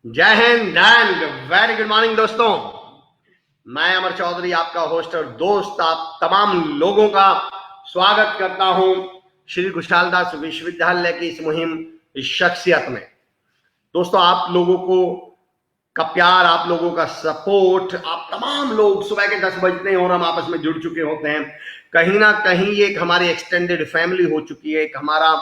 जय Hind and very good morning दोस्तों। मैं अमर चौधरी आपका होस्ट और दोस्त आप तमाम लोगों का स्वागत करता हूं श्री खुशहालदास विश्वविद्यालय की इस मुहिम इस शख्सियत में। दोस्तों, आप लोगों को का प्यार, आप लोगों का सपोर्ट, आप तमाम लोग सुबह के 10 बजते हैं और हम आपस में जुड़ चुके होते हैं। कहीं ना कहीं एक हमारी एक्सटेंडेड फैमिली हो चुकी है, एक हमारा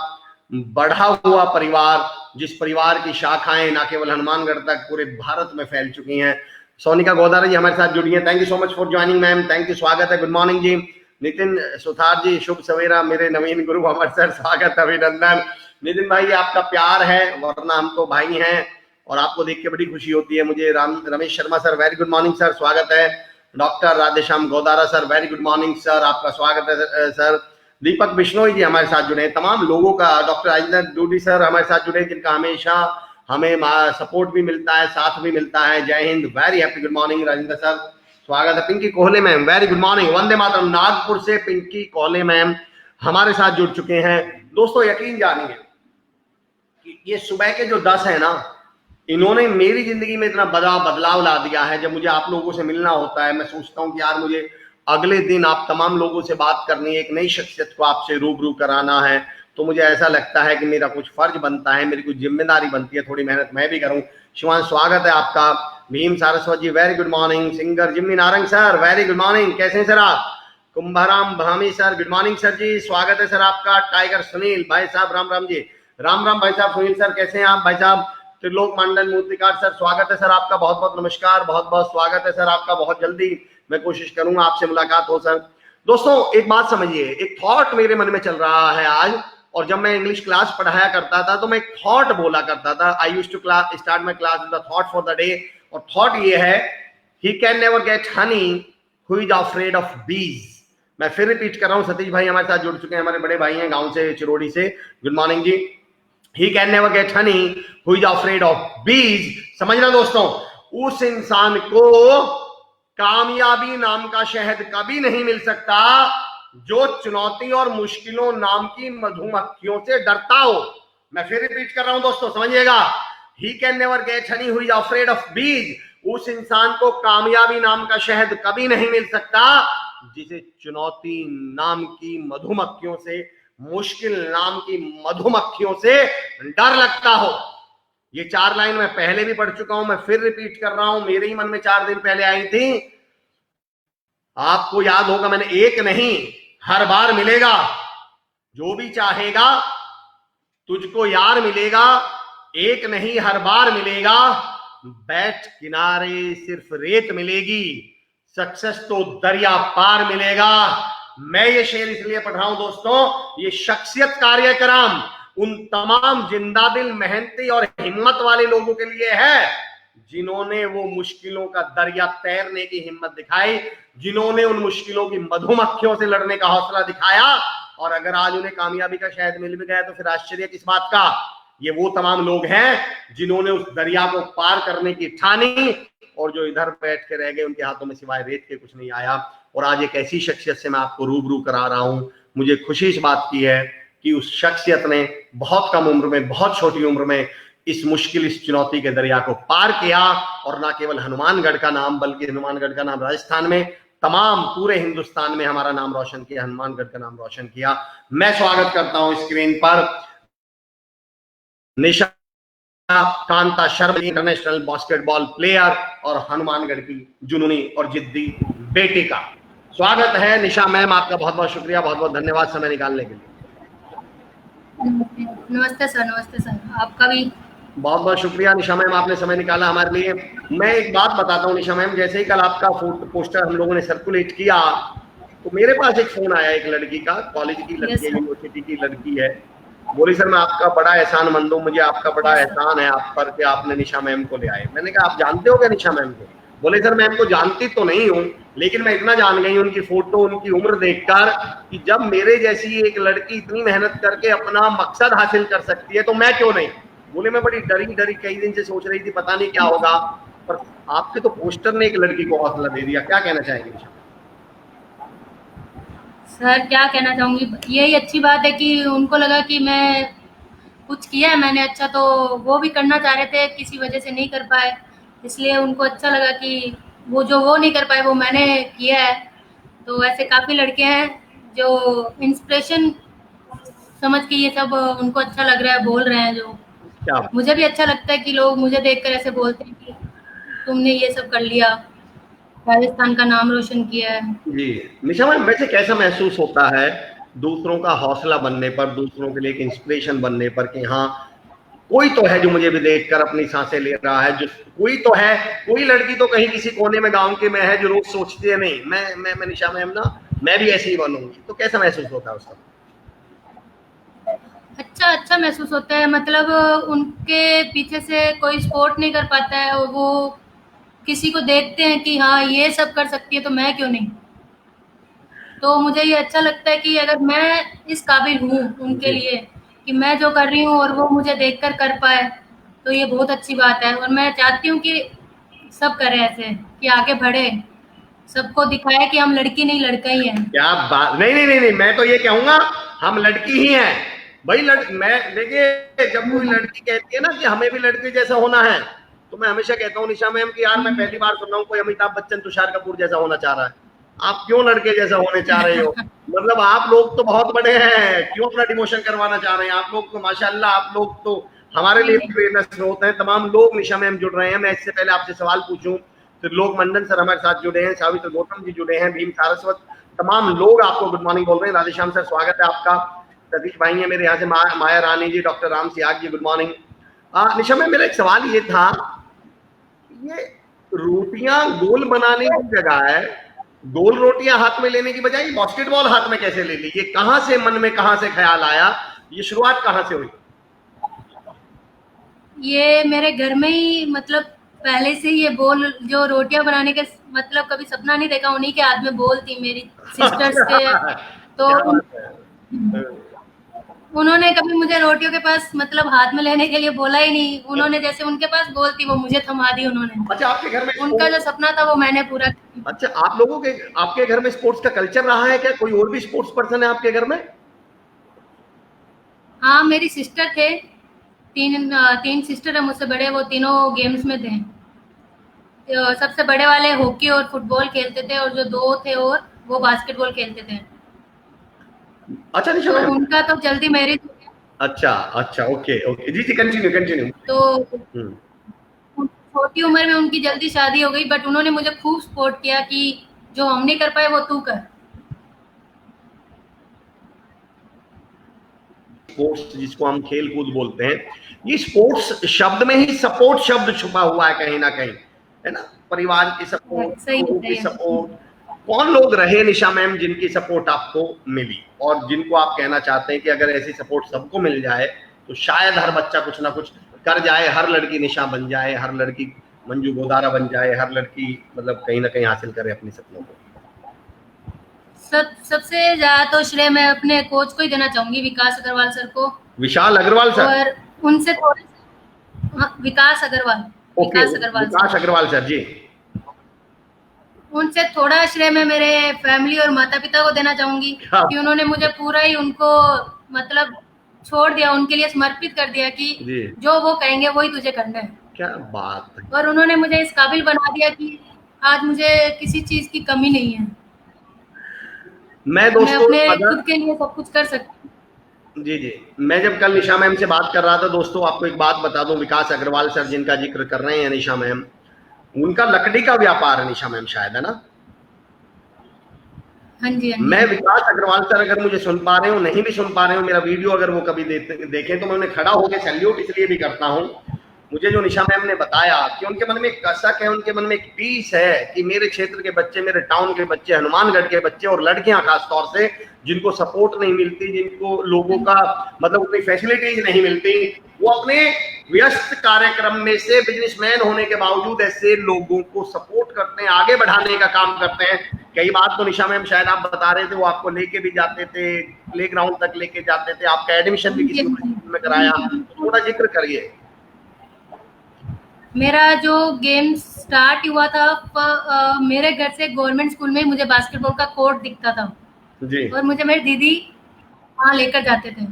बढ़ा हुआ परिवार, जिस परिवार की शाखाएं ना केवल हनुमानगढ़ तक पूरे भारत में फैल चुकी हैं। सोनिका गोदारा जी हमारे साथ जुड़ी हैं। Thank you so much for joining ma'am, thank you, स्वागत है, गुड मॉर्निंग जी। नितिन सुथार जी, शुभ सवेरा मेरे नवीन गुरु अमर सर, स्वागत, अभिनंदन। नितिन भाई, आपका प्यार है, वरना हम तो भाई हैं और आपको देख के बड़ी खुशी होती है मुझे। Ramesh Sharma sir, very good morning sir, स्वागत है। Doctor Radheshyam Godara sir, very good morning sir, आपका स्वागत है सर। दीपक बिश्नोई जी हमारे साथ जुड़े हैं, तमाम लोगों का, डॉक्टर राजेंद्र डूडी सर हमारे साथ जुड़े हैं, जिनका हमेशा हमें सपोर्ट भी मिलता है, साथ भी मिलता है। जय Hind, very happy good morning Rajendra sir, स्वागत है। पिंकी कोहले ma'am, very good morning, Vande Mataram. Nagpur से पिंकी कोहले मैम हमारे साथ जुड़ चुके हैं। दोस्तों, यकीन जानिए कि ये सुबह के जो 10 है ना, इन्होंने मेरी जिंदगी में इतना बड़ा बदलाव ला दिया है। जब मुझे आप लोगों से मिलना होता है, मैं सोचता हूँ कि यार मुझे अगले दिन आप तमाम लोगों से बात करनी है, एक नई शख्सियत को आपसे रूबरू कराना है, तो मुझे ऐसा लगता है कि मेरा कुछ फर्ज बनता है, मेरी कुछ जिम्मेदारी बनती है, थोड़ी मेहनत मैं भी करूं। शिवान, स्वागत है आपका। Bhim Saraswat ji, very good morning. Singer Jimmy Narang sir, very good morning, कैसे हैं सर आप? Kumbharam Bhami sir, good morning sir ji, स्वागत है सर आपका। टाइगर सुनील भाई साहब, राम राम जी, राम राम भाई साहब। सुनील सर, कैसे हैं आप भाई साहब? त्रिलोक मंडल मूर्तिकार सर, स्वागत है सर आपका, बहुत बहुत नमस्कार, बहुत बहुत स्वागत है सर आपका। बहुत जल्दी मैं कोशिश करूंगा आपसे मुलाकात हो सर। दोस्तों, एक बात समझिए, एक थॉट मेरे मन में चल रहा है आज, और जब मैं इंग्लिश क्लास पढ़ाया करता था तो मैं एक थॉट बोला करता था। I used to start my class with the thought for the day, और थॉट ये है, he can never get honey who is afraid of bees. मैं फिर रिपीट कर रहा हूं, सतीश भाई हमारे साथ जुड़ चुके हैं, हमारे बड़े भाई हैं गांव से, चिरोड़ी से, good morning ji. He can never get honey who is afraid of bees। समझना दोस्तों, उस इंसान को कामयाबी नाम का शहद कभी नहीं मिल सकता जो चुनौती और मुश्किलों नाम की मधुमक्खियों से डरता हो। मैं फिर रिपीट कर रहा हूं दोस्तों, समझिएगा। He can never get honey who is afraid of bees। उस इंसान को कामयाबी नाम का शहद कभी नहीं मिल सकता जिसे चुनौती नाम की मधुमक्खियों से, मुश्किल नाम की मधुमक्खियों से डर लगता हो। ये 4 लाइन मैं पहले भी पढ़ चुका हूं, मैं फिर रिपीट कर रहा हूं, मेरे ही मन में 4 दिन पहले आई थी। आपको याद होगा, मैंने एक नहीं हर बार मिलेगा, जो भी चाहेगा तुझको यार मिलेगा, एक नहीं हर बार मिलेगा, बैठ किनारे सिर्फ रेत मिलेगी, सक्सेस तो दरिया पार मिलेगा। मैं ये शेर इसलिए पढ़ रहा हूं दोस्तों, ये शख्सियत कार्यक्रम उन तमाम जिंदा दिल, मेहनती और हिम्मत वाले लोगों के लिए है जिन्होंने वो मुश्किलों का दरिया तैरने की हिम्मत दिखाई, जिन्होंने उन मुश्किलों की मधुमक्खियों से लड़ने का हौसला दिखाया। और अगर आज उन्हें कामयाबी का शायद मिल भी गया तो फिर आश्चर्य किस बात का। ये वो तमाम लोग हैं जिन्होंने उस दरिया को पार करने की ठानी, और जो इधर बैठ के रह गए उनके हाथों में सिवाय रेत के कुछ नहीं आया। और आज एक ऐसी शख्सियत से मैं आपको रूबरू करा रहा हूं। मुझे खुशी इस बात की है कि उस शख्सियत ने बहुत कम उम्र में, बहुत छोटी उम्र में इस मुश्किल, इस चुनौती के दरिया को पार किया, और ना केवल हनुमानगढ़ का नाम, बल्कि हनुमानगढ़ का नाम राजस्थान में, तमाम पूरे हिंदुस्तान में हमारा नाम रोशन किया, हनुमानगढ़ का नाम रोशन किया। मैं स्वागत करता हूं स्क्रीन पर Nisha Kanta Sharma, international basketball player और हनुमानगढ़ की जुनूनी और जिद्दी बेटी का। स्वागत है निशा मैम, आपका बहुत बहुत शुक्रिया, बहुत बहुत धन्यवाद समय निकालने के लिए। नमस्ते सर, नमस्ते सर, आपका भी बहुत बहुत शुक्रिया निशा मैम, आपने समय निकाला हमारे लिए। मैं एक बात बताता हूँ निशा मैम, जैसे ही कल आपका पोस्टर हम लोगों ने सर्कुलेट किया तो मेरे पास एक फोन आया एक लड़की का, कॉलेज की लड़की है, यूनिवर्सिटी की लड़की है। बोली सर मैं आपका बड़ा एहसानमंद हूँ, मुझे आपका बड़ा एहसान है आप पर कि आपने निशा मैम को ले आए। मैंने कहा आप जानते हो क्या निशा मैम को? बोले सर मैम को जानती तो नहीं हूँ, लेकिन मैं इतना जान गई उनकी फोटो, उनकी उम्र देखकर कि जब मेरे जैसी एक लड़की इतनी मेहनत करके अपना मकसद हासिल कर सकती है तो मैं क्यों नहीं। बोले मैं बड़ी डरी डरी कई दिन से सोच रही थी पता नहीं क्या होगा, पर आपके तो पोस्टर ने एक लड़की को हौसला दे दिया। क्या कहना चाहेंगे निशा? सर क्या कहना चाहूँगी, यही अच्छी बात है कि उनको लगा कि मैं कुछ किया है मैंने अच्छा, तो वो भी करना चाह रहे थे, किसी वजह से नहीं कर पाए, इसलिए उनको अच्छा लगा कि वो नहीं कर पाए वो मैंने किया है। तो ऐसे काफ़ी लड़के हैं जो इंस्पिरेशन समझ के ये सब उनको अच्छा लग रहा है, बोल रहे हैं जो। क्या मुझे भी अच्छा लगता है कि लोग मुझे देखकर ऐसे बोलते हैं कि तुमने ये सब कर लिया, राजस्थान का नाम रोशन किया है। जी निशा मैम, वैसे कैसा महसूस होता है दूसरों का हौसला बनने पर, दूसरों के लिए एक इंस्पिरेशन बनने पर कि हाँ कोई तो है जो मुझे भी देखकर अपनी सांसें ले रहा है, जो कोई तो है, कोई लड़की तो कहीं किसी कोने में गांव के में है जो रोज सोचती है नहीं मैं निशा मैम ना, मैं भी ऐसी ही बनूंगी, तो कैसा महसूस होता है उसका? अच्छा अच्छा महसूस होता है, मतलब उनके पीछे से कोई सपोर्ट नहीं कर पाता है और वो किसी को देखते हैं कि हाँ ये सब कर सकती है तो मैं क्यों नहीं। तो मुझे ये अच्छा लगता है कि अगर मैं इस काबिल हूँ उनके जी लिए कि मैं जो कर रही हूँ और वो मुझे देखकर कर पाए, तो ये बहुत अच्छी बात है। और मैं चाहती हूँ कि सब करें ऐसे, कि आगे बढ़े, सबको दिखाए कि हम लड़की नहीं लड़का ही हैं। क्या बात, नहीं नहीं नहीं नहीं, मैं तो ये कहूंगा हम लड़की ही हैं भाई। मैं देखिए, जब कोई हम्म, लड़की कहती है ना कि हमें भी लड़के जैसा होना है, तो मैं हमेशा कहता हूँ निशा मैम कि यार मैं हम्म, पहली बार सुन रहा हूँ कोई अमिताभ बच्चन तुषार कपूर जैसा होना चाह रहा है। आप क्यों लड़के जैसा होने चाह रहे हो? मतलब आप लोग तो बहुत बड़े हैं, क्यों अपना डिमोशन करवाना चाह रहे हैं? आप लोग तो माशाल्लाह, आप लोग तो हमारे नहीं लिए नहीं। प्रेरणा स्रोत हैं। तमाम लोग निशा मैम जुड़ रहे हैं। मैं इससे पहले आपसे सवाल पूछूं, तो लोक मंडन सर हमारे साथ जुड़े हैं, सावित्र गौतम जी जुड़े हैं, भीम सारस्वत, तमाम लोग आपको गुड मॉर्निंग बोल रहे हैं। राधेश्याम सर स्वागत है आपका। सतीश भाई है मेरे यहाँ से, माया रानी जी, डॉक्टर राम सियाग जी, गुड मॉर्निंग। निशा में मेरा एक सवाल ये था, ये रोटियां गोल बनाने की जगह है, गोल रोटियां हाथ में लेने की बजाय बास्केटबॉल हाथ में कैसे ले ली? ये कहां से मन में, कहां से ख्याल आया? ये शुरुआत कहां से हुई? ये मेरे घर में ही, मतलब पहले से ही ये बोल, जो रोटियां बनाने के मतलब कभी सपना नहीं देखा, उन्हीं के हाथ में बोल थी मेरी सिस्टर्स के। अच्छा, तो क्या बात है। उन्होंने कभी मुझे रोटियों के पास मतलब हाथ में लेने के लिए बोला ही नहीं, उन्होंने जैसे उनके पास बोल थी वो मुझे थमा दी उन्होंने। अच्छा, आपके घर में उनका जो सपना था वो मैंने पूरा किया। अच्छा, आप लोगों के, आपके घर में स्पोर्ट्स का कल्चर रहा है क्या? कोई और भी स्पोर्ट्स पर्सन है आपके घर में? हाँ, मेरी सिस्टर थे, तीन सिस्टर है मुझसे बड़े, वो तीनों गेम्स में थे। तो सबसे बड़े वाले हॉकी और फुटबॉल खेलते थे और जो दो थे और वो बास्केटबॉल खेलते थे। अच्छा निशा तो मैम। उनका तो जल्दी मैरिज हो गया। अच्छा अच्छा, ओके ओके, जी जी, कंटिन्यू कंटिन्यू। तो छोटी उम्र में उनकी जल्दी शादी हो गई, बट उन्होंने मुझे खूब सपोर्ट किया कि जो हम नहीं कर पाए वो तू कर। स्पोर्ट्स जिसको हम खेल कूद बोलते हैं, ये स्पोर्ट्स शब्द में ही सपोर्ट शब्द छुपा हुआ है कहीं ना कहीं, है ना? परिवार की सपोर्ट, सही है लोगों की सही है। सपोर्ट। कौन लोग रहे निशा मैम जिनकी सपोर्ट आपको मिली, और जिनको आप कहना चाहते हैं कि अगर ऐसी सपोर्ट सबको मिल जाए तो शायद हर बच्चा कुछ ना कुछ कर जाए, हर लड़की निशा बन जाए, हर लड़की मंजू गोदारा बन जाए, हर लड़की मतलब कहीं ना कहीं हासिल करे अपने सपनों को? सबसे ज्यादा तो श्रेय मैं अपने कोच को ही देना चाहूंगी, विकास अग्रवाल सर को। विशाल अग्रवाल सर? और उनसे थोड़े, हाँ, ओके, विकास अग्रवाल सर। विकास अग्रवाल सर जी। उनसे थोड़ा श्रेय मैं मेरे फैमिली और माता पिता को देना चाहूंगी क्या? कि उन्होंने मुझे पूरा ही उनको मतलब छोड़ दिया, उनके लिए समर्पित कर दिया कि जी, जो वो कहेंगे वही तुझे करना है। क्या बात है। और उन्होंने मुझे इस काबिल बना दिया कि आज मुझे किसी चीज की कमी नहीं है। मैं मैं दोस्तों अपने अगर, खुद के लिए सब कुछ कर सकती हूँ। जी जी, मैं जब कल निशा मैम से बात कर रहा था दोस्तों, आपको एक बात बता दूं, विकास अग्रवाल सर जिनका जिक्र कर रहे हैं निशा मैम, उनका लकड़ी का व्यापार है निशा मैम, शायद, है ना? हाँ जी हाँ मैं जी। विकास अग्रवाल सर, अगर मुझे सुन पा रहे हो, नहीं भी सुन पा रहे हो, मेरा वीडियो अगर वो कभी देखें तो मैं उन्हें खड़ा होकर सैल्यूट इसलिए भी करता हूँ। मुझे जो निशा मैम ने बताया कि उनके मन में एक कसक है, उनके मन में एक पीस है कि मेरे क्षेत्र के बच्चे, मेरे टाउन के बच्चे, हनुमानगढ़ के बच्चे और लड़कियां खासतौर से, जिनको सपोर्ट नहीं मिलती, जिनको लोगों का मतलब उतनी फैसिलिटीज नहीं मिलती, वो अपने व्यस्त कार्यक्रम में से बिजनेसमैन होने के बावजूद ऐसे लोगों को सपोर्ट करते हैं, आगे बढ़ाने का काम करते हैं। कई बात तो निशा मैम शायद आप बता रहे थे, वो आपको लेके भी जाते थे, प्ले ग्राउंड तक लेके जाते थे, आपका एडमिशन भी हाँ जी, किसी हाँ स्कूल में कराया, तो थोड़ा जिक्र करिए। जी। मेरा जो गेम स्टार्ट हुआ था, मेरे घर से गवर्नमेंट स्कूल में मुझे बास्केटबॉल का कोर्ट दिखता था जी और मुझे मेरी दीदी वहाँ लेकर जाते थे।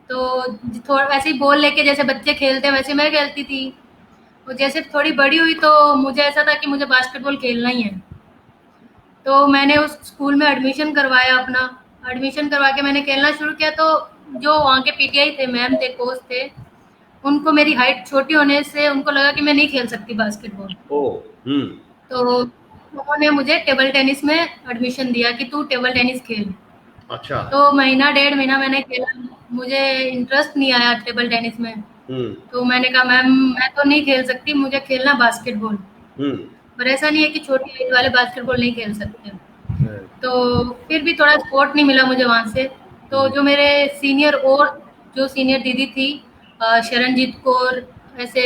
तो थोड़ा वैसे ही बॉल लेके जैसे बच्चे खेलते हैं वैसे मैं खेलती थी। और जैसे थोड़ी बड़ी हुई तो मुझे ऐसा था कि मुझे बास्केटबॉल खेलना ही है। तो मैंने उस स्कूल में एडमिशन करवाया अपना। एडमिशन करवा के मैंने खेलना शुरू किया। तो जो वहाँ के पीटीआई थे, मैम थे, कोच थे, उनको मेरी हाइट छोटी होने से उनको लगा कि मैं नहीं खेल सकती बास्केटबॉल। ओ। तो उन्होंने मुझे टेबल टेनिस में एडमिशन दिया कि तू टेबल टेनिस खेल। अच्छा। तो महीना डेढ़ महीना मैंने खेला। मुझे इंटरेस्ट नहीं आया टेबल टेनिस में। तो मैंने कहा मैम मैं तो नहीं खेल सकती, मुझे खेलना बास्केटबॉल। पर ऐसा नहीं है कि छोटी एज वाले बास्केटबॉल नहीं खेल सकते। तो फिर भी थोड़ा सपोर्ट नहीं मिला मुझे वहाँ से। तो जो मेरे सीनियर और जो सीनियर दीदी थी, शरणजीत कौर, ऐसे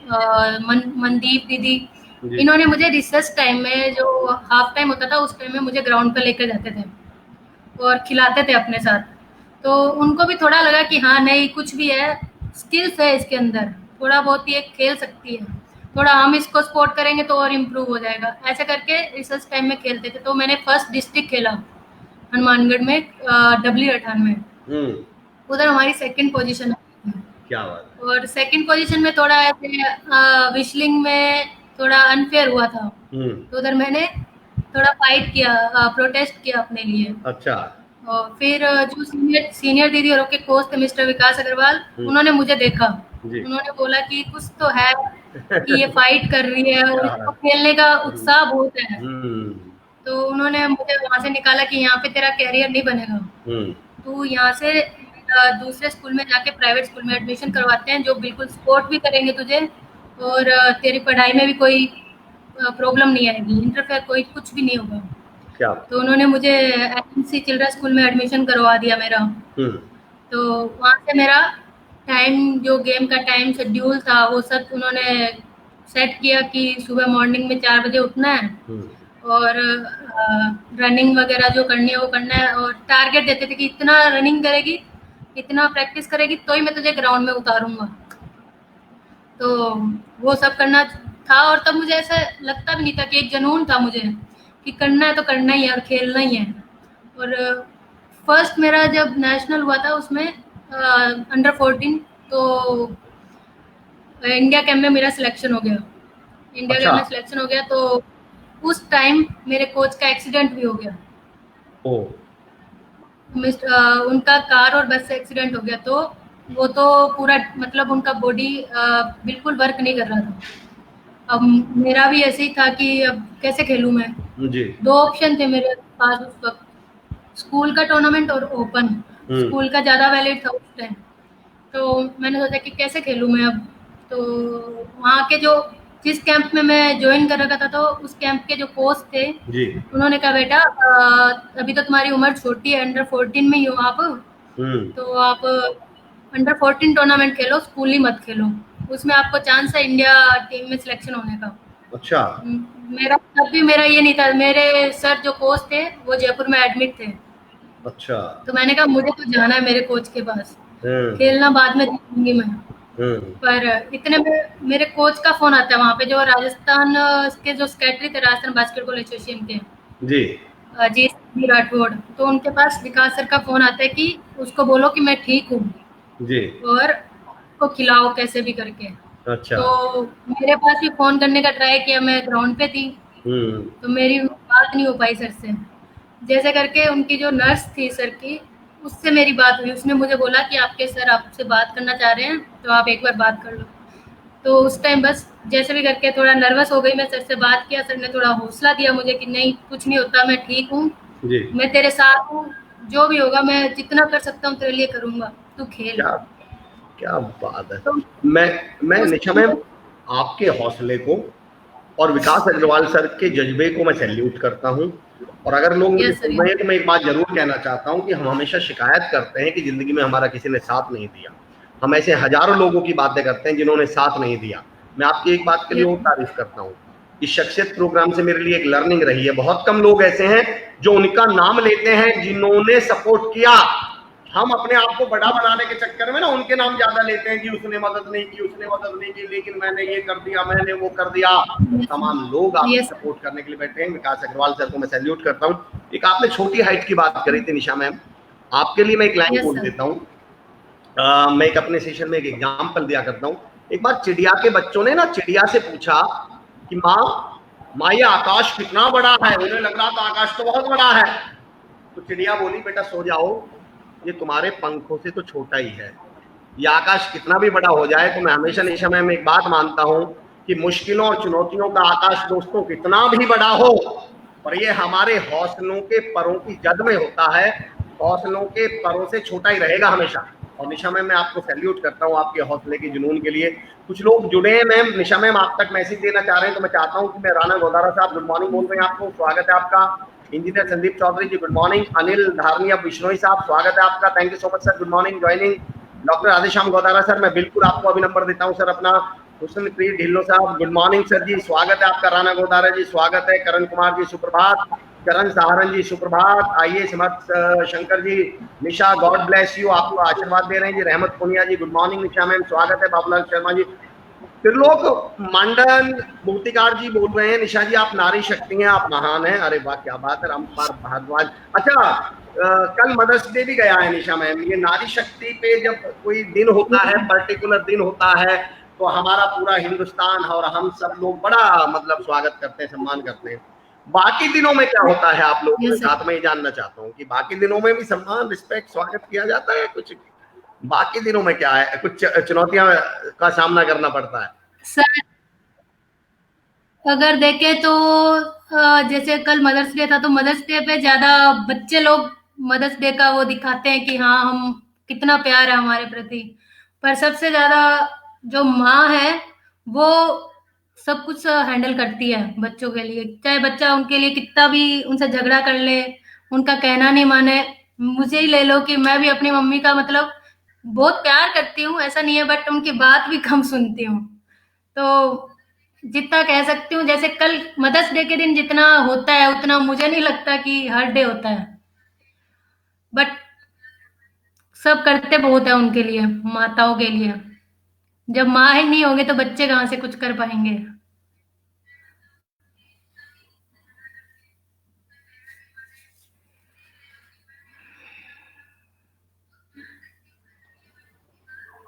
मनदीप दीदी, इन्होंने मुझे रिसेस टाइम में जो हाफ टाइम होता था उस टाइम में मुझे ग्राउंड पर लेकर जाते थे और खिलाते थे अपने साथ। तो उनको भी थोड़ा लगा कि हाँ नहीं, कुछ भी है, स्किल्स है इसके अंदर, थोड़ा बहुत ये खेल सकती है, थोड़ा हम इसको सपोर्ट करेंगे तो और इम्प्रूव हो जाएगा। ऐसे करके रिसर्च टाइम में खेलते थे। तो मैंने फर्स्ट डिस्ट्रिक्ट खेला हनुमानगढ़ में, W98। उधर हमारी सेकंड पोजीशन है। क्या बात है। और सेकंड पोजीशन में थोड़ा ऐसे विशलिंग में थोड़ा अनफेयर हुआ था। तो उधर मैंने थोड़ा फाइट किया, प्रोटेस्ट किया अपने लिए। अच्छा। और फिर जो सीनियर दीदी और के कोच थे मिस्टर विकास अग्रवाल, उन्होंने मुझे देखा। उन्होंने बोला कि कुछ तो है कि ये फाइट कर रही है और इसको खेलने का उत्साह बहुत है। तो उन्होंने मुझे वहां से निकाला कि यहाँ पे तेरा कैरियर नहीं बनेगा, तू यहाँ से दूसरे स्कूल में जाके प्राइवेट स्कूल में एडमिशन करवाते हैं जो बिल्कुल सपोर्ट भी करेंगे तुझे और तेरी पढ़ाई में भी कोई प्रॉब्लम नहीं आएगी, इंटरफेयर कोई कुछ भी नहीं होगा। क्या? तो उन्होंने मुझे एमसी चिल्ड्रन स्कूल में एडमिशन करवा दिया मेरा। तो वहाँ से मेरा टाइम, जो गेम का टाइम शेड्यूल था वो सब उन्होंने सेट किया कि सुबह मॉर्निंग में 4 बजे उठना है और रनिंग वगैरह जो करनी है वो करना है। और टारगेट देते थे कि इतना रनिंग करेगी, इतना प्रैक्टिस करेगी तो ही मैं तुझे ग्राउंड में उतारूंगा। तो वो सब करना था। और तब मुझे ऐसा लगता भी नहीं था कि एक जुनून था मुझे कि करना है तो करना ही है और खेलना ही है। और फर्स्ट मेरा जब नेशनल हुआ था उसमें अंडर 14, तो इंडिया कैंप में मेरा सिलेक्शन हो गया। इंडिया कैंप में सिलेक्शन हो गया तो उस टाइम मेरे कोच का एक्सीडेंट भी हो गया। उनका कार और बस से एक्सीडेंट हो गया। तो वो तो पूरा मतलब उनका बॉडी बिल्कुल वर्क नहीं कर रहा था। अब मेरा भी ऐसे ही था कि अब कैसे खेलूं मैं जी। 2 ऑप्शन थे मेरे पास उस वक्त, स्कूल का टूर्नामेंट और ओपन। स्कूल का ज़्यादा वैलिड था उस टाइम। तो मैंने सोचा कि कैसे खेलूं मैं अब। तो वहाँ के जो जिस कैंप में मैं ज्वाइन कर रखा था तो उस कैंप के जो कोच थे जी, उन्होंने कहा बेटा अभी तो तुम्हारी उम्र छोटी है, अंडर 14 में ही हो आप, तो आप अंडर 14 टूर्नामेंट खेलो, स्कूल ही मत खेलो, उसमें आपको चांस है इंडिया टीम में सिलेक्शन होने का। अच्छा। मेरा तब भी मेरा ये नहीं था, मेरे सर जो कोच थे वो जयपुर में एडमिट थे। अच्छा। तो मैंने कहा मुझे तो जाना है मेरे कोच के पास, खेलना बाद में देखूंगी मैं। पर इतने में मेरे कोच का फोन आता है वहाँ पे, जो राजस्थान के जो सेक्रेटरी थे राजस्थान बास्केटबॉल एसोसिएशन के जी राठौड़, तो उनके पास विकास सर का फोन आता है कि उसको बोलो कि मैं ठीक हूँ जी और को खिलाओ कैसे भी करके। अच्छा। तो मेरे पास भी फोन करने का ट्राई किया, मैं ग्राउंड पे थी तो मेरी बात नहीं हो पाई सर से। जैसे करके उनकी जो नर्स थी सर की, उससे मेरी बात हुई। उसने मुझे बोला कि आपके सर आपसे बात करना चाह रहे हैं तो आप एक बार बात कर लो। तो उस टाइम बस जैसे भी करके थोड़ा नर्वस हो गई, मैं सर से बात किया। सर ने थोड़ा हौसला दिया मुझे कि नहीं कुछ नहीं होता, मैं ठीक हूँ, मैं तेरे साथ हूँ, जो भी होगा मैं जितना कर सकता हूँ तेरे लिए करूँगा, तू खेल। क्या बात है। तो मैं निशा मैम आपके हौसले को और विकास अग्रवाल सर के जज्बे को मैं सैल्यूट करता हूँ। और अगर लोग मुझे सुन रहे हैं तो मैं एक बात जरूर कहना चाहता हूँ कि हम हमेशा शिकायत करते हैं कि जिंदगी में हमारा किसी ने साथ नहीं दिया। हम ऐसे हजारों लोगों की बातें करते हैं जिन्होंने साथ नहीं दिया। मैं आपकी एक बात के लिए और तारीफ करता हूँ, इस शख्सियत प्रोग्राम से मेरे लिए एक लर्निंग रही है। बहुत कम लोग ऐसे हैं जो उनका नाम लेते हैं जिन्होंने सपोर्ट किया। हम अपने आप को बड़ा बनाने के चक्कर में ना उनके नाम ज्यादा लेते हैं कि उसने मदद नहीं की, उसने मदद नहीं की, लेकिन मैंने ये कर दिया, मैंने वो कर दिया। तमाम लोग आपको सपोर्ट करने के लिए बैठे हैं। विकास अग्रवाल सर को मैं सैल्यूट करता हूँ। एक आपने छोटी हाइट की बात करी थी निशा मैम, आपके लिए मैं एक लाइन बोल देता हूँ। मैं एक अपने सेशन में एक एग्जाम्पल दिया करता हूँ। एक बार चिड़िया के बच्चों ने ना चिड़िया से पूछा कि माँ ये आकाश कितना बड़ा है। उन्हें लग रहा था आकाश तो बहुत बड़ा है। तो चिड़िया बोली बेटा सो जाओ, ये तुम्हारे पंखों से तो छोटा ही है। ये आकाश कितना भी बड़ा हो जाए तो मैं हमेशा निशा मैम एक बात मानता हूँ कि मुश्किलों और चुनौतियों का आकाश दोस्तों कितना भी बड़ा हो, और ये हमारे हौसलों के परों की जद में होता है। हौसलों के परों से छोटा ही रहेगा हमेशा। और निशा मैम मैं आपको सैल्यूट करता हूँ आपके हौसले की जुनून के लिए। कुछ लोग जुड़े हैं मैम, निशा मैम आप तक मैसेज देना चाह रहे हैं तो मैं चाहता हूँ कि मैं राणा गोदारा साहब गुड मॉर्निंग बोल रहे हैं आपको, स्वागत है आपका। Engineer Sandeep Chaudhary ji good morning. Anil धारनिया Bishnoi साहब स्वागत है आपका, thank you so much sir, good morning joining. Doctor Radheshyam Godara sir मैं बिल्कुल आपको अभी नंबर देता हूं सर अपना। Husanpreet Dhillon sahab good morning sir ji, स्वागत है आपका। राणा गोदारा जी स्वागत है। करण कुमार जी सुप्रभात। करण सहारन जी सुप्रभात। आइए समर्थ शंकर जी, निशा गॉड ब्लेस यू, आपको आशीर्वाद दे रहे हैं जी। रहमत पुनिया जी गुड मॉर्निंग निशा मैम स्वागत है। बाबूलाल शर्मा जी, त्रिलोक मंडन मूर्तिकार जी बोल रहे हैं निशा जी आप नारी शक्ति हैं, आप महान हैं। अरे वाह क्या बात है। रामपाल भारद्वाज, अच्छा कल मदर्स डे भी गया है निशा मैम। ये नारी शक्ति पे जब कोई दिन होता है, पर्टिकुलर दिन होता है, तो हमारा पूरा हिंदुस्तान और हम सब लोग बड़ा मतलब स्वागत करते हैं, सम्मान करते हैं। बाकी दिनों में क्या होता है आप लोगों के साथ, मैं जानना चाहता हूँ कि बाकी दिनों में भी सम्मान रिस्पेक्ट स्वागत किया जाता है कुछ? बाकी दिनों में क्या है, कुछ चुनौतियां का सामना करना पड़ता है? सर अगर देखें तो जैसे कल मदर्स डे था तो मदर्स डे पे ज्यादा बच्चे लोग मदर्स डे का वो दिखाते हैं कि हाँ हम कितना प्यार है हमारे प्रति। पर सबसे ज्यादा जो माँ है वो सब कुछ हैंडल करती है बच्चों के लिए, चाहे बच्चा उनके लिए कितना भी उनसे झगड़ा कर ले, उनका कहना नहीं माने। मुझे ही ले लो कि मैं भी अपनी मम्मी का मतलब बहुत प्यार करती हूँ, ऐसा नहीं है, बट उनकी बात भी कम सुनती हूँ। तो जितना कह सकती हूँ, जैसे कल मदर्स डे के दिन जितना होता है उतना मुझे नहीं लगता कि हर डे होता है, बट सब करते बहुत है उनके लिए, माताओं के लिए। जब माँ ही नहीं होंगे तो बच्चे कहाँ से कुछ कर पाएंगे।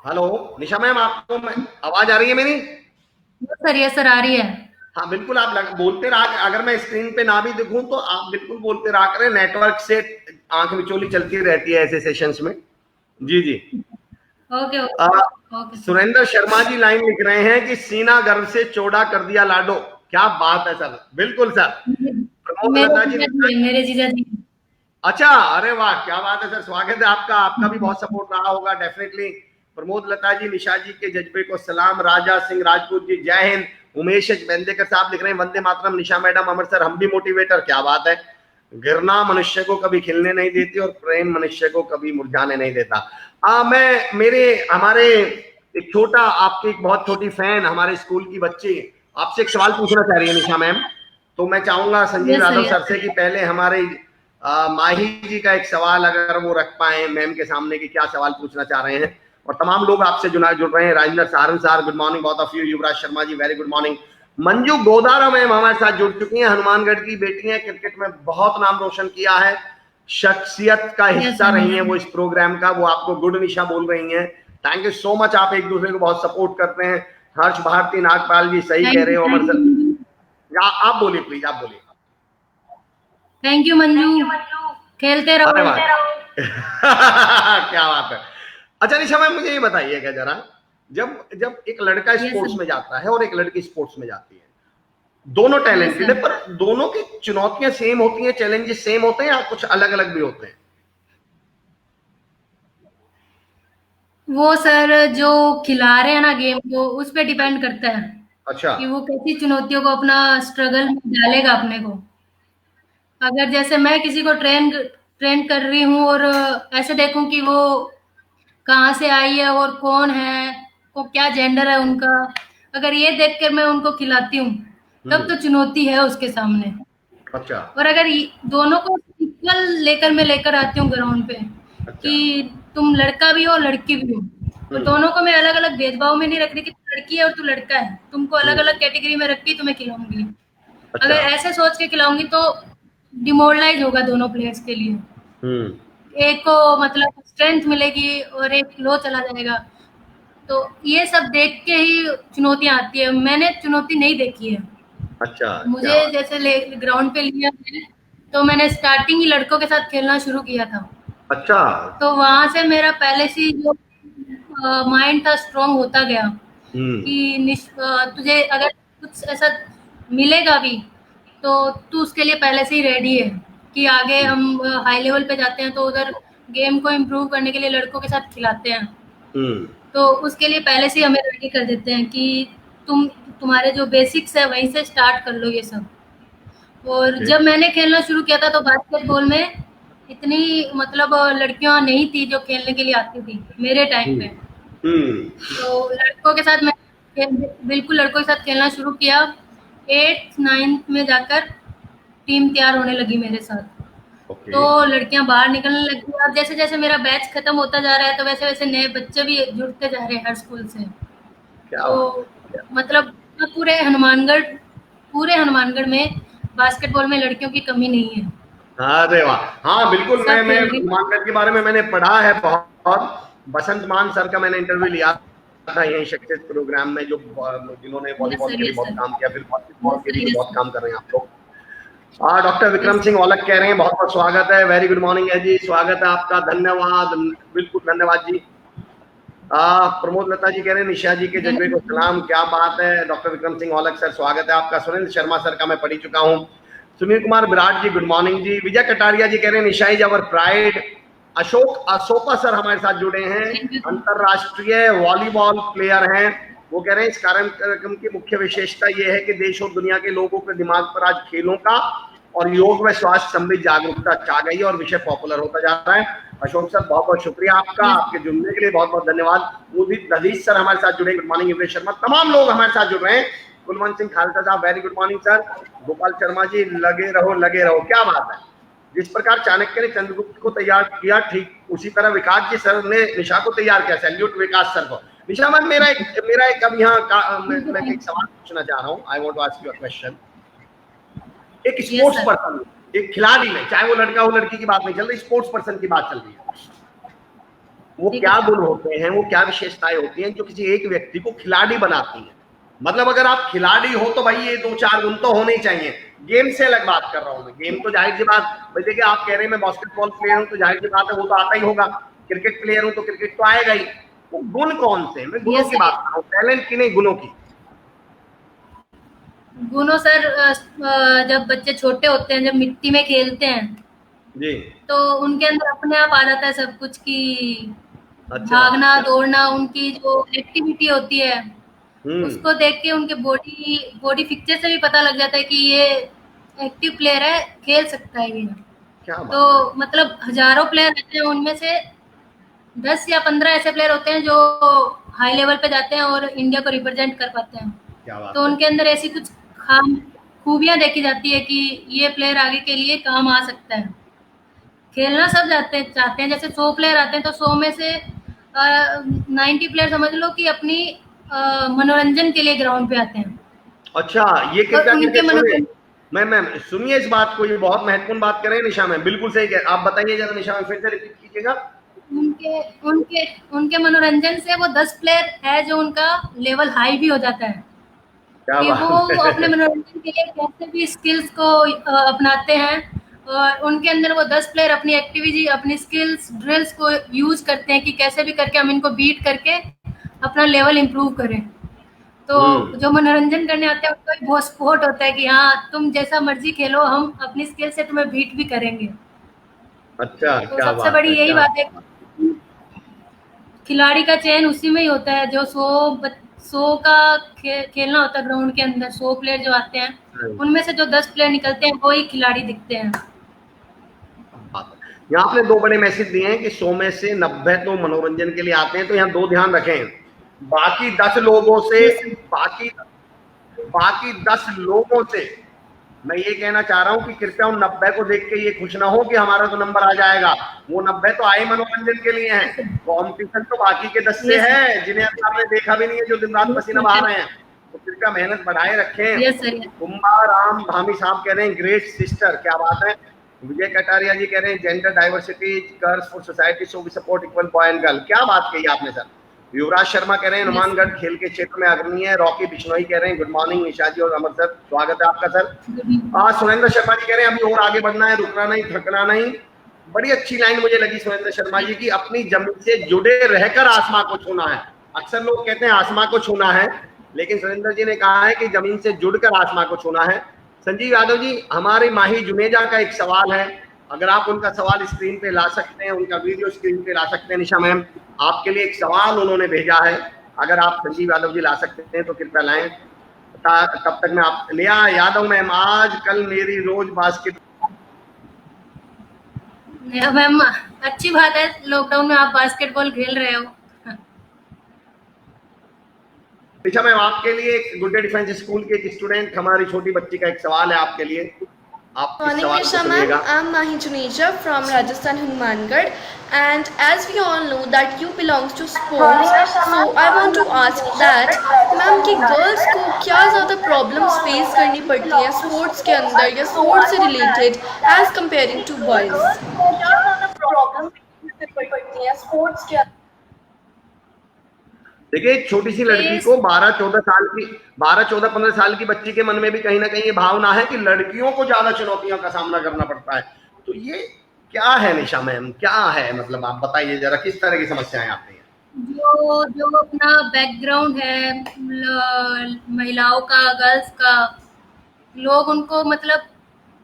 हेलो निशा मैम, आपको आवाज आ रही है मेरी? सर ये सर आ रही है। हाँ बिल्कुल, आप बोलते रहा, अगर मैं स्क्रीन पे ना भी दिखूं तो आप बिल्कुल बोलते रहा करें, नेटवर्क से आंख मिचोली चलती रहती है ऐसे सेशंस में। जी जी। Okay okay. Surendra Sharma ji line लिख रहे हैं कि सीना गर्व से चौड़ा कर दिया लाडो। क्या बात है सर, बिल्कुल सर। प्रमोद मेरे लता जी, जीजा जी, मेरे जीजा जी। अच्छा अरे वाह क्या बात है सर, स्वागत है आपका। आपका भी बहुत सपोर्ट रहा होगा डेफिनेटली। प्रमोद लता जी, निशा जी के जज्बे को सलाम। राजा सिंह राजपूत जी जय हिंद। उमेश बेंदेकर साहब लिख रहे हैं वंदे मातरम निशा मैडम, अमर सर हम भी मोटिवेटर। क्या बात है। घृणा मनुष्य को कभी खिलने नहीं देती और प्रेम मनुष्य को कभी मुरझाने नहीं देता। मैं मेरे हमारे एक छोटा, आपकी एक बहुत छोटी फैन, हमारे स्कूल की बच्ची आपसे एक सवाल पूछना चाह रही है निशा मैम। तो मैं चाहूंगा संजीव यादव सर से कि पहले हमारे माही जी का एक सवाल अगर वो रख पाए मैम के सामने कि क्या सवाल पूछना चाह रहे हैं। और तमाम लोग आपसे जुड़ रहे हैं। Rajendra Saharan sir good morning both of you. Yuvraj Sharma ji very good morning. Manju Godara ma'am हमारे साथ जुड़ चुकी हैं, हनुमानगढ़ की बेटी हैं, क्रिकेट में बहुत नाम रोशन किया है, शख्सियत का हिस्सा रही हैं वो इस प्रोग्राम का। वो आपको गुड निशा बोल रही हैं। थैंक यू सो मच, आप एक दूसरे को बहुत सपोर्ट करते हैं। हर्ष भारती नागपाल जी सही कह रहे हो। अमर सर आप बोलिए प्लीज, आप बोलिए। थैंक यू मंजू, खेलते रहो। क्या बात है। अच्छा निशा मैम मुझे ये बताइएगा जरा, जब जब एक लड़का स्पोर्ट्स में जाता है और एक लड़की स्पोर्ट्स में जाती है, दोनों टैलेंटेड है, पर दोनों की चुनौतियां सेम होती हैं, चैलेंजेस सेम होते हैं या कुछ अलग अलग भी होते हैं? वो सर जो खिला रहे हैं ना गेम को, उस पर डिपेंड करता है। अच्छा, कि वो कैसी चुनौतियों को अपना स्ट्रगल में डालेगा अपने को। अगर जैसे मैं किसी को ट्रेन कर रही हूँ और ऐसे देखूं कि वो कहाँ से आई है और कौन है, को क्या जेंडर है उनका, अगर ये देख कर मैं उनको खिलाती हूँ तब तो चुनौती है उसके सामने। अच्छा, और अगर दोनों को इक्वल लेकर मैं लेकर आती हूँ ग्राउंड पे अच्छा, कि तुम लड़का भी हो लड़की भी हो, तो दोनों को मैं अलग अलग भेदभाव में नहीं रख रही कि तू लड़की है और तू लड़का है, तुमको अलग अलग कैटेगरी में रख के तुम्हें खिलाऊंगी। अच्छा, अगर ऐसे सोच के खिलाऊंगी तो डिमोरलाइज होगा दोनों प्लेयर्स के लिए। एक को मतलब स्ट्रेंथ मिलेगी और एक फ्लो चला जाएगा। तो ये सब देख के ही चुनौतियां आती है, मैंने चुनौती नहीं देखी है। अच्छा, क्या मुझे जैसे ग्राउंड पे लिया है तो मैंने स्टार्टिंग ही लड़कों के साथ खेलना शुरू किया था। अच्छा। तो वहां से मेरा पहले से ही जो माइंड था स्ट्रांग होता गया कि तुझे अगर कुछ ऐसा मिलेगा भी तो तू उसके लिए पहले से ही रेडी है कि आगे हम हाई लेवल पे जाते हैं तो उधर गेम को इम्प्रूव करने के लिए लड़कों के साथ खिलाते हैं। तो उसके लिए पहले से ही हमें रेडी कर देते हैं कि तुम्हारे जो बेसिक्स है वहीं से स्टार्ट कर लो ये सब। और जब मैंने खेलना शुरू किया था तो बास्केटबॉल में इतनी मतलब लड़कियां नहीं थी जो खेलने के लिए आती थी मेरे टाइम पे। तो लड़कों के साथ मैं बिल्कुल लड़कों के साथ खेलना शुरू किया। 8th 9th में जाकर टीम तैयार होने लगी मेरे साथ। तो लड़कियां बाहर निकलने लगी। अब जैसे जैसे मेरा बैच खत्म होता जा रहा है तो वैसे वैसे नए बच्चे भी जुड़ते जा रहे हैं हर स्कूल से। तो मतलब पूरे हनुमानगढ़ में बास्केटबॉल में लड़कियों की कमी नहीं है। अरे वाह, हाँ बिल्कुल। मैं हनुमानगढ़ के बारे में मैंने पढ़ा है बहुत। बसंत मान सर का मैंने इंटरव्यू लिया था यही शक्ति प्रोग्राम में, जो जिन्होंने वॉलीबॉल के लिए बहुत काम किया, फिर बास्केटबॉल के लिए बहुत काम कर रहे हैं आप लोग। डॉक्टर विक्रम सिंह औलख कह रहे हैं बहुत बहुत स्वागत है, वेरी गुड मॉर्निंग है जी, स्वागत है आपका, धन्यवाद, बिल्कुल धन्यवाद जी। प्रमोद लता जी कह रहे हैं निशा जी के जज्बे को सलाम, क्या बात है। डॉक्टर विक्रम सिंह औलख सर स्वागत है आपका। सुनील शर्मा सर का मैं पढ़ चुका हूँ। सुनील कुमार विराट जी गुड मॉर्निंग जी। विजय कटारिया जी कह रहे हैं Nisha is our pride. Ashok Ashoka sir हमारे साथ जुड़े हैं, अंतरराष्ट्रीय वॉलीबॉल प्लेयर हैं। वो कह रहे हैं इस कार्यक्रम की मुख्य विशेषता ये है कि देश और दुनिया के लोगों के दिमाग पर आज खेलों का और योग व स्वास्थ्य संबंधी जागरूकता छा गई है और विषय पॉपुलर होता जा रहा है। अशोक सर बहुत बहुत शुक्रिया आपका, आपके जुड़ने के लिए बहुत बहुत धन्यवाद। उदित लजीज सर हमारे साथ जुड़े, गुड मॉर्निंग। योगेश शर्मा, तमाम लोग हमारे साथ जुड़ रहे हैं। कुलवंत सिंह खालसा साहब very good morning sir. Gopal Sharma ji लगे रहो, क्या बात है। जिस प्रकार चाणक्य ने चंद्रगुप्त को तैयार किया ठीक उसी तरह विकास जी सर ने निशा को तैयार किया। सैल्यूट विकास सर को। निशा मैम, मेरा एक अब यहाँ मैं एक सवाल पूछना चाह रहा हूँ। I want to ask you a question. एक स्पोर्ट्स पर्सन, एक खिलाड़ी में, चाहे वो लड़का हो लड़की की बात नहीं चल रही, स्पोर्ट्स पर्सन की बात चल रही है, वो क्या गुण होते हैं, वो क्या विशेषताएं होती हैं जो किसी एक व्यक्ति को खिलाड़ी बनाती हैं? मतलब अगर आप खिलाड़ी हो तो भाई ये 2-4 गुण तो होने ही चाहिए। गेम से अलग बात कर रहा हूं मैं। गेम तो जाहिर सी बात, भाई देखिए आप कह रहे हैं मैं बास्केटबॉल प्लेयर हूं तो जाहिर सी बात है वो तो आता ही होगा। क्रिकेट प्लेयर हूं तो क्रिकेट तो आएगा ही। वो गुण कौन से? मैं गुणों की बात कर रहा हूँ, टैलेंट की नहीं, गुणों की। गुणों सर, जब बच्चे छोटे होते हैं, जब मिट्टी में खेलते हैं जी, तो उनके अंदर अपने आप आ जाता है सब कुछ की भागना दौड़ना, उनकी जो एक्टिविटी होती है उसको देख के उनके बॉडी पिक्चर से भी पता लग जाता है कि ये एक्टिव प्लेयर है, खेल सकता है ये। तो मतलब हजारों प्लेयर रहते हैं, उनमें से 10 या 15 ऐसे प्लेयर होते हैं जो हाई लेवल पे जाते हैं और इंडिया को रिप्रेजेंट कर पाते हैं। तो उनके अंदर ऐसी कुछ खूबियां देखी जाती है कि ये प्लेयर आगे के लिए काम आ सकता है। खेलना सब चाहते हैं। जैसे 100 प्लेयर आते हैं तो 100 में से 90 प्लेयर समझ लो कि अपनी मनोरंजन के लिए ग्राउंड पे आते हैं। अच्छा, ये कितना मैम सुनिए इस बात को, ये बहुत महत्वपूर्ण बात कर रहे हैं निशा मैम, बिल्कुल सही कह। आप बताइए जरा निशा मैम, फिर से रिपीट कीजिएगा। उनके मनोरंजन से वो 10 प्लेयर है जो उनका लेवल हाई भी हो जाता है कि वो अपने मनोरंजन के लिए कैसे भी स्किल्स को अपनाते हैं और उनके अंदर वो 10 प्लेयर अपनी एक्टिविटी, अपनी स्किल्स, ड्रिल्स को यूज करते हैं कि कैसे भी करके हम इनको बीट करके अपना लेवल इंप्रूव करें। तो जो मनोरंजन करने आते हैं उनका भी बहुत सपोर्ट होता है कि हाँ तुम जैसा मर्जी खेलो, हम अपनी स्किल से तुम्हें बीट भी करेंगे। अच्छा, तो सबसे बड़ी यही बात है, खिलाड़ी का चयन उसी में ही होता है जो 100 का खेलना होता है ग्राउंड के अंदर। 100 प्लेयर जो आते हैं उनमें से जो 10 प्लेयर निकलते हैं वो ही खिलाड़ी दिखते हैं। यहाँ आपने 2 बड़े मैसेज दिए हैं कि 100 में से 90 तो मनोरंजन के लिए आते हैं। तो यहाँ 2 ध्यान रखें, बाकी 10 लोगों से बाकी 10 लोगों से मैं ये कहना चाह रहा हूं कि कृपया उन 90 को देख के ये खुश ना हो कि हमारा तो नंबर आ जाएगा। वो 90 तो आए मनोरंजन के लिए हैं, कॉम्पिटिशन तो बाकी के 10 से है जिन्हें आपने देखा भी नहीं है, जो दिन रात पसीना बहा रहे हैं। तो कृपया मेहनत बढ़ाए रखें। कुंभा राम धामी साहब कह रहे हैं ग्रेट सिस्टर, क्या बात है। विजय कटारिया जी कह रहे हैं gender diversity curse for society so we support equal boy and girl. क्या बात कही आपने सर। युवराज शर्मा कह रहे हैं हनुमानगढ़ खेल के क्षेत्र में अग्रणी है। रॉकी बिश्नोई कह रहे हैं गुड मॉर्निंग निशा जी और अमर सर, स्वागत है आपका सर। सुरेंद्र शर्मा जी कह रहे हैं अभी और आगे बढ़ना है, रुकना नहीं, थकना नहीं। बड़ी अच्छी लाइन मुझे लगी सुरेंद्र शर्मा जी की, अपनी जमीन से जुड़े रहकर आसमां को छूना है। अक्सर लोग कहते हैं आसमां को छूना है, लेकिन सुरेंद्र जी ने कहा है कि जमीन से जुड़कर आसमां को छूना है। संजीव यादव जी, हमारे माही जुनेजा का एक सवाल है, अगर आप उनका सवाल स्क्रीन पे ला सकते हैं, उनका वीडियो स्क्रीन पे ला सकते हैं। निशा मैम, आपके लिए एक सवाल उन्होंने भेजा है, अगर आप संजीव यादव जी ला सकते हैं तो कृपया लाएं। तब तक मैं आप नेहा यादव मैम, आज कल मेरी रोज बास्केट। मैम अच्छी बात है, लॉकडाउन में आप बास्केटबॉल खेल रहे हो। निशा मैम, आपके लिए एक गुड डे डिफेंस स्कूल के एक स्टूडेंट, हमारी छोटी बच्ची का एक सवाल है आपके लिए, आप इस सवाल को सुनिएगा। I'm Mahi Juneja from Rajasthan Hanumangarh, and as we all know that you belongs to sports, so I want to ask that ma'am कि गर्ल्स को क्या ज़्यादा प्रॉब्लम्स फेस करनी पड़ती हैं स्पोर्ट्स के अंदर या स्पोर्ट्स से related as comparing to boys? क्या ज़्यादा प्रॉब्लम्स फेस करनी पड़ती हैं स्पोर्ट्स के? देखिए, एक छोटी सी लड़की को 12-14 साल की बच्ची के मन में भी कहीं ना कहीं ये भावना है कि लड़कियों को ज्यादा चुनौतियों का सामना करना पड़ता है। तो ये क्या है निशा मैम, क्या है, मतलब आप बताइए जरा, किस तरह की समस्याएं आती हैं? जो अपना बैकग्राउंड है महिलाओं का, गर्ल्स का, लोग उनको मतलब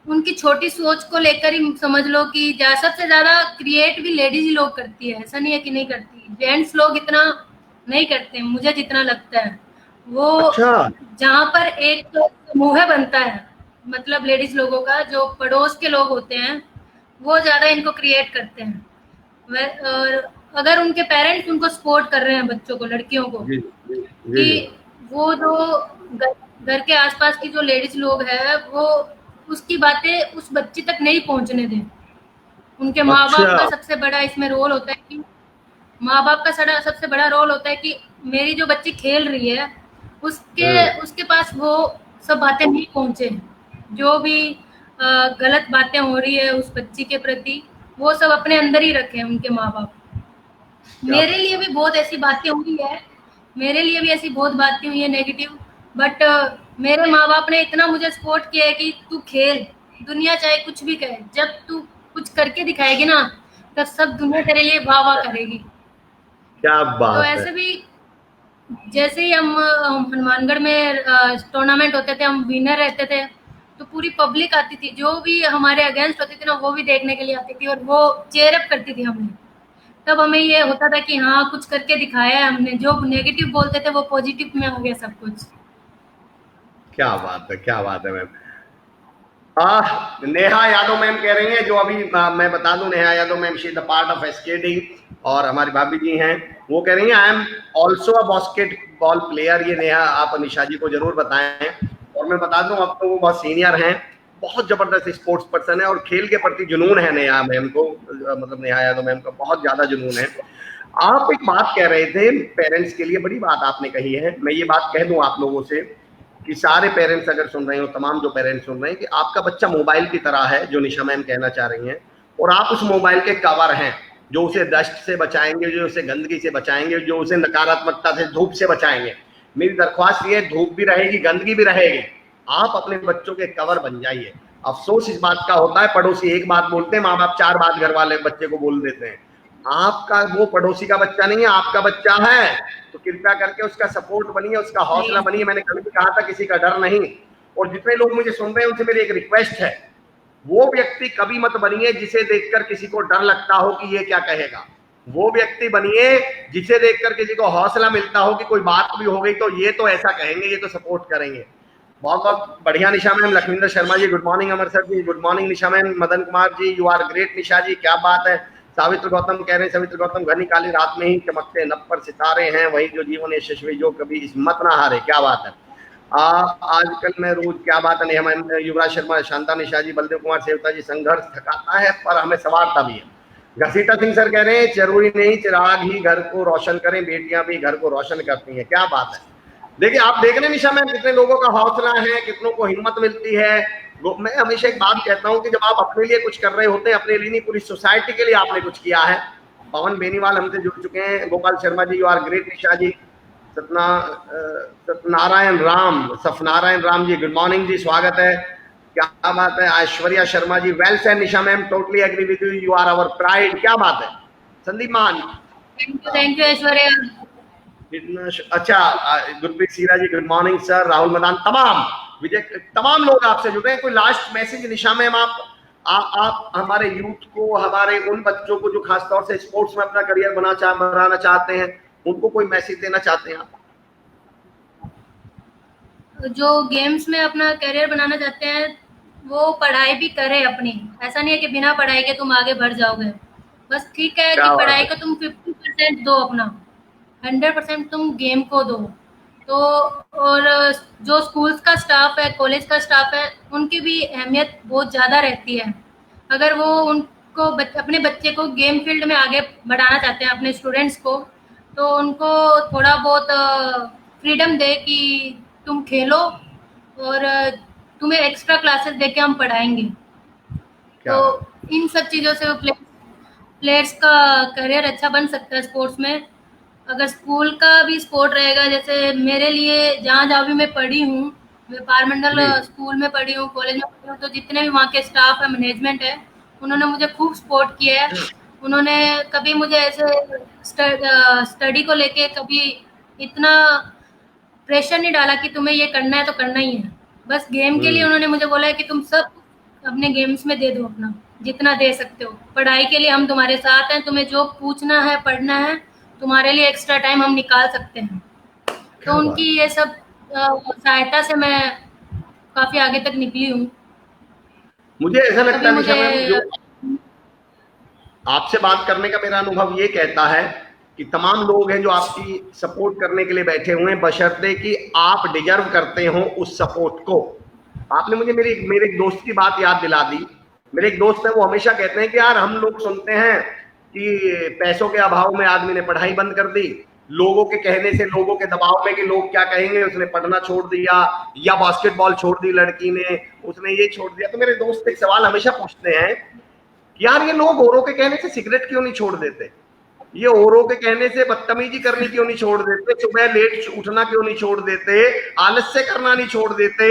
उनकी छोटी सोच को लेकर ही समझ लो कि सबसे ज्यादा क्रिएट भी लेडीज ही लोग करती है। ऐसा नहीं है कि नहीं करती, जेंट्स लोग इतना नहीं करते मुझे जितना लगता है। वो जहाँ पर एक समूह बनता है, मतलब लेडीज लोगों का, जो पड़ोस के लोग होते हैं वो ज्यादा इनको क्रिएट करते हैं। और अगर उनके पेरेंट्स उनको सपोर्ट कर रहे हैं, बच्चों को, लड़कियों को, कि वो जो घर के आसपास की जो लेडीज लोग हैं वो उसकी बातें उस बच्ची तक नहीं पहुंचने दें। उनके माँ बाप का सबसे बड़ा इसमें रोल होता है कि माँ बाप का सबसे बड़ा रोल होता है कि मेरी जो बच्ची खेल रही है उसके पास वो सब बातें नहीं पहुंचे, जो भी गलत बातें हो रही है उस बच्ची के प्रति वो सब अपने अंदर ही रखे उनके माँ बाप। मेरे लिए भी बहुत ऐसी बातें हुई है, नेगेटिव, बट मेरे माँ बाप ने इतना मुझे सपोर्ट किया है कि तू खेल, दुनिया चाहे कुछ भी कहे, जब तू कुछ करके दिखाएगी ना तब सब दुनिया तेरे लिए वाह वाह करेगी। क्या बात तो ऐसे भी जैसे ही हम हनुमानगढ़ में टूर्नामेंट होते थे, हम विनर रहते थे, तो पूरी पब्लिक आती थी, जो भी हमारे अगेंस्ट होती थी ना वो भी देखने के लिए आती थी और वो चेयर अप करती थी हमें। तब हमें ये होता था कि हाँ कुछ करके दिखाया है हमने, जो नेगेटिव बोलते थे वो पॉजिटिव में आ गया सब कुछ। क्या बात है, क्या बात है मैम। नेहा यादव मैम कह रही हैं, जो अभी मैं बता दूं, Neha Yadav ma'am she is the part of skating, और हमारी भाभी जी हैं, वो कह रही हैं I am also a basketball player. ये नेहा आप निशा जी को जरूर बताएं। और मैं बता दूं, अब तो वो बहुत सीनियर हैं, बहुत जबरदस्त स्पोर्ट्स पर्सन है और खेल के प्रति जुनून है नेहा मैम को, मतलब नेहा यादव मैम का बहुत ज्यादा जुनून है। आप एक बात कह रहे थे पेरेंट्स के लिए, बड़ी बात आपने कही है। मैं ये बात कह दूं आप लोगों से कि सारे पेरेंट्स अगर सुन रहे हो, तमाम जो पेरेंट्स सुन रहे हैं, कि आपका बच्चा मोबाइल की तरह है, जो निशा मैम कहना चाह रही हैं, और आप उस मोबाइल के कवर हैं, जो उसे डस्ट से बचाएंगे, जो उसे गंदगी से बचाएंगे, जो उसे नकारात्मकता से, धूप से बचाएंगे। मेरी दरख्वास्त ये, धूप भी रहेगी, गंदगी भी रहेगी, आप अपने बच्चों के कवर बन जाइए। अफसोस इस बात का होता है, पड़ोसी एक बात बोलते हैं, माँ बाप 4 बात घर वाले बच्चे को बोल देते हैं। आपका वो पड़ोसी का बच्चा नहीं है, आपका बच्चा है, तो कृपया करके उसका सपोर्ट बनिए, उसका हौसला बनिए। मैंने कभी भी कहा था किसी का डर नहीं। और जितने लोग मुझे सुन रहे हैं उनसे मेरी एक रिक्वेस्ट है, वो व्यक्ति कभी मत बनिए जिसे देखकर किसी को डर लगता हो कि ये क्या कहेगा। वो व्यक्ति बनिए जिसे देखकर किसी को हौसला मिलता हो कि कोई बात भी हो गई तो ये तो ऐसा कहेंगे, ये तो सपोर्ट करेंगे। बहुत बहुत बढ़िया Nisha ma'am. Lakhwinder Sharma ji good morning. Amar sir ji good morning. Nisha ma'am. Madan Kumar ji you are great Nisha ji, क्या बात है। सावित्र गौतम कह रहे हैं, सवित्र गौतम, घनी काली रात में ही चमकते नभ पर सितारे हैं, वही जो जीवन यशस्वी जो कभी हिम्मत ना हारे। क्या बात है। आजकल मैं रोज, क्या बात है। हम युवराज शर्मा, शांता निशा जी, बलदेव कुमार सेवता जी, संघर्ष थकाता है पर हमें संवारता भी है। घसीटा सिंह सर कह रहे हैं, जरूरी नहीं चिराग ही घर को रोशन करें, बेटियां भी घर को रोशन करती हैं। क्या बात है। देखिए आप देख रहे हैं निशा मैम, कितने लोगों का हौसला है, कितनों को हिम्मत मिलती है। मैं हमेशा एक बात कहता हूँ कि जब आप अपने लिए कुछ कर रहे होते हैं, अपने लिए नहीं पूरी सोसाइटी के लिए आपने कुछ किया है। पवन बेनीवाल हमसे जुड़ चुके हैं, Gopal Sharma ji, you are great, Nisha ji, Satyanarayan Ram ji, good morning जी, स्वागत है, क्या बात है। Aishwarya Sharma ji, well said Nisha ma'am, totally agree with you, you are our pride, क्या बात है। संदीप मान, थैंक यू ऐश्वर्या। अच्छा, Gurpreet Seera ji, good morning sir, Rahul Madan, तमाम विजय, तमाम लोग आपसे जुड़े हैं। कोई लास्ट मैसेज निशा मैम आप हमारे यूथ को, हमारे उन बच्चों को जो खासतौर से स्पोर्ट्स में अपना करियर बनाना चाहते हैं, उनको कोई मैसेज देना चाहते हैं आप? जो गेम्स में अपना करियर बनाना चाहते हैं वो पढ़ाई भी करे अपनी, ऐसा नहीं है कि बिना पढ़ाई के तुम आगे बढ़ जाओगे। बस ठीक है कि पढ़ाई को तुम 50% दो, अपना 100% तुम गेम को दो। तो और जो स्कूल्स का स्टाफ है, कॉलेज का स्टाफ है, उनकी भी अहमियत बहुत ज़्यादा रहती है। अगर वो उनको अपने बच्चे को गेम फील्ड में आगे बढ़ाना चाहते हैं, अपने स्टूडेंट्स को, तो उनको थोड़ा बहुत फ्रीडम दे कि तुम खेलो और तुम्हें एक्स्ट्रा क्लासेस देके हम पढ़ाएंगे। तो इन सब चीज़ों से प्लेयर्स का करियर अच्छा बन सकता है स्पोर्ट्स में। अगर स्कूल का भी स्पोर्ट रहेगा, जैसे मेरे लिए जहाँ भी मैं पढ़ी हूँ, व्यापार मंडल स्कूल में पढ़ी हूँ, कॉलेज में पढ़ी हूँ, तो जितने भी वहाँ के स्टाफ है, मैनेजमेंट है, उन्होंने मुझे खूब सपोर्ट किया है। उन्होंने कभी मुझे ऐसे स्टडी को लेके कभी इतना प्रेशर नहीं डाला कि तुम्हें ये करना है तो करना ही है। बस गेम के लिए उन्होंने मुझे बोला है कि तुम सब अपने गेम्स में दे दो अपना जितना दे सकते हो। पढ़ाई के लिए हम तुम्हारे साथ हैं, तुम्हें जो पूछना है, पढ़ना है, तुम्हारे लिए एक्स्ट्रा टाइम हम निकाल सकते हैं। तो उनकी ये सब सहायता से मैं काफी आगे तक निकली हूँ। मुझे ऐसा लगता है निशा मैम, आपसे बात करने का मेरा अनुभव ये कहता है कि तमाम लोग हैं जो आपकी सपोर्ट करने के लिए बैठे हुए हैं, बशर्ते कि आप डिजर्व करते हो उस सपोर्ट को। आपने मुझे मेरे एक दोस्त की बात याद दिला दी। मेरे एक दोस्त है, वो हमेशा कहते हैं कि यार हम लोग सुनते हैं कि पैसों के अभाव में आदमी ने पढ़ाई बंद कर दी, लोगों के कहने से, लोगों के दबाव में कि लोग क्या कहेंगे, उसने पढ़ना छोड़ दिया, या बास्केटबॉल छोड़ दी लड़की ने, उसने ये छोड़ दिया। तो मेरे दोस्त एक सवाल हमेशा पूछते हैं कि यार ये लोग औरों के कहने से सिगरेट क्यों नहीं छोड़ देते, ये औरों के कहने से बदतमीजी करनी क्यों नहीं छोड़ देते, सुबह लेट उठना क्यों नहीं छोड़ देते, आलस्य करना नहीं छोड़ देते।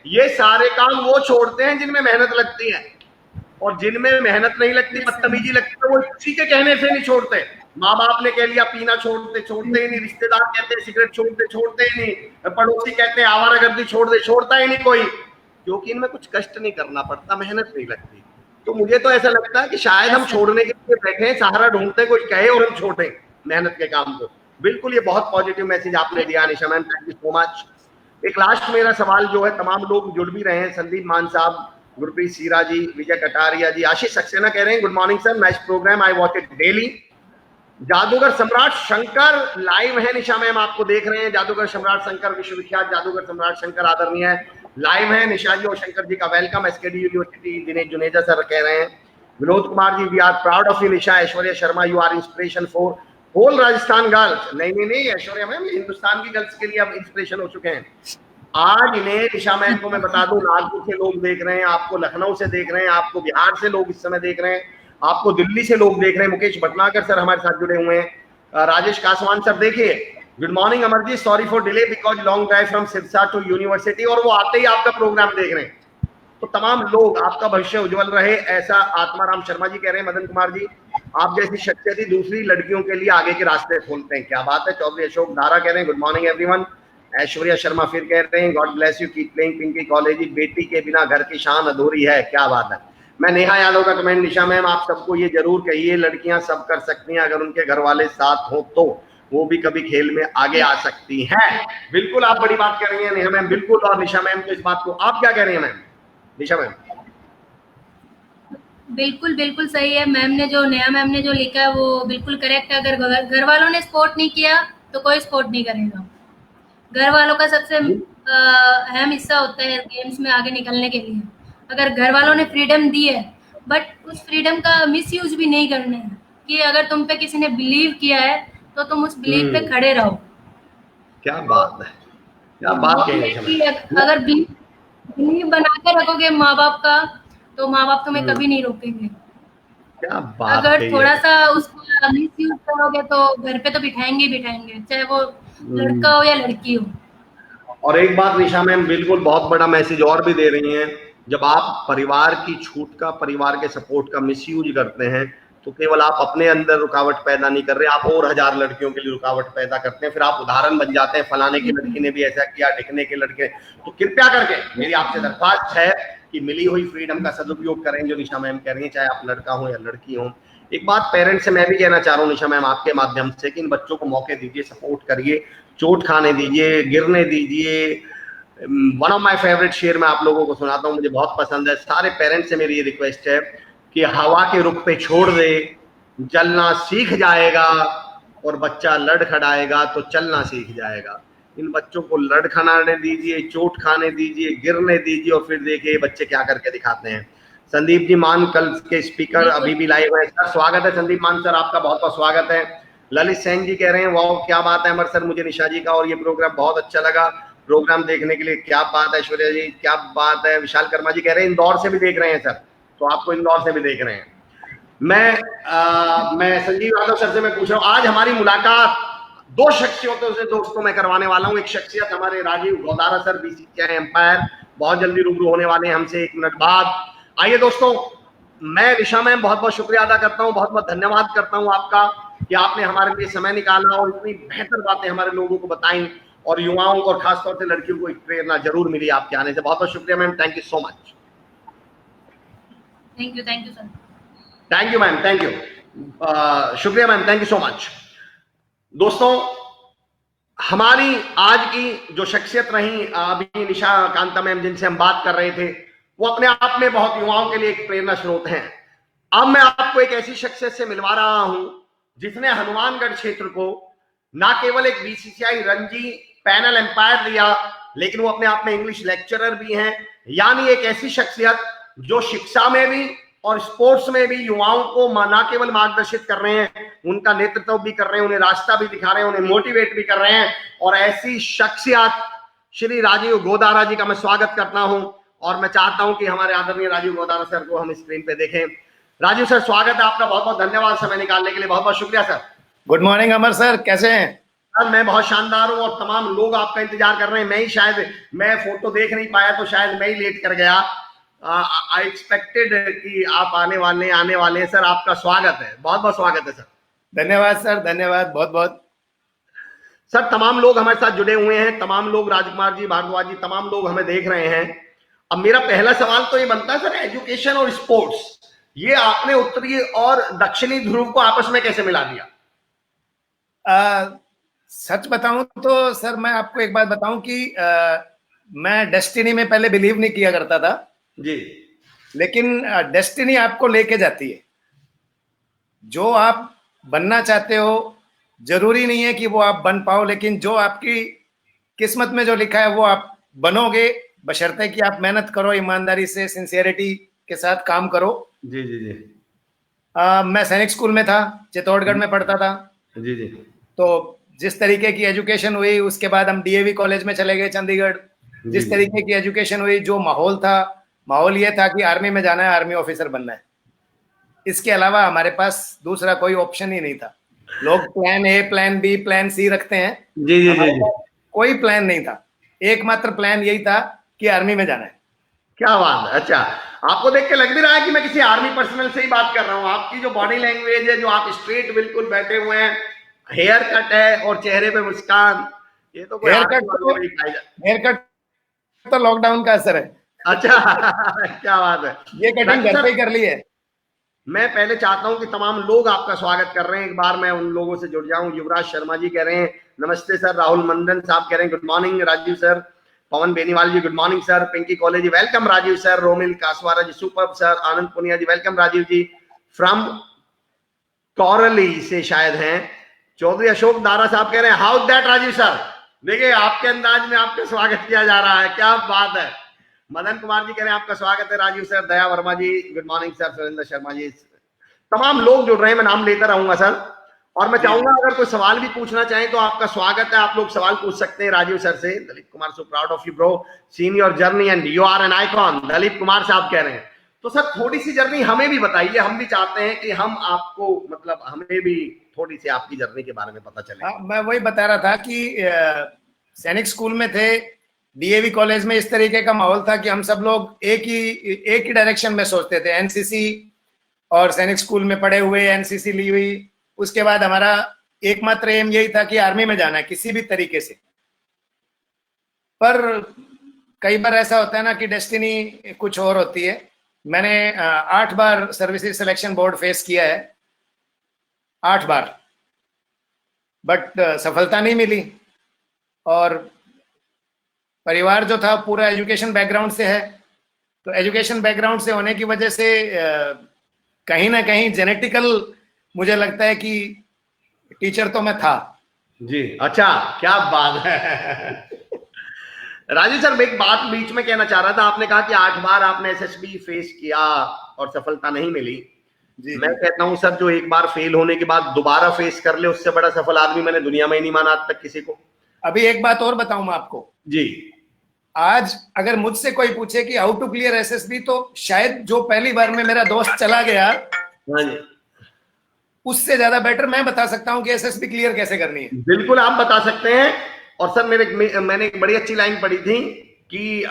ये सारे काम वो छोड़ते हैं जिनमें मेहनत लगती है, और जिनमें मेहनत नहीं लगती, बदतमीजी लगती, तो वो किसी के कहने से नहीं छोड़ते। माँ बाप ने कह लिया पीना छोड़ते ही नहीं, रिश्तेदार कहते हैं सिगरेट छोड़ते ही नहीं, पड़ोसी कहते हैं आवारागर्दी छोड़ दे, छोड़ता ही नहीं कोई, क्योंकि इनमें कुछ कष्ट नहीं करना पड़ता, मेहनत नहीं लगती। तो मुझे तो ऐसा लगता है कि शायद हम छोड़ने के लिए बैठे हैं, सहारा ढूंढते, कोई कहे और हम छोड़े मेहनत के काम को। बिल्कुल, ये बहुत पॉजिटिव मैसेज आपने दिया Nisha ma'am, thank you so much. एक लास्ट मेरा सवाल जो है, तमाम लोग जुड़ भी रहे हैं, संदीप मान साहब, गुरप्रीत सीरा जी, विजय कटारिया जी, आशीष सक्सेना कह रहे हैं good morning sir, nice program, I watch it daily. जादूगर सम्राट शंकर लाइव है, निशा मैम आपको देख रहे हैं, जादूगर सम्राट शंकर, विश्वविख्यात जादूगर सम्राट शंकर आदरणीय लाइव है। निशा जी और शंकर जी का welcome. SKD university Dinesh Juneja sir कह रहे हैं, Vinod Kumar ji, we are proud of you Nisha. Aishwarya Sharma, you are inspiration for whole Rajasthan girls. नहीं ऐश्वर्या मैम, हिंदुस्तान की गर्ल्स के लिए अब इंस्पिरेशन हो चुके हैं। आज इन्हें निशा मैम को मैं बता दूं, नागपुर से लोग देख रहे हैं, आपको लखनऊ से देख रहे हैं, आपको बिहार से लोग इस समय देख रहे हैं, आपको दिल्ली से लोग देख रहे हैं। मुकेश भटनागर सर हमारे साथ जुड़े हुए हैं, राजेश कासवान सर देखिए, good morning Amar ji, sorry for delay because long drive from Sirsa to university, और वो आते ही आपका प्रोग्राम देख रहे हैं। तो तमाम लोग, आपका भविष्य उज्जवल रहे, ऐसा आत्माराम शर्मा जी कह रहे हैं। मदन कुमार जी, आप जैसी शख्सियत ही दूसरी लड़कियों के लिए आगे के रास्ते खोलते हैं, क्या बात है। चौधरी अशोक धारा कह रहे हैं good morning everyone. Aishwarya Sharma फिर कह रहे हैं god bless you, keep playing Pinky college, बेटी के बिना घर की शान अधूरी है, क्या बात है। मैं नेहा यादव का कमेंट, निशा मैम आप सबको ये जरूर कहिए, लड़कियां सब कर सकती हैं, अगर उनके घर वाले साथ हो तो वो भी कभी खेल में आगे आ सकती हैं। बिल्कुल आप बड़ी बात कर रही हैं नेहा मैम, बिल्कुल। और निशा मैम तो इस बात को आप क्या कह रही हैं मैम, निशा मैम? बिल्कुल सही है। नेहा मैम ने जो लिखा है वो बिल्कुल करेक्ट है। अगर घर वालों ने सपोर्ट नहीं किया तो कोई सपोर्ट नहीं करेगा। घर वालों का सबसे अहम हिस्सा होता है गेम्स में आगे निकलने के लिए। अगर घर वालों ने फ्रीडम दी है, बट उस फ्रीडम का मिसयूज भी नहीं करना है, कि अगर तुम पे किसी ने बिलीव किया है तो तुम उस बिलीव पे खड़े रहो। क्या बात है, क्या बात कही है। अगर बिलीव बना कर रखोगे माँ बाप का, तो माँ बाप तुम्हें कभी नहीं रोकेंगे। क्या बात अगर कही थोड़ा है। सा उसका मिस यूज करोगे तो घर पे तो बिठाएंगे ही बिठाएंगे, चाहे वो लड़का हम्म, हो या लड़की हो। और एक बात निशा मैम बिल्कुल बहुत बड़ा मैसेज और भी दे रही हैं, जब आप परिवार की छूट का, परिवार के सपोर्ट का मिसयूज करते हैं, तो केवल आप अपने अंदर रुकावट पैदा नहीं कर रहे, आप और हजार लड़कियों के लिए रुकावट पैदा करते हैं, फिर आप उदाहरण बन जाते हैं, फलाने की लड़की ने भी ऐसा किया, ढिकने के लड़के। तो कृपया करके मेरी आपसे दरख्वास्त है कि मिली हुई फ्रीडम का सदुपयोग करें, जो निशा मैम कह रही है, चाहे आप लड़का हो या लड़की हो। एक बात पेरेंट्स से मैं भी कहना चाह रहा हूँ निशा मैम आपके माध्यम से, कि इन बच्चों को मौके दीजिए, सपोर्ट करिए, चोट खाने दीजिए, गिरने दीजिए। वन ऑफ माय फेवरेट शेर मैं आप लोगों को सुनाता हूँ, मुझे बहुत पसंद है। सारे पेरेंट्स से मेरी ये रिक्वेस्ट है कि हवा के रुख पे छोड़ दे, जलना सीख जाएगा, और बच्चा लड़खड़ाएगा तो चलना सीख जाएगा। इन बच्चों को लड़खड़ाने दीजिए, चोट खाने दीजिए, गिरने दीजिए, और फिर देखिए बच्चे क्या करके दिखाते हैं। संदीप जी मान कल के स्पीकर बिल्कुल। अभी भी लाइव है सर, स्वागत है संदीप मान सर, आपका बहुत बहुत स्वागत है। ललित सेन जी कह रहे हैं वाह क्या बात है अमर सर, मुझे निशा जी का और ये प्रोग्राम बहुत अच्छा लगा, प्रोग्राम देखने के लिए क्या बात है। ऐश्वर्या जी क्या बात है। विशाल कर्मा जी कह रहे हैं इंदौर से भी देख रहे हैं सर, तो आपको इंदौर से भी देख रहे हैं। मैं संजीव यादव सर से मैं पूछ रहा हूँ, आज हमारी मुलाकात दो शख्सियतों से दोस्तों मैं करवाने वाला हूँ। एक शख्सियत हमारे Rajiv Godara sir, BCCI umpire, बहुत जल्दी रूबरू होने वाले हैं हमसे 1 मिनट बाद। आइए दोस्तों, मैं निशा मैम बहुत बहुत शुक्रिया अदा करता हूँ, बहुत बहुत धन्यवाद करता हूँ आपका कि आपने हमारे लिए समय निकाला और इतनी बेहतर बातें हमारे लोगों को बताई, और युवाओं को और खासतौर से लड़कियों को एक प्रेरणा जरूर मिली आपके आने से। बहुत बहुत शुक्रिया ma'am, thank you so much. Thank you sir. Thank you ma'am, thank you, शुक्रिया ma'am, thank you so much. दोस्तों, हमारी आज की जो शख्सियत रही अभी निशा कांता मैम जिनसे हम बात कर रहे थे, वो अपने आप में बहुत युवाओं के लिए एक प्रेरणा स्रोत हैं। अब मैं आपको एक ऐसी शख्सियत से मिलवा रहा हूं जिसने हनुमानगढ़ क्षेत्र को ना केवल एक बीसीसीआई रणजी पैनल एम्पायर दिया, लेकिन वो अपने आप में इंग्लिश लेक्चरर भी हैं। यानी एक ऐसी शख्सियत जो शिक्षा में भी और स्पोर्ट्स में भी युवाओं को ना केवल मार्गदर्शित कर रहे हैं, उनका नेतृत्व भी कर रहे हैं, उन्हें रास्ता भी दिखा रहे हैं, उन्हें मोटिवेट भी कर रहे हैं। और ऐसी शख्सियत श्री राजीव गोदारा जी का मैं स्वागत करता हूं, और मैं चाहता हूं कि हमारे आदरणीय राजीव गोदारा सर को हम स्क्रीन पे देखें। राजीव सर स्वागत है आपका, बहुत बहुत धन्यवाद समय निकालने के लिए, बहुत बहुत शुक्रिया sir. Good morning Amar sir, कैसे हैं? सर मैं बहुत शानदार हूँ, और तमाम लोग आपका इंतजार कर रहे हैं। मैं ही शायद मैं फोटो देख नहीं पाया, तो शायद मैं ही लेट कर गया। आई एक्सपेक्टेड कि आप आने वाले हैं सर, आपका स्वागत है, बहुत बहुत स्वागत है सर। धन्यवाद सर, धन्यवाद बहुत बहुत। सर तमाम लोग हमारे साथ जुड़े हुए हैं, तमाम लोग, राजकुमार जी, भारद्वाज जी, तमाम लोग हमें देख रहे हैं। अब मेरा पहला सवाल तो ये बनता है सर, एजुकेशन और स्पोर्ट्स, ये आपने उत्तरी और दक्षिणी ध्रुव को आपस में कैसे मिला दिया? सच बताऊं तो सर, मैं आपको एक बात बताऊं कि मैं डेस्टिनी में पहले बिलीव नहीं किया करता था जी, लेकिन डेस्टिनी आपको लेके जाती है। जो आप बनना चाहते हो जरूरी नहीं है कि वो आप बन पाओ, लेकिन जो आपकी किस्मत में जो लिखा है वो आप बनोगे, बशर्ते कि आप मेहनत करो, ईमानदारी से, सिंसियरिटी के साथ काम करो। जी जी जी। मैं सैनिक स्कूल में था, चित्तौड़गढ़ में पढ़ता था। जी जी। तो जिस तरीके की एजुकेशन हुई, उसके बाद हम डीएवी कॉलेज में चले गए चंडीगढ़। जिस तरीके की एजुकेशन हुई, जो माहौल था, माहौल ये था कि आर्मी में जाना है, आर्मी ऑफिसर बनना है। इसके अलावा हमारे पास दूसरा कोई ऑप्शन ही नहीं था। लोग plan A, plan B, plan C रखते हैं, जी जी जी, जी। कोई प्लान नहीं था। एकमात्र प्लान यही था कि आर्मी में जाना है। क्या बात है। अच्छा, आपको देख के लग भी रहा है कि मैं किसी आर्मी पर्सनल से ही बात कर रहा हूँ। आपकी जो बॉडी लैंग्वेज है, जो आप स्ट्रेट बिल्कुल बैठे हुए हैं, हेयर कट है और चेहरे पे मुस्कान, ये तो कोई हेयर कट तो लॉकडाउन का असर है। अच्छा क्या बात है, ये कटिंग घर पे ही कर ली है। मैं पहले चाहता हूं कि तमाम लोग आपका स्वागत कर रहे हैं, एक बार मैं उन लोगों से जुड़ जाऊं। युवराज शर्मा जी कह रहे हैं नमस्ते सर, राहुल मंदन साहब कह रहे हैं good morning Rajiv sir, Pawan Beniwal ji good morning sir, Pinky college ji welcome Rajiv sir, Romil Kaswara ji super sir, Anand Punia ji welcome Rajiv ji, from Kaurli से शायद हैं। चौधरी अशोक दारा साहब कह रहे हैं हाउ दैट राजीव सर, देखिए आपके अंदाज में आपका स्वागत किया जा रहा है, क्या बात है। मदन कुमार जी कह रहे हैं आपका स्वागत है Rajiv sir, Daya Verma ji good morning sir, Surendra Sharma ji, तमाम लोग जुड़ रहे हैं, मैं नाम लेता रहूंगा सर। और मैं चाहूंगा अगर कोई सवाल भी पूछना चाहें तो आपका स्वागत है, आप लोग सवाल पूछ सकते हैं राजीव सर से। Dalip Kumar, so proud of you bro, seen your journey and you are an icon. Dalip Kumar साहब कह रहे हैं। तो सर थोड़ी सी जर्नी हमें भी बताइए, हम भी चाहते हैं कि हम आपको मतलब हमें भी थोड़ी सी आपकी जर्नी के बारे में पता चले। मैं वही बता रहा था कि सैनिक स्कूल में थे, डीएवी कॉलेज में इस तरीके का माहौल था कि हम सब लोग एक ही डायरेक्शन में सोचते थे। एनसीसी और सैनिक स्कूल में पढ़े हुए, एनसीसी ली हुई, उसके बाद हमारा एकमात्र एम यही था कि आर्मी में जाना है किसी भी तरीके से। पर कई बार ऐसा होता है ना कि डेस्टिनी कुछ और होती है। मैंने 8 बार सर्विसेज सिलेक्शन बोर्ड फेस किया है, 8 बार, बट सफलता नहीं मिली। और परिवार जो था पूरा एजुकेशन बैकग्राउंड से है, तो एजुकेशन बैकग्राउंड से होने की वजह से कहीं ना कहीं जेनेटिकल मुझे लगता है कि टीचर तो मैं था जी। अच्छा, क्या बात है। राजू सर, एक बात बीच में कहना चाह रहा था, आपने कहा कि 8 बार आपने एसएसबी फेस किया और सफलता नहीं मिली जी। मैं कहता हूं सर, जो एक बार फेल होने के बाद दोबारा फेस कर ले, उससे बड़ा सफल आदमी मैंने दुनिया में ही नहीं माना आज तक किसी को। अभी एक बात और बताऊं मैं आपको जी। आज अगर मुझसे कोई पूछे कि हाउ टू क्लियर एसएसबी, तो शायद जो पहली बार में मेरा दोस्त चला गया, हाँ जी, उससे ज्यादा बेटर मैं बता सकता हूं कि एसएसबी क्लियर कैसे करनी है। बिल्कुल आप बता सकते हैं। और सर मैंने एक बड़ी अच्छी लाइन पढ़ी थी कि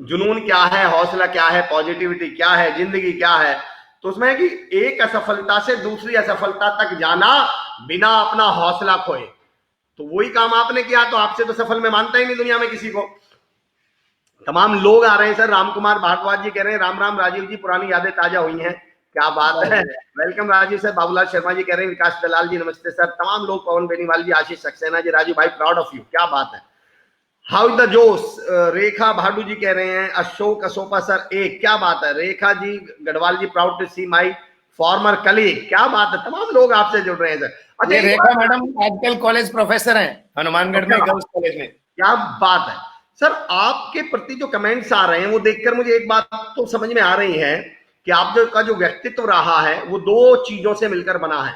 जुनून क्या है, हौसला क्या है, पॉजिटिविटी क्या है, जिंदगी क्या है। तो उसमें है कि एक असफलता से दूसरी असफलता तक जाना बिना अपना हौसला खोए। तो वही काम आपने किया, तो आपसे तो सफल मैं मानता ही नहीं दुनिया में किसी को। तमाम लोग आ रहे हैं सर। राम कुमार भारद्वाज जी कह रहे हैं राम राम राजीव जी, पुरानी यादें ताजा हुई हैं। क्या बात है, वेलकम राजीव सर। बाबूलाल शर्मा जी कह रहे हैं विकास दलाल जी नमस्ते सर। तमाम लोग, पवन बेनीवाल जी, आशीष सक्सेना जी, राजू भाई प्राउड ऑफ यू, क्या बात है। हाउ द जोश, रेखा भाडू जी कह रहे हैं अशोक असोपा सर एक, क्या बात है। Rekha ji Garhwal ji proud to see my former colleague, क्या बात है। तमाम लोग आपसे जुड़ रहे हैं सर। अच्छा, रेखा मैडम आजकल कॉलेज प्रोफेसर हैं हनुमानगढ़ में, गर्ल्स कॉलेज में। क्या बात है सर। आपके प्रति जो कमेंट्स आ रहे हैं वो देखकर मुझे एक बात तो समझ में आ रही है कि आप का जो व्यक्तित्व रहा है वो 2 चीजों से मिलकर बना है,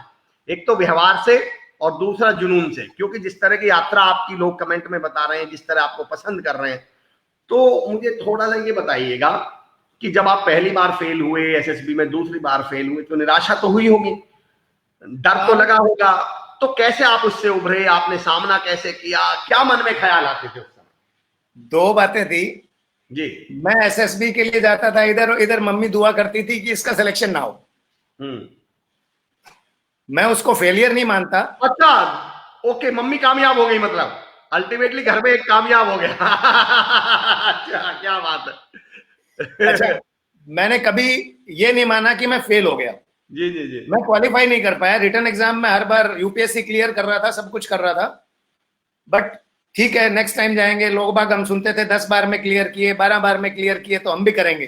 एक तो व्यवहार से और दूसरा जुनून से। क्योंकि जिस तरह की यात्रा आपकी लोग कमेंट में बता रहे हैं, जिस तरह आपको पसंद कर रहे हैं, तो मुझे थोड़ा सा ये बताइएगा कि जब आप पहली बार फेल हुए एसएसबी में, दूसरी बार फेल हुए, तो निराशा तो हुई होगी, डर तो लगा होगा, तो कैसे आप उससे उभरे, आपने सामना कैसे किया, क्या मन में ख्याल आते थे उस समय? 2 बातें थी जी। मैं एसएसबी के लिए जाता था, इधर मम्मी दुआ करती थी कि इसका सिलेक्शन ना हो। मैं उसको फेलियर नहीं मानता। अच्छा, ओके, मम्मी कामयाब हो गई, मतलब अल्टीमेटली घर में एक कामयाब हो गया। अच्छा, क्या बात है। अच्छा, मैंने कभी ये नहीं माना कि मैं फेल हो गया। जी जी जी। मैं क्वालिफाई नहीं कर पाया रिटर्न एग्जाम में, हर बार यूपीएससी क्लियर कर रहा था, सब कुछ कर रहा था, बट ठीक है नेक्स्ट टाइम जाएंगे। लोग बाग हम सुनते थे 10 बार में क्लियर किए, 12 बार में क्लियर किए, तो हम भी करेंगे।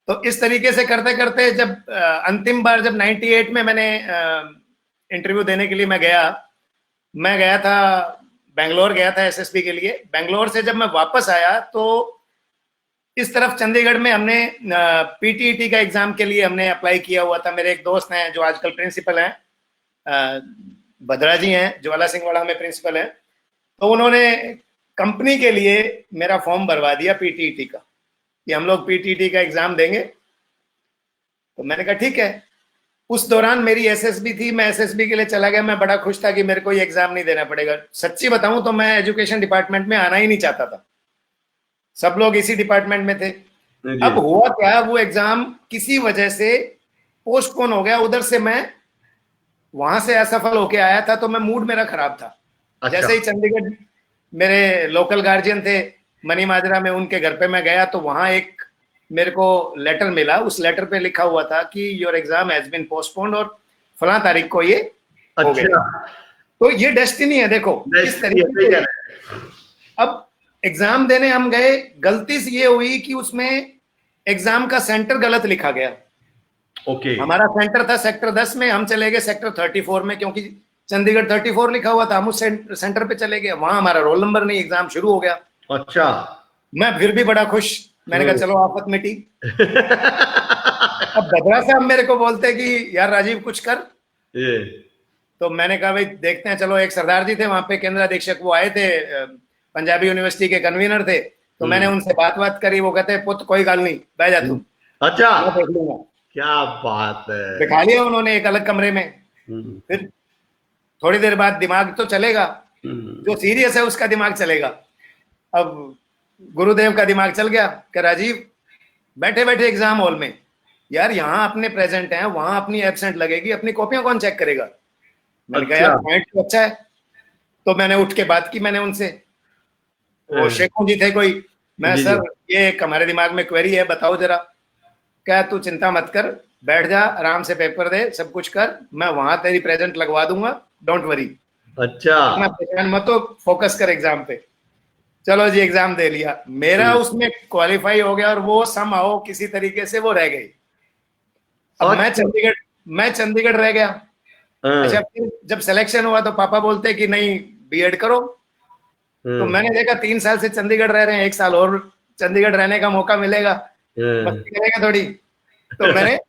तो इस तरीके से करते करते जब अंतिम बार जब 98 में मैंने इंटरव्यू देने के लिए मैं गया था बेंगलोर गया था एसएसबी के लिए। बेंगलोर से जब मैं वापस आया तो इस तरफ चंडीगढ़ में हमने पीटीईटी का एग्जाम के लिए हमने अप्लाई किया हुआ था। मेरे एक दोस्त हैं जो आजकल प्रिंसिपल हैं, भद्रा जी हैं, ज्वाला सिंह वाला में प्रिंसिपल हैं, तो उन्होंने कंपनी के लिए मेरा फॉर्म भरवा दिया पीटीईटी का कि हम लोग पीटीईटी का एग्जाम देंगे। तो मैंने कहा ठीक है। उस दौरान मेरी एसएसबी थी, मैं एसएसबी के लिए चला गया। मैं बड़ा खुश था कि मेरे को ये एग्जाम नहीं देना पड़ेगा। सच्ची बताऊं तो मैं एजुकेशन डिपार्टमेंट में आना ही नहीं चाहता था, सब लोग इसी डिपार्टमेंट में थे। अब हुआ क्या, वो एग्जाम किसी वजह से पोस्टपोन हो गया। उधर से मैं वहां से असफल होके आया था, तो मैं मूड मेरा खराब था। अच्छा। जैसे ही चंडीगढ़ मेरे लोकल गार्जियन थे मनी माजरा में, उनके घर पे मैं गया, तो वहां एक मेरे को लेटर मिला। उस लेटर पे लिखा हुआ था कि your exam has been postponed और फला तारीख को ये हो गया। तो ये डेस्टिनी है, देखो किस तरीके से। अब एग्जाम देने हम गए, गलती से ये हुई कि उसमें एग्जाम का सेंटर गलत लिखा गया। ओके। हमारा सेंटर था सेक्टर 10 में, हम चले गए सेक्टर 34 में, क्योंकि चंडीगढ़ 34 लिखा हुआ था। हम उस सेंटर पे चले गए, वहां हमारा रोल नंबर नहीं, एग्जाम शुरू हो गया। अच्छा। मैं फिर भी बड़ा खुश, मैंने कहा चलो आफत मिटी। अब बद्रा साहब मेरे को बोलते कि यार राजीव कुछ कर, ये तो मैंने कहा भाई देखते हैं चलो। एक सरदार जी थे वहां पे केंद्र अधीक्षक, वो आए थे, पंजाबी यूनिवर्सिटी के कन्वीनर थे, तो मैंने उनसे बात करी। वो कहते पुत कोई गल नहीं, बह जा तू, अच्छा, मैं देख लूंगा। क्या बात है। दिखा लिया उन्होंने एक अलग कमरे में। फिर थोड़ी देर बाद दिमाग तो चलेगा, जो सीरियस है उसका दिमाग चलेगा। अब गुरुदेव का दिमाग चल गया कि राजीव बैठे बैठे एग्जाम हॉल में, यार यहाँ अपने प्रेजेंट हैं, वहां अपनी एब्सेंट लगेगी, अपनी कॉपियां कौन चेक करेगा। मैंने कहा यार पॉइंट तो अच्छा है। तो मैंने उठ के बात की, मैंने उनसे, वो शेखों जी थे कोई, मैं सर ये एक हमारे दिमाग में क्वेरी है, बताओ जरा। क्या तू चिंता मत कर, बैठ जा, आराम से पेपर दे, सब कुछ कर, मैं वहां तेरी प्रेजेंट लगवा दूंगा, डोंट वरी। अच्छा, परेशान मत हो, फोकस कर एग्जाम पे। चलो जी, एग्जाम दे लिया, मेरा उसमें क्वालिफाई हो गया और वो सम आओ किसी तरीके से वो रह गई। अब मैं चंडीगढ़ रह गया। अच्छा, फिर जब सिलेक्शन हुआ तो पापा बोलते कि नहीं बीएड करो। तो मैंने देखा 3 साल से चंडीगढ़ रह रहे हैं, 1 साल और चंडीगढ़ रहने का मौका मिलेगा, मस्ती करेगा थोड़ी, तो मैंने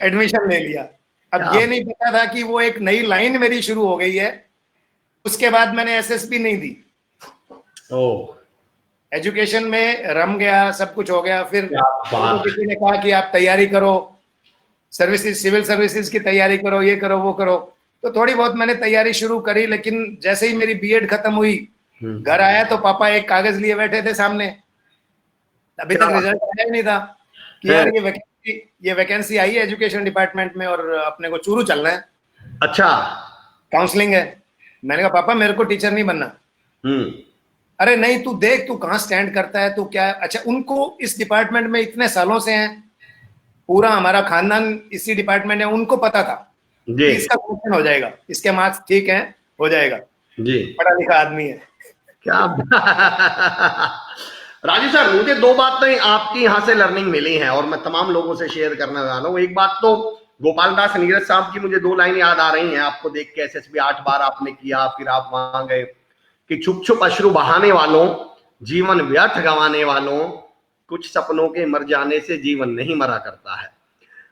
एडमिशन ले लिया। अब ये नहीं पता था कि वो एक नई लाइन मेरी शुरू हो गई है। उसके बाद मैंने एसएसबी नहीं दी, एजुकेशन में रम गया, सब कुछ हो गया। फिर किसी ने कहा कि आप तैयारी करो, सर्विसेज, सिविल सर्विसेज की तैयारी करो, ये करो वो करो, तो थोड़ी बहुत मैंने तैयारी शुरू करी। लेकिन जैसे ही मेरी बीएड खत्म हुई, घर आया तो पापा एक कागज लिए बैठे थे सामने, अभी तक रिजल्ट आया ही नहीं था कि यार ये वैकेंसी आई है एजुकेशन डिपार्टमेंट में और अपने को चूरू चलना है। अच्छा, काउंसलिंग है। मैंने कहा पापा मेरे को टीचर नहीं बनना। अरे नहीं, तू देख तू कहाँ स्टैंड करता है, तू क्या। अच्छा, उनको इस डिपार्टमेंट में इतने सालों से हैं, पूरा हमारा खानदान इसी डिपार्टमेंट है, उनको पता था कि इसका क्वेश्चन हो जाएगा, इसके मार्क्स ठीक हैं, हो जाएगा जी, पढ़ा लिखा आदमी है। क्या राजू सर, मुझे 2 बातें आपकी यहाँ से लर्निंग मिली हैं और मैं तमाम लोगों से शेयर करने वाला हूँ। एक बात तो गोपाल दास नीरज साहब की मुझे 2 लाइन याद आ रही हैं आपको देख के। एसएसबी 8 बार आपने किया, फिर आप वहां गए कि छुप छुप अश्रु बहाने वालों, जीवन व्यर्थ गंवाने वालों, कुछ सपनों के मर जाने से जीवन नहीं मरा करता है।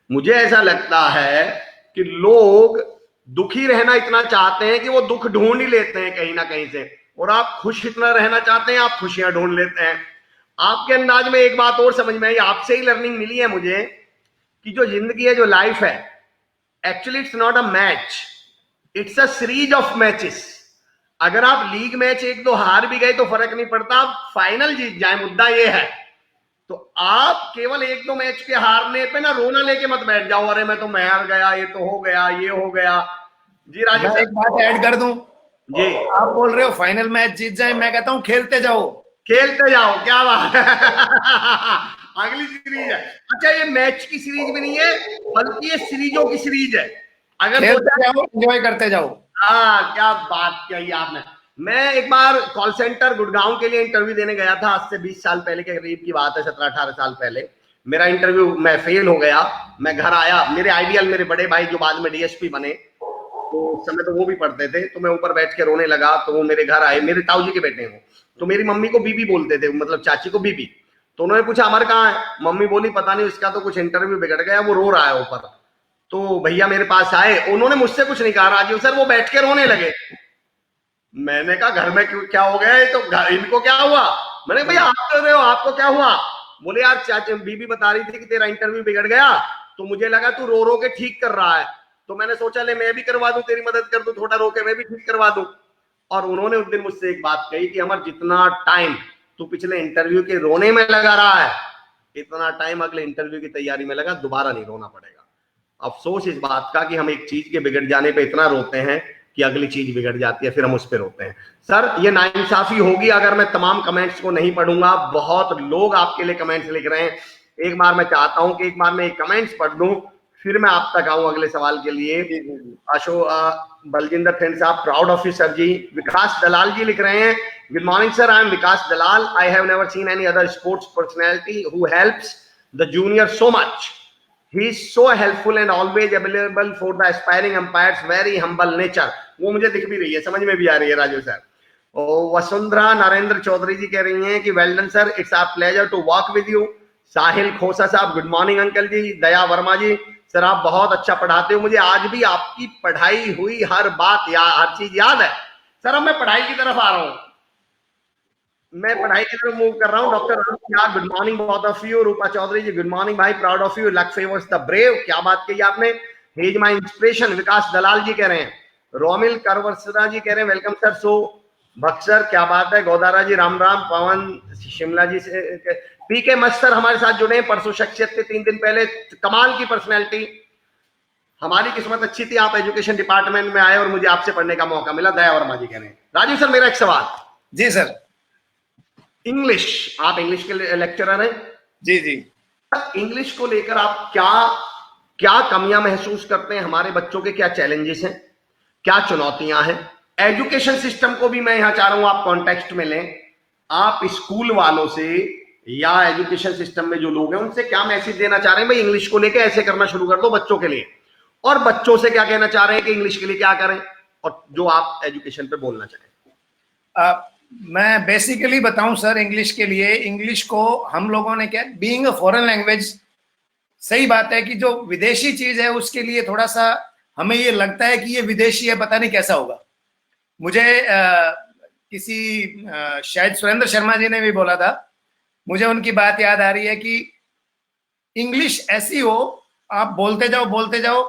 मुझे ऐसा लगता है कि लोग दुखी रहना इतना चाहते हैं कि वो दुख ढूंढ ही लेते हैं कहीं ना कहीं से, और आप खुश इतना रहना चाहते हैं, आप खुशियां ढूंढ लेते हैं। आपके अंदाज में एक बात और समझ में आई, आपसे ही लर्निंग मिली है मुझे कि जो जिंदगी है, जो लाइफ है, actually it's not a match, it's a series of matches. अगर आप लीग मैच 1-2 हार भी गए तो फर्क नहीं पड़ता, आप फाइनल जीत जाए, मुद्दा ये है। तो आप केवल 1-2 मैच के हारने पे ना रोना लेके मत बैठ जाओ, अरे मैं तो हार गया, ये तो हो गया, ये हो गया। जी राजू, एक बात ऐड कर दूं जी, आप बोल रहे हो फाइनल मैच जीत जाए, मैं कहता हूं खेलते जाओ, खेलते जाओ। क्या बात है। अगली सीरीज है। अच्छा, ये मैच की सीरीज भी नहीं है, बल्कि ये सीरीजों की सीरीज है। अगर एंजॉय करते जाओ। हाँ, क्या बात कही आपने। मैं एक बार कॉल सेंटर गुड़गांव के लिए इंटरव्यू देने गया था, आज से 20 साल पहले के करीब की बात है, 17-18 साल पहले। मेरा इंटरव्यू, मैं फेल हो गया। मैं घर आया, मेरे आइडियल, मेरे बड़े भाई जो बाद में डीएसपी बने, तो उस समय तो वो भी पढ़ते थे, तो मैं ऊपर बैठ के रोने लगा। तो वो मेरे घर आए, मेरे ताऊ जी के बेटे हैं, तो मेरी मम्मी को बीबी बोलते थे, मतलब चाची को बीबी। तो उन्होंने पूछा अमर कहाँ है? मम्मी बोली पता नहीं, उसका तो कुछ इंटरव्यू बिगड़ गया, वो रो रहा है ऊपर। तो भैया मेरे पास आए, उन्होंने मुझसे कुछ नहीं कहा राजीव सर, वो बैठ के रोने लगे। मैंने कहा घर में क्या हो गया है, तो इनको क्या हुआ? मैंने भैया आप तो रहे हो, आपको क्या हुआ? बोले यार चाची बीबी बता रही थी कि तेरा इंटरव्यू बिगड़ गया, तो मुझे लगा तू रो रो के ठीक कर रहा है, तो मैंने सोचा ले मैं भी करवा दूं, तेरी मदद कर दूं, थोड़ा रो के मैं भी ठीक करवा दूं। और उन्होंने उस दिन मुझसे एक बात कही कि अमर, जितना टाइम तू पिछले इंटरव्यू के रोने में लगा रहा है, इतना टाइम अगले इंटरव्यू की तैयारी में लगा, दोबारा नहीं रोना पड़ेगा। अफसोस इस बात का कि हम एक चीज के बिगड़ जाने पे इतना रोते हैं कि अगली चीज बिगड़ जाती है, फिर हम उस पर रोते हैं। सर, ये नाइंसाफी होगी अगर मैं तमाम कमेंट्स को नहीं पढ़ूंगा। बहुत लोग आपके लिए कमेंट्स लिख रहे हैं। एक बार मैं चाहता हूं कि एक बार मैं एक कमेंट्स पढ़ दूं, फिर मैं आप तक आऊं अगले सवाल के लिए। बलजिंदर खेन साहब, प्राउड ऑफ यू सर जी। विकास दलाल जी लिख रहे हैं, good morning sir, I am Vikas Dalal, I have never seen any other sports personality who helps the junior so much. He is so helpful and always available for the aspiring umpires, very humble nature. वो मुझे दिख भी रही है, समझ में भी आ रही है राजू सर। वसुंधरा नरेंद्र चौधरी जी कह रही हैं कि well done sir, it's our pleasure to work with you Sahil Khosa sahab good morning uncle ji. Daya Verma ji sir आप बहुत अच्छा पढ़ाते हो, मुझे आज भी आपकी पढ़ाई हुई हर बात हर चीज याद है। सर अब मैं पढ़ाई की तरफ आ रहा हूं, मैं पढ़ाई की तरफ मूव कर रहा हूं। Doctor good morning both of you. Rupa Chaudhary ji good morning भाई, proud of you, luck favours the brave. क्या बात कही आपने, he is my inspiration. Vikas Dalal ji कह रहे हैं, रोमिल करवरसरा जी कह रहे हैं वेलकम सर। सो बक्सर क्या बात है, गोदारा जी राम राम। पवन शिमला जी से, पीके मस्तर हमारे साथ जुड़े हैं परसों शख्सियत के 3 दिन पहले, कमाल की पर्सनैलिटी। हमारी किस्मत अच्छी थी आप एजुकेशन डिपार्टमेंट में आए और मुझे आपसे पढ़ने का मौका मिला। दया वर्मा जी कह रहे हैं। राजीव सर मेरा एक सवाल। जी सर। इंग्लिश, आप इंग्लिश के लेक्चरर हैं। जी जी। इंग्लिश को लेकर आप क्या क्या कमियां महसूस करते हैं, हमारे बच्चों के क्या चैलेंजेस हैं, क्या चुनौतियां हैं। एजुकेशन सिस्टम को भी मैं यहां चाह रहा हूं आप कॉन्टेक्स्ट में लें। आप स्कूल वालों से या एजुकेशन सिस्टम में जो लोग हैं उनसे क्या मैसेज देना चाह रहे हैं, भाई इंग्लिश को लेकर ऐसे करना शुरू कर दो बच्चों के लिए, और बच्चों से क्या कहना चाह रहे हैं कि इंग्लिश के लिए क्या करें, और जो आप एजुकेशन पे बोलना चाहें। मैं बेसिकली बताऊं सर, इंग्लिश के लिए, इंग्लिश को हम लोगों ने क्या, बीइंग अ फॉरेन लैंग्वेज, सही बात है कि जो विदेशी चीज है उसके लिए थोड़ा सा हमें ये लगता है कि ये विदेशी है, पता नहीं कैसा होगा। मुझे शायद सुरेंद्र शर्मा जी ने भी बोला था, मुझे उनकी बात याद आ रही है कि इंग्लिश ऐसी हो, आप बोलते जाओ,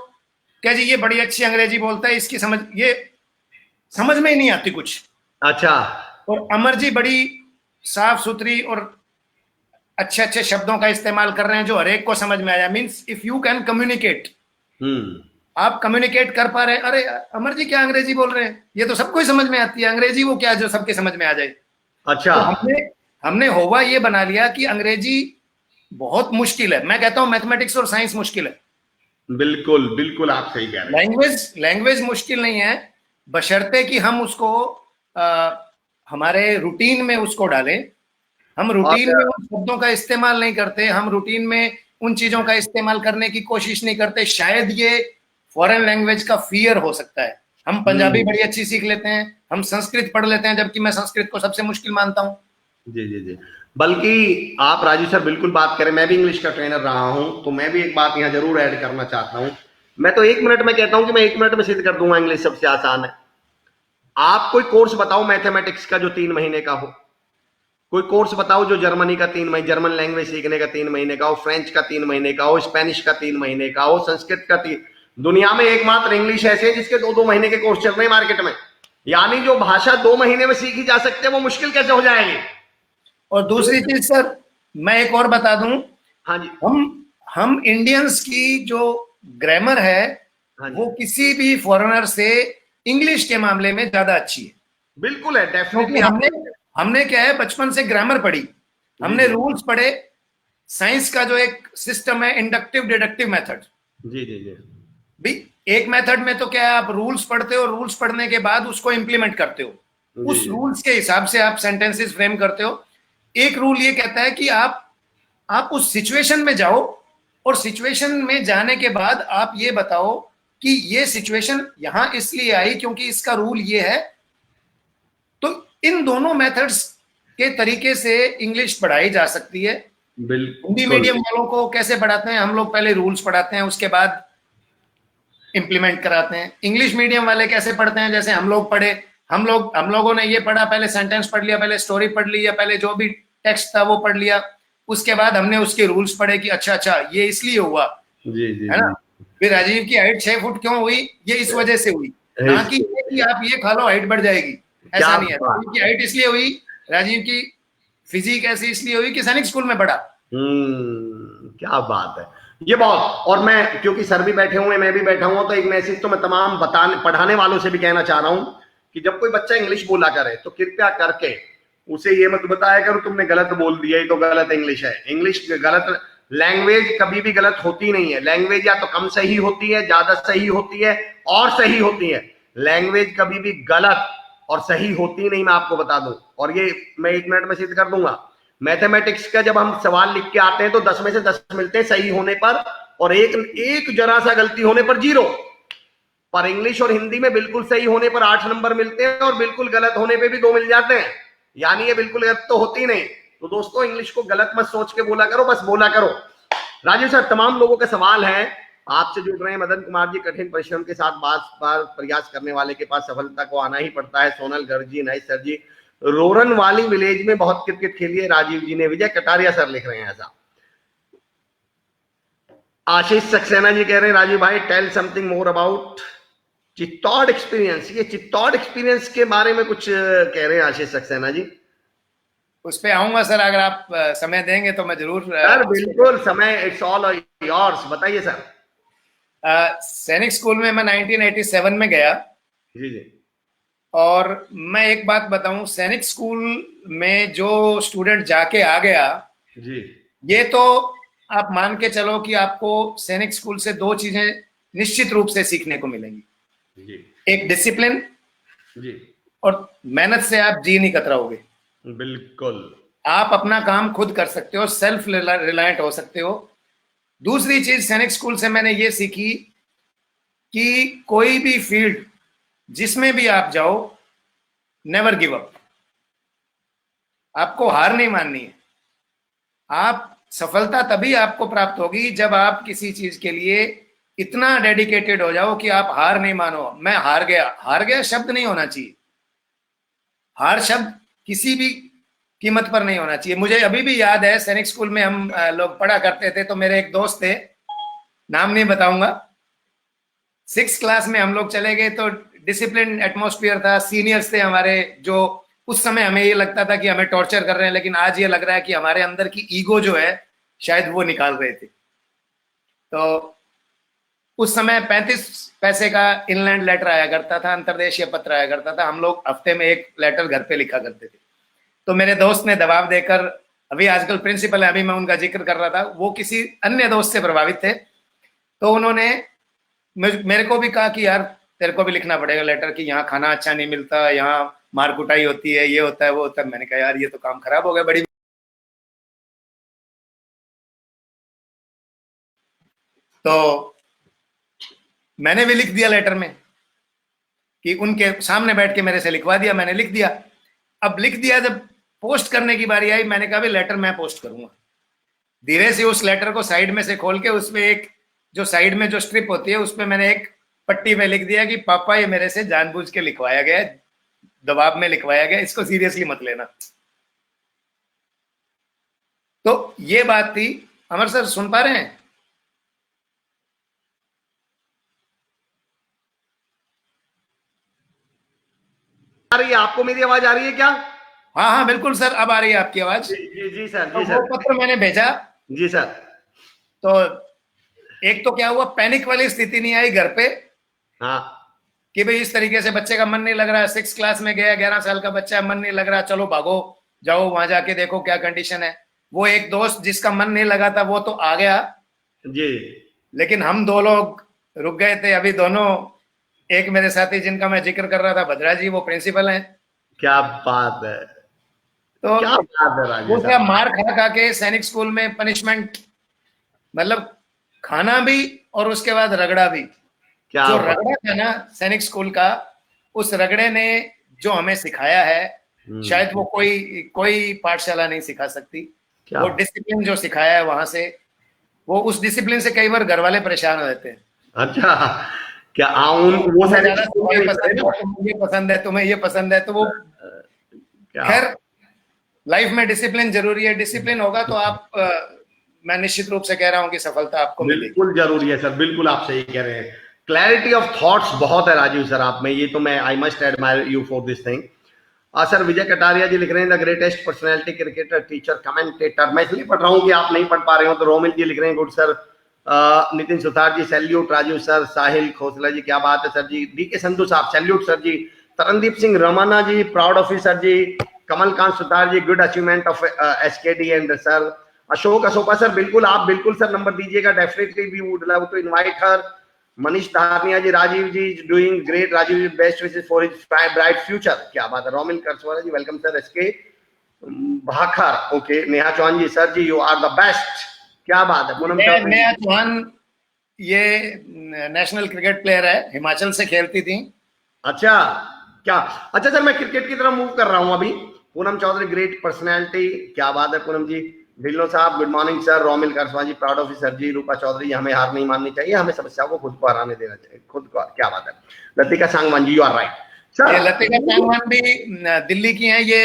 क्या जी ये बड़ी अच्छी अंग्रेजी बोलता है, इसकी समझ में ही नहीं आती कुछ। अच्छा। और अमर जी बड़ी साफ सुथरी और अच्छे अच्छे शब्दों का इस्तेमाल कर रहे हैं जो हर एक को समझ में आया। Means if you can communicate, आप कम्युनिकेट कर पा रहे हैं। अरे अमर जी क्या अंग्रेजी बोल रहे हैं, ये तो सबको ही समझ में आती है अंग्रेजी, वो क्या जो सबके समझ में आ जाए। अच्छा। तो हमने होवा ये बना लिया कि अंग्रेजी बहुत मुश्किल है। मैं कहता हूं मैथमेटिक्स और साइंस मुश्किल है। बिल्कुल बिल्कुल आप सही कह रहे हैं। लैंग्वेज मुश्किल नहीं है, बशर्ते कि हम उसको हमारे रूटीन में उसको डालें। हम रूटीन में उन शब्दों का इस्तेमाल नहीं करते, हम रूटीन में उन चीजों का इस्तेमाल करने की कोशिश नहीं करते। शायद ये फॉरेन लैंग्वेज का फियर हो सकता है। हम पंजाबी बड़ी अच्छी सीख लेते हैं, हम संस्कृत पढ़ लेते हैं, जबकि मैं संस्कृत को सबसे मुश्किल मानता हूं। जी जी जी। बल्कि आप राजू सर बिल्कुल बात करें, मैं भी इंग्लिश का ट्रेनर रहा हूं, तो मैं भी एक बात यहाँ जरूर ऐड करना चाहता हूं। मैं तो 1 मिनट में कहता हूं कि मैं 1 मिनट में सिद्ध कर दूंगा इंग्लिश सबसे आसान है। आप कोई कोर्स बताओ मैथमेटिक्स का जो 3 महीने का हो, कोई कोर्स बताओ जो जर्मनी का 3 महीने, जर्मन लैंग्वेज सीखने का 3 महीने का हो, फ्रेंच का 3 महीने का हो, स्पेनिश का 3 महीने का हो, संस्कृत का 3। दुनिया में एकमात्र इंग्लिश ऐसे है जिसके 2-2 महीने के कोर्स चल रहे हैं मार्केट में। यानी जो भाषा 2 महीने में सीखी जा सकती है वो मुश्किल कैसे हो जाएगी। और दूसरी चीज सर मैं एक और बता दूं, हाँ जी, हम इंडियंस की जो ग्रामर है वो किसी भी फॉरेनर से इंग्लिश के मामले में ज्यादा अच्छी है। बिल्कुल है, डेफिनेटली। हमने क्या है, बचपन से ग्रामर पढ़ी, हमने रूल्स पढ़े। साइंस का जो एक सिस्टम है इंडक्टिव डिडक्टिव मेथड, जी जी जी, भी एक मेथड में तो क्या है, आप रूल्स पढ़ते हो, रूल्स पढ़ने के बाद उसको इंप्लीमेंट करते हो, उस रूल्स के हिसाब से आप सेंटेंसेस फ्रेम करते हो। एक रूल ये कहता है कि आप उस सिचुएशन में जाओ, और सिचुएशन में जाने के बाद आप ये बताओ कि ये सिचुएशन यहां इसलिए आई क्योंकि इसका रूल ये है। तो इन दोनों मेथड्स के तरीके से इंग्लिश पढ़ाई जा सकती है। हिंदी मीडियम वालों को कैसे पढ़ाते हैं हम लोग, पहले रूल्स पढ़ाते हैं उसके बाद इंप्लीमेंट कराते हैं। इंग्लिश मीडियम वाले कैसे पढ़ते हैं, जैसे हम लोग पढ़े, हम लोगों ने ये पढ़ा, पहले सेंटेंस पढ़ लिया, पहले स्टोरी पढ़ ली, या पहले जो भी टेक्स्ट था वो पढ़ लिया, उसके बाद हमने उसके रूल्स पढ़े कि अच्छा ये इसलिए हुआ, जी जी, है ना। फिर राजीव की हाइट 6 फुट क्यों हुई, ये इस वजह से हुई, ना कि आप ये खा लो हाइट बढ़ जाएगी, ऐसा नहीं है। राजीव की हाइट इसलिए हुई, राजीव की फिजिक ऐसी इसलिए हुई कि सैनिक स्कूल में पढ़ा। क्या बात है, ये बहुत। और मैं, क्योंकि सर भी बैठे हुए हैं, मैं भी बैठा हुआ, तो एक मैसेज तो मैं तमाम पढ़ाने वालों से भी कहना चाह रहा हूं कि जब कोई बच्चा इंग्लिश बोला करे तो कृपया करके उसे ये मत बताया करो तुमने गलत बोल दिया, ये तो गलत इंग्लिश है। इंग्लिश गलत, लैंग्वेज कभी भी गलत होती नहीं है। लैंग्वेज या तो कम सही होती है, ज्यादा सही होती है, और सही होती है। लैंग्वेज कभी भी गलत और सही होती नहीं, मैं आपको बता दूं, और ये मैं 1 मिनट में सिद्ध कर दूंगा। मैथमेटिक्स का जब हम सवाल लिख के आते हैं तो 10 में से 10 मिलते हैं सही होने पर, और एक जरा सा गलती होने पर 0। पर इंग्लिश और हिंदी में बिल्कुल सही होने पर 8 नंबर मिलते हैं, और बिल्कुल गलत होने पे भी 2 मिल जाते हैं। यानी ये बिल्कुल गलत तो होती नहीं। तो दोस्तों इंग्लिश को गलत मत सोच के बोला करो, बस बोला करो। राजीव सर, तमाम लोगों के सवाल है, आपसे जुड़ रहे हैं। मदन कुमार जी, कठिन परिश्रम के साथ बार बार प्रयास करने वाले के पास सफलता को आना ही पड़ता है। सोनल गर्ग जी, नाइस सर जी। रोरन वाली विलेज में बहुत क्रिकेट खेली है राजीव जी ने। विजय कटारिया सर लिख रहे हैं ऐसा। आशीष सक्सेना जी कह रहे हैं राजीव भाई tell something more about Chittor experience. ये चित्तौड़ एक्सपीरियंस के बारे में कुछ कह रहे हैं आशीष सक्सेना जी। उस पे आऊंगा सर, अगर आप समय देंगे तो मैं जरूर। सर बिल्कुल, समय इट्स ऑल योर्स, बताइए सर। सैनिक स्कूल में मैं 1987 में गया। जी जी। और मैं एक बात बताऊं, सैनिक स्कूल में जो स्टूडेंट जाके आ गया जी, ये तो आप मान के चलो कि आपको सैनिक स्कूल से दो चीजें निश्चित रूप से सीखने को मिलेंगी जी एक डिसिप्लिन जी, और मेहनत से आप जी नहीं कतराओगे। बिल्कुल। आप अपना काम खुद कर सकते हो, सेल्फ रिलायंट हो सकते हो। दूसरी चीज सैनिक स्कूल से मैंने ये सीखी कि कोई भी फील्ड जिसमें भी आप जाओ, नेवर गिव अप। आपको हार नहीं माननी है। आप सफलता तभी आपको प्राप्त होगी जब आप किसी चीज के लिए इतना डेडिकेटेड हो जाओ कि आप हार नहीं मानो। मैं हार गया शब्द नहीं होना चाहिए। हार शब्द किसी भी कीमत पर नहीं होना चाहिए। मुझे अभी भी याद है, सैनिक स्कूल में हम लोग पढ़ा करते थे, तो मेरे एक दोस्त थे, नाम नहीं बताऊंगा। 6th क्लास में हम लोग चले गए तो डिसिप्लिन एटमॉस्फेयर था, सीनियर्स थे हमारे, जो उस समय हमें ये लगता था कि हमें टॉर्चर कर रहे हैं, लेकिन आज ये लग रहा है कि हमारे अंदर की ईगो जो है शायद वो निकाल रहे थे। तो उस समय 35 पैसे का इनलैंड लेटर आया करता था, अंतरदेशीय पत्र आया करता था। हम लोग हफ्ते में एक लेटर घर पे लिखा करते थे। तो मेरे दोस्त ने दबाव देकर, अभी आजकल प्रिंसिपल है, अभी मैं उनका जिक्र कर रहा था, वो किसी अन्य दोस्त से प्रभावित थे, तो उन्होंने मेरे को भी कहा कि यार तेरे को भी लिखना पड़ेगा लेटर कि यहाँ खाना अच्छा नहीं मिलता, यहाँ मार कुटाई होती है, ये होता है वो होता है। मैंने कहा यार ये तो काम खराब हो गया बड़ी। तो मैंने भी लिख दिया लेटर में कि उनके सामने बैठ के मेरे से लिखवा दिया। मैंने लिख दिया। अब लिख दिया, जब पोस्ट करने की बारी आई, मैंने कहा भी लेटर मैं पोस्ट करूंगा। धीरे से उस लेटर को साइड में से खोल के उसमें एक जो साइड में जो स्ट्रिप होती है उसमें मैंने एक पट्टी में लिख दिया कि पापा ये मेरे से जानबूझ के लिखवाया गया, दबाव में लिखवाया गया, इसको सीरियसली मत लेना। तो ये बात थी। अमर सर सुन पा रहे हैं? आ रही है आपको मेरी आवाज आ रही है क्या? हाँ हाँ बिल्कुल सर, अब आ रही है आपकी आवाज। जी जी जी सर, तो जी वो सर। पत्र मैंने भेजा। जी सर। तो एक तो क्या हुआ, पैनिक वाली स्थिति नहीं आई घर पे हाँ कि भाई इस तरीके से बच्चे का मन नहीं लग रहा है, 6th क्लास में गया, 11 साल का बच्चा है, मन नहीं लग रहा, चलो भागो जाओ वहां जाके देखो क्या कंडीशन है। वो एक दोस्त जिसका मन नहीं लगा था वो तो आ गया जी, लेकिन हम दो लोग रुक गए थे। अभी दोनों, एक मेरे साथी जिनका मैं जिक्र कर रहा था भद्रा जी, वो प्रिंसिपल हैं। क्या बात है, तो क्या बात है वो राजेश क्या साहब। मार खा खा के सैनिक स्कूल में पनिशमेंट, मतलब खाना भी और उसके बाद रगड़ा भी। क्या जो बात। रगड़ा था ना सैनिक स्कूल का, उस रगड़े ने जो हमें सिखाया है शायद वो कोई पाठशाला नहीं सिखा सकती। क्या वो डिसिप्लिन जो सिखाया है वहां से, वो उस डिसिप्लिन से कई बार घर वाले परेशान हो जाते हैं। अच्छा, क्या आऊं वो तुम्हें सैनिक ज्यादा स्कूल सफाई में पसंद है, तुम्हें ये पसंद है, तुम्हें ये पसंद है, तो वो क्या? खैर लाइफ में डिसिप्लिन जरूरी है। डिसिप्लिन होगा तो आप मैं निश्चित रूप से कह रहा हूं कि सफलता आपको मिलेगी। बिल्कुल जरूरी है सर, बिल्कुल आप सही कह रहे हैं। क्लैरिटी ऑफ थॉट्स बहुत है राजीव सर आप में, ये तो मैं I must admire you for this thing. Sir Vijay Kataria ji लिख रहे हैं the greatest personality cricketer teacher commentator. मैं इसलिए पढ़ रहा हूँ कि आप नहीं पढ़ पा रहे हो। तो रोमिल जी लिख रहे हैं good sir. Nitin Sutar ji salute Rajiv sir. Sahil Khosla ji क्या बात है sir ji. D K Sandhu sahab salute sir ji. Tarandeep Singh Ramana ji proud of you sir ji. Kamalkant Sutar ji good achievement of SKD and sir. Ashok Ashoka sir बिल्कुल, आप बिल्कुल सर नंबर दीजिएगा, definitely we would love to invite her. Manish Dharnia ji Rajiv ji doing great, Rajiv ji best wishes for his bright future. क्या बात है। Romil Karaswala ji welcome sir. SK Bhakhar okay. Neha Chauhan ji sir ji you are the best. क्या बात है। पूनम नेहा चौहान ये नेशनल क्रिकेट प्लेयर है, हिमाचल से खेलती थी। अच्छा क्या, अच्छा सर मैं क्रिकेट की तरफ मूव कर रहा हूं अभी। पूनम चौधरी ग्रेट पर्सनैलिटी, क्या बात है Poonam ji. Dhillon sahab good morning sir. Romil Karasva ji proud of you sir ji. Rupa Chaudhary हमें हार नहीं माननी चाहिए, हमें समस्याओं को खुद को हराने देना चाहिए, खुद को। क्या बात है। Latika Sangwan ji you are right ये सर। लतिका सांगवान भी दिल्ली की हैं, ये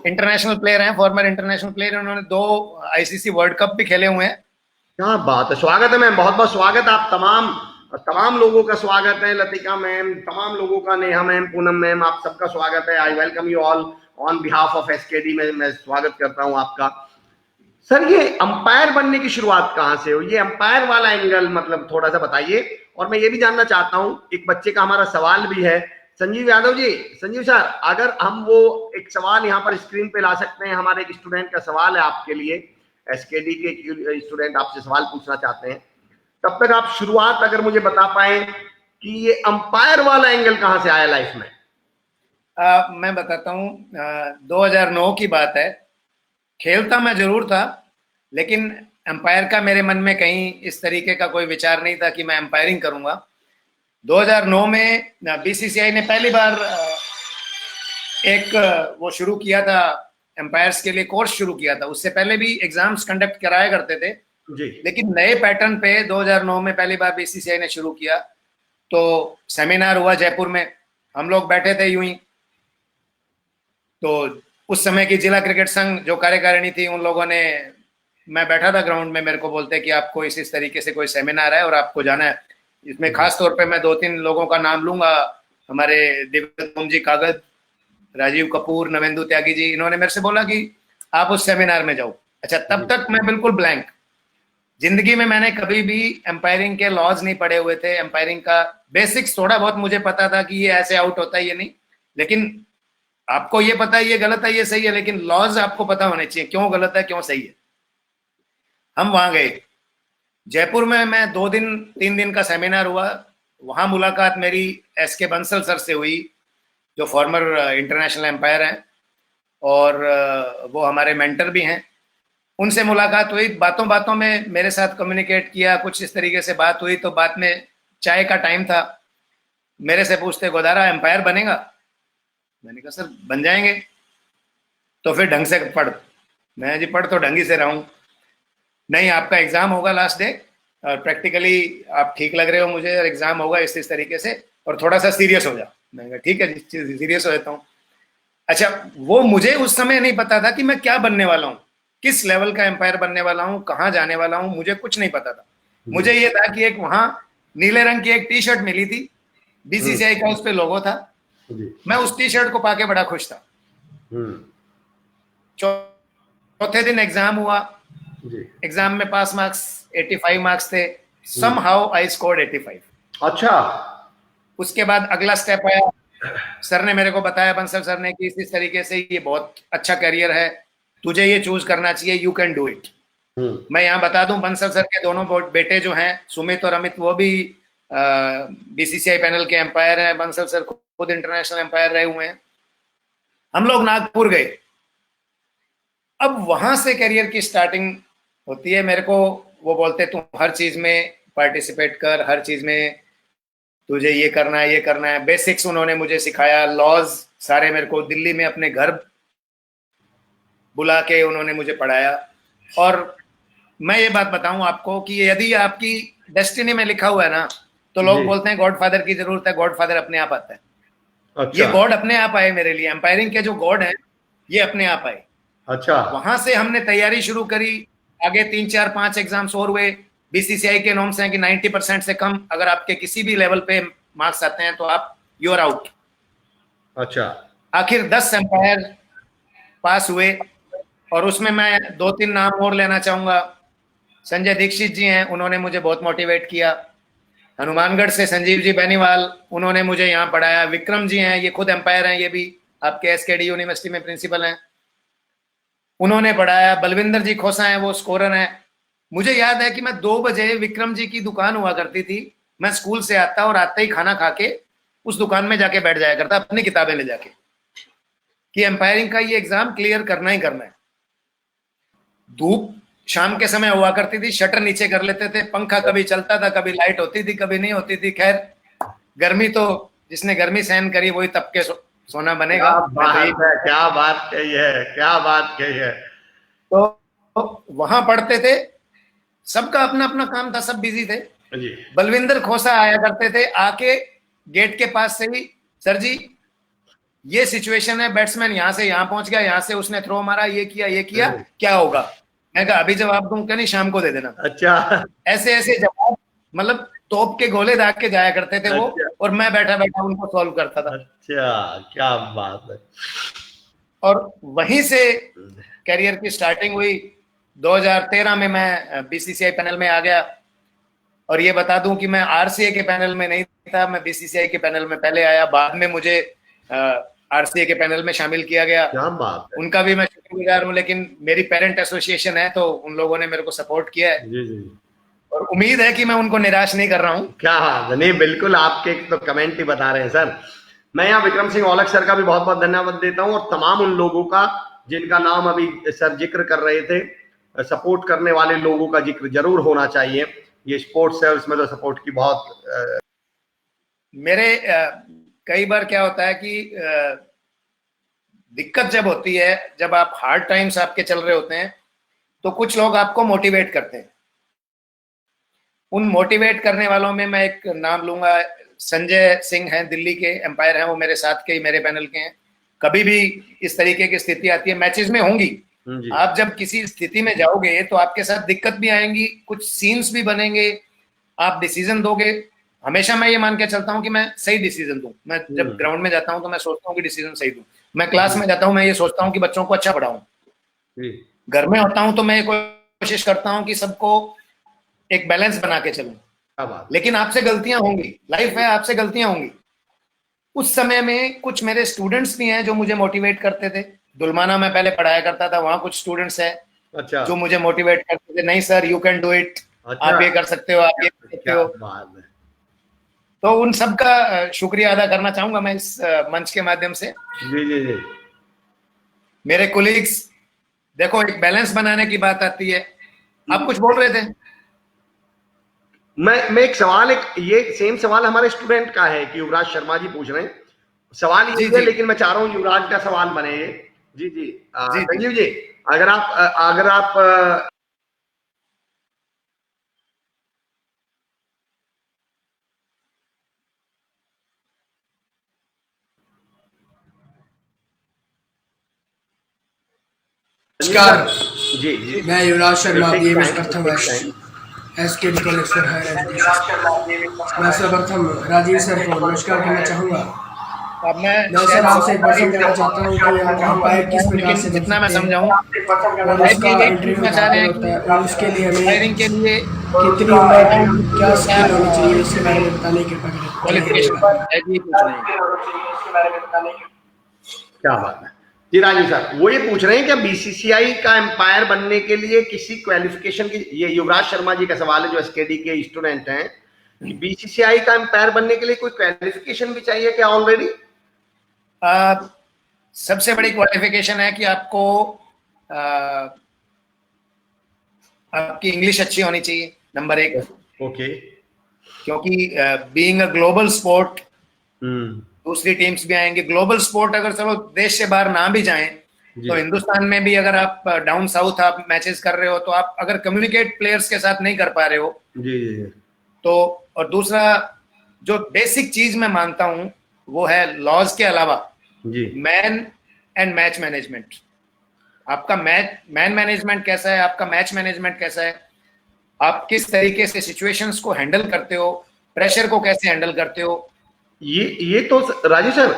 इंटरनेशनल प्लेयर हैं, फॉर्मर इंटरनेशनल प्लेयर। उन्होंने 2 आईसीसी वर्ल्ड कप भी खेले हुए हैं। क्या बात है, स्वागत है मैम, बहुत बहुत स्वागत है। आप तमाम लोगों का स्वागत है। लतिका मैम, तमाम लोगों का, नेहा मैम, पूनम मैम, आप सबका स्वागत है। I welcome you all on behalf of SKD में मैं स्वागत करता हूं आपका। सर ये अंपायर बनने की शुरुआत कहां से हुई? ये अंपायर वाला एंगल मतलब थोड़ा सा बताइए। और मैं ये भी जानना चाहता हूं, एक बच्चे का हमारा सवाल भी है, संजीव यादव जी। संजीव सर, अगर हम वो एक सवाल यहाँ पर स्क्रीन पे ला सकते हैं, हमारे एक स्टूडेंट का सवाल है आपके लिए, एसकेडी के स्टूडेंट आपसे सवाल पूछना चाहते हैं, तब तक आप शुरुआत अगर मुझे बता पाए कि ये अंपायर वाला एंगल कहां से आया लाइफ में। मैं बताता हूँ। 2009 की बात है। खेलता मैं जरूर था, लेकिन एम्पायर का मेरे मन में कहीं इस तरीके का कोई विचार नहीं था कि मैं एम्पायरिंग करूंगा। 2009 में बीसीसीआई ने पहली बार एक वो शुरू किया था, एम्पायर्स के लिए कोर्स शुरू किया था। उससे पहले भी एग्जाम्स कंडक्ट कराया करते थे जी। लेकिन नए पैटर्न पे 2009 में पहली बार बीसीसीआई ने शुरू किया। तो सेमिनार हुआ जयपुर में, हम लोग बैठे थे यूं ही। तो उस समय की जिला क्रिकेट संघ जो कार्यकारिणी थी, उन लोगों ने, मैं बैठा था ग्राउंड में, मेरे को बोलते कि आपको इस तरीके से कोई सेमिनार है और आपको जाना है। इसमें खास तौर पे मैं 2-3 लोगों का नाम लूंगा, हमारे दिव्य जी कागज, राजीव कपूर, नवेंदु त्यागी जी। इन्होंने मेरे से बोला कि आप उस सेमिनार में जाओ। अच्छा, तब तक मैं बिल्कुल ब्लैंक, जिंदगी में मैंने कभी भी एम्पायरिंग के लॉज नहीं पढ़े हुए थे। एम्पायरिंग का बेसिक्स थोड़ा बहुत मुझे पता था कि ये ऐसे आउट होता है, ये नहीं, लेकिन आपको ये पता है ये गलत है ये सही है, लेकिन लॉज आपको पता होने चाहिए, क्यों गलत है क्यों सही है। हम वहां गए जयपुर में, मैं 2-3 दिन का सेमिनार हुआ। वहां मुलाकात मेरी एसके बंसल सर से हुई, जो फॉर्मर इंटरनेशनल एम्पायर हैं और वो हमारे मेंटर भी हैं। उनसे मुलाकात हुई, बातों बातों में मेरे साथ कम्युनिकेट किया, कुछ इस तरीके से बात हुई। तो बात में चाय का टाइम था, मेरे से पूछते गोदारा एम्पायर बनेगा? मैंने कहा सर बन जाएंगे। तो फिर ढंग से पढ़। मैं जी पढ़ तो ढंगी से रहा हूँ। नहीं, आपका एग्जाम होगा लास्ट डे, और प्रैक्टिकली आप ठीक लग रहे हो मुझे, और एग्जाम होगा इस तरीके से, और थोड़ा सा सीरियस हो जाओ। मैंने कहा ठीक है जी, सीरियस हो जाता हूँ। अच्छा, वो मुझे उस समय नहीं पता था कि मैं क्या बनने वाला हूँ, किस लेवल का एम्पायर बनने वाला हूँ, कहाँ जाने वाला हूँ, मुझे कुछ नहीं पता था। मुझे ये था कि एक वहां नीले रंग की एक टी शर्ट मिली थी, बीसीसीआई का उस पे लोगो था। मैं उस टी शर्ट को पाके बड़ा खुश था। चौथे दिन एग्जाम हुआ। एग्जाम में पास मार्क्स 85 मार्क्स थे। Somehow I scored 85। अच्छा। उसके बाद अगला स्टेप आया, सर ने मेरे को बताया, बंसल सर ने, कि इस तरीके से ये बहुत अच्छा करियर है, तुझे ये चूज करना चाहिए, यू कैन डू इट। मैं यहाँ बता दूं, बंसल सर के दोनों बेटे जो हैं, सुमित और अमित, वो भी बीसीसीआई पैनल के एम्पायर हैं। बंसल सर खुद इंटरनेशनल एम्पायर रहे हुए हैं। हम लोग नागपुर गए। अब वहां से करियर की स्टार्टिंग होती है। मेरे को वो बोलते तू हर चीज में पार्टिसिपेट कर, हर चीज में तुझे ये करना है ये करना है। बेसिक्स उन्होंने मुझे सिखाया, लॉज सारे मेरे को दिल्ली में अपने घर बुला के उन्होंने मुझे पढ़ाया। और मैं ये बात बताऊं आपको कि यदि आपकी डेस्टिनी में लिखा हुआ है ना, तो लोग बोलते हैं गॉडफादर की जरूरत है, गॉडफादर अपने आप आता है। अच्छा। ये गॉड अपने आप आए मेरे लिए, एम्पायरिंग के जो गॉड है ये अपने आप आए। अच्छा। वहां से हमने तैयारी शुरू करी। आगे 3-4-5 एग्जाम्स और हुए। बीसीसीआई के नॉर्म्स हैं कि 90% से कम अगर आपके किसी भी लेवल पे मार्क्स आते हैं तो आप यू आर आउट। अच्छा। आखिर 10 एम्पायर पास हुए, और उसमें मैं 2-3 नाम और लेना चाहूंगा। संजय दीक्षित जी हैं, उन्होंने मुझे बहुत मोटिवेट किया। हनुमानगढ़ से संजीव जी बेनीवाल, उन्होंने मुझे यहाँ पढ़ाया। विक्रम जी हैं, ये खुद एम्पायर हैं, ये भी आपके एसकेडी यूनिवर्सिटी में प्रिंसिपल हैं, उन्होंने पढ़ाया। बलविंदर जी खोसा हैं, वो स्कोरर हैं। मुझे याद है कि मैं 2 बजे, विक्रम जी की दुकान हुआ करती थी, मैं स्कूल से आता और आते ही खाना खा के उस दुकान में जाके बैठ जाया करता, अपनी किताबें ले जाके, कि एम्पायरिंग का ये एग्जाम क्लियर करना ही करना है। धूप शाम के समय हुआ करती थी, शटर नीचे कर लेते थे, पंखा कभी चलता था, कभी लाइट होती थी, कभी नहीं होती थी। खैर, गर्मी तो जिसने गर्मी सहन करी वही तप के सोना बनेगा। क्या बात कही है, क्या बात कही है। तो वहां पढ़ते थे, सबका अपना अपना काम था, सब बिजी थे। जी। बलविंदर खोसा आया करते थे, आके गेट के पास से ही, सर जी ये सिचुएशन है, बैट्समैन यहां से यहां पहुंच गया, यहां से उसने थ्रो मारा, ये किया, क्या होगा? मैं कहा अभी जवाब दूंगा नहीं, शाम को दे देना। अच्छा। ऐसे ऐसे जवाब, मतलब तोप के गोले दाग के जाया करते थे वो। अच्छा। और मैं बैठा बैठा उनको सॉल्व करता था। अच्छा, क्या बात है। और वहीं से करियर की स्टार्टिंग हुई। 2013 में मैं बीसीसीआई पैनल में आ गया। और ये बता दूं कि मैं आरसीए के पैनल में नहीं था, मैं बीसीसीआई के पैनल में पहले आया, बाद में मुझे आरसीए के पैनल में शामिल किया गया। क्या बात है। उनका भी मैं शुक्रगुजार हूं, लेकिन मेरी पेरेंट एसोसिएशन है तो उन लोगों ने मेरे को सपोर्ट किया है। जी जी। और उम्मीद है कि मैं उनको निराश नहीं कर रहा हूं। क्या बात है, नहीं बिल्कुल, आपके तो कमेंट ही बता रहे हैं सर। मैं यहाँ विक्रम सिंह औलख सर का भी बहुत बहुत धन्यवाद देता हूँ, और तमाम उन लोगों का जिनका नाम अभी सर जिक्र कर रहे थे। सपोर्ट करने वाले लोगों का जिक्र जरूर होना चाहिए। ये स्पोर्ट्स है, उसमें तो सपोर्ट की बहुत मेरे कई बार क्या होता है कि दिक्कत जब होती है, जब आप हार्ड टाइम्स आपके चल रहे होते हैं, तो कुछ लोग आपको मोटिवेट करते हैं। उन मोटिवेट करने वालों में मैं एक नाम लूंगा, संजय सिंह हैं, दिल्ली के एम्पायर हैं, वो मेरे साथ के ही मेरे पैनल के हैं। कभी भी इस तरीके की स्थिति आती है, मैचेस में होंगी, आप जब किसी स्थिति में जाओगे तो आपके साथ दिक्कत भी आएंगी, कुछ सीन्स भी बनेंगे, आप डिसीजन दोगे। हमेशा मैं ये मान के चलता हूँ कि मैं सही डिसीजन दूं। मैं जब ग्राउंड में जाता हूँ तो मैं सोचता हूँ कि डिसीजन सही दूं। मैं क्लास में जाता हूँ, मैं ये सोचता हूँ कि बच्चों को अच्छा पढ़ाऊं। घर में होता हूँ तो मैं कोशिश करता हूँ कि सबको एक बैलेंस बना के चलूं। लेकिन आपसे गलतियां होंगी, लाइफ है, आपसे गलतियां होंगी। उस समय में कुछ मेरे स्टूडेंट्स भी हैं जो मुझे मोटिवेट करते थे। दुलमाना में पहले पढ़ाया करता था, वहां कुछ स्टूडेंट्स हैं अच्छा जो मुझे मोटिवेट करते थे, नहीं sir you can do it, आप ये कर सकते हो, आप ये कर सकते हो। तो उन सब का शुक्रिया अदा करना चाहूंगा मैं इस मंच के माध्यम से। जी जी जी। मेरे कोलीग्स, देखो एक बैलेंस बनाने की बात आती है। आप कुछ बोल रहे थे? मैं एक सवाल, ये सेम सवाल हमारे स्टूडेंट का है कि युवराज शर्मा जी पूछ रहे हैं। सवाल ये है, लेकिन मैं चाह रहा हूँ युवराज का सवाल बने। जी जी संजीव जी, अगर आप नमस्कार जी जी, मैं युवराज शर्मा बीएमएस प्रथम वर्ष SKD college for higher education. मैं सर्वप्रथम राजीव सर को नमस्कार कहना चाहूँगा। मैं सर आपसे एक क्वेश्चन करना चाहता हूँ कि आप अंपायर किस प्रकार से जितना मैं समझाऊँ और उसका इंटरव्यू कहाँ होता है और उसके लिए हमें कितनी उम्र, क्या स्किल होनी चाहिए, इसके बारे में बताने की कृपा करें। क्या बात है जी। राजू सर वो ये पूछ रहे हैं कि बीसीसीआई का एम्पायर बनने के लिए किसी क्वालिफिकेशन की, ये युवराज शर्मा जी का सवाल है जो एसकेडी के स्टूडेंट हैं, कि बीसीसीआई का एम्पायर बनने के लिए कोई क्वालिफिकेशन भी चाहिए क्या ऑलरेडी? सबसे बड़ी क्वालिफिकेशन है कि आपको आपकी इंग्लिश अच्छी होनी चाहिए, नंबर 1। ओके। क्योंकि बीइंग अ ग्लोबल स्पोर्ट, दूसरी टीम्स भी आएंगे। ग्लोबल स्पोर्ट अगर चलो देश से बाहर ना भी जाएं तो हिंदुस्तान में भी अगर आप डाउन साउथ आप मैचेस कर रहे हो, तो आप अगर कम्युनिकेट प्लेयर्स के साथ नहीं कर पा रहे हो जी तो, और दूसरा जो बेसिक चीज मैं मानता हूं वो है लॉज के अलावा मैन एंड मैच मैनेजमेंट। आपका मैन मैनेजमेंट कैसा है, आपका मैच मैनेजमेंट कैसा है, आप किस तरीके से सिचुएशंस को हैंडल करते हो, प्रेशर को कैसे हैंडल करते हो। ये तो राजू सर,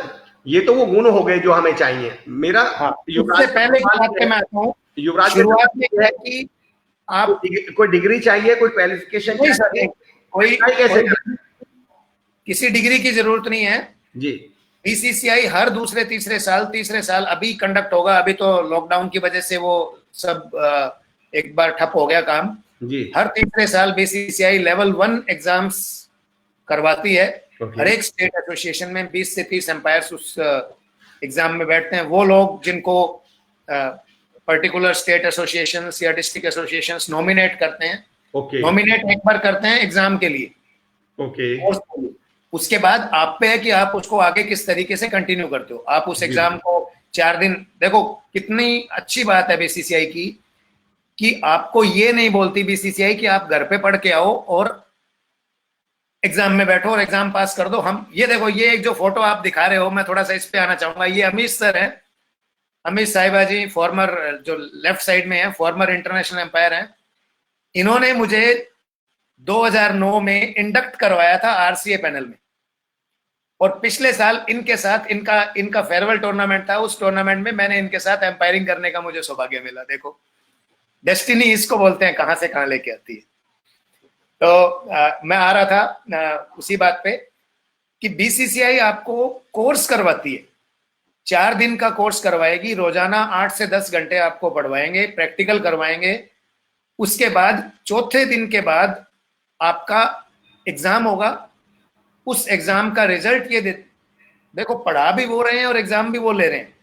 ये तो वो गुण हो गए जो हमें चाहिए। मेरा युवराज से पहले की बात पे मैं आता हूँ। युवराज शुरुआत में है कि आप कोई डिग्री चाहिए, कोई क्वालिफिकेशन चाहिए, कोई कैसे किसी डिग्री की जरूरत नहीं है जी। बीसीसीआई हर दूसरे तीसरे साल अभी कंडक्ट होगा। अभी तो लॉकडाउन की वजह से वो सब एक बार ठप हो गया काम जी। हर तीसरे साल बीसीसीआई लेवल 1 एग्जाम्स करवाती है। हर एक स्टेट एसोसिएशन में 20 से 30 एम्पायर्स उस एग्जाम में बैठते हैं। वो लोग जिनको पर्टिकुलर स्टेट एसोसिएशन या डिस्ट्रिक्ट एसोसिएशन नॉमिनेट करते हैं। नॉमिनेट एक बार करते हैं एग्जाम के लिए। उसके बाद आप पे है कि आप उसको आगे किस तरीके से कंटिन्यू करते हो। आप उस एग्जाम को 4 दिन, देखो कितनी अच्छी बात है बीसीसीआई की कि आपको ये नहीं बोलती बीसीसीआई कि आप घर पे पढ़ के आओ और एग्जाम में बैठो और एग्जाम पास कर दो। हम ये देखो, ये एक जो फोटो आप दिखा रहे हो, मैं थोड़ा सा इस पे आना चाहूंगा। ये अमित सर है, अमित साहिबा जी, फॉर्मर, जो लेफ्ट साइड में है, फॉर्मर इंटरनेशनल एम्पायर हैं। इन्होंने मुझे 2009 में इंडक्ट करवाया था आरसीए पैनल में, और पिछले साल इनके साथ इनका फेयरवेल टूर्नामेंट था। उस टूर्नामेंट में मैंने इनके साथ एम्पायरिंग करने का मुझे सौभाग्य मिला। देखो डेस्टिनी इसको बोलते हैं, कहां से कहां लेके आती है। तो मैं आ रहा था उसी बात पे कि बीसीसीआई आपको कोर्स करवाती है, 4 दिन का कोर्स करवाएगी, रोजाना 8 से 10 घंटे आपको पढ़वाएंगे, प्रैक्टिकल करवाएंगे। उसके बाद चौथे दिन के बाद आपका एग्जाम होगा। उस एग्जाम का रिजल्ट ये देखो, पढ़ा भी वो रहे हैं और एग्जाम भी वो ले रहे हैं।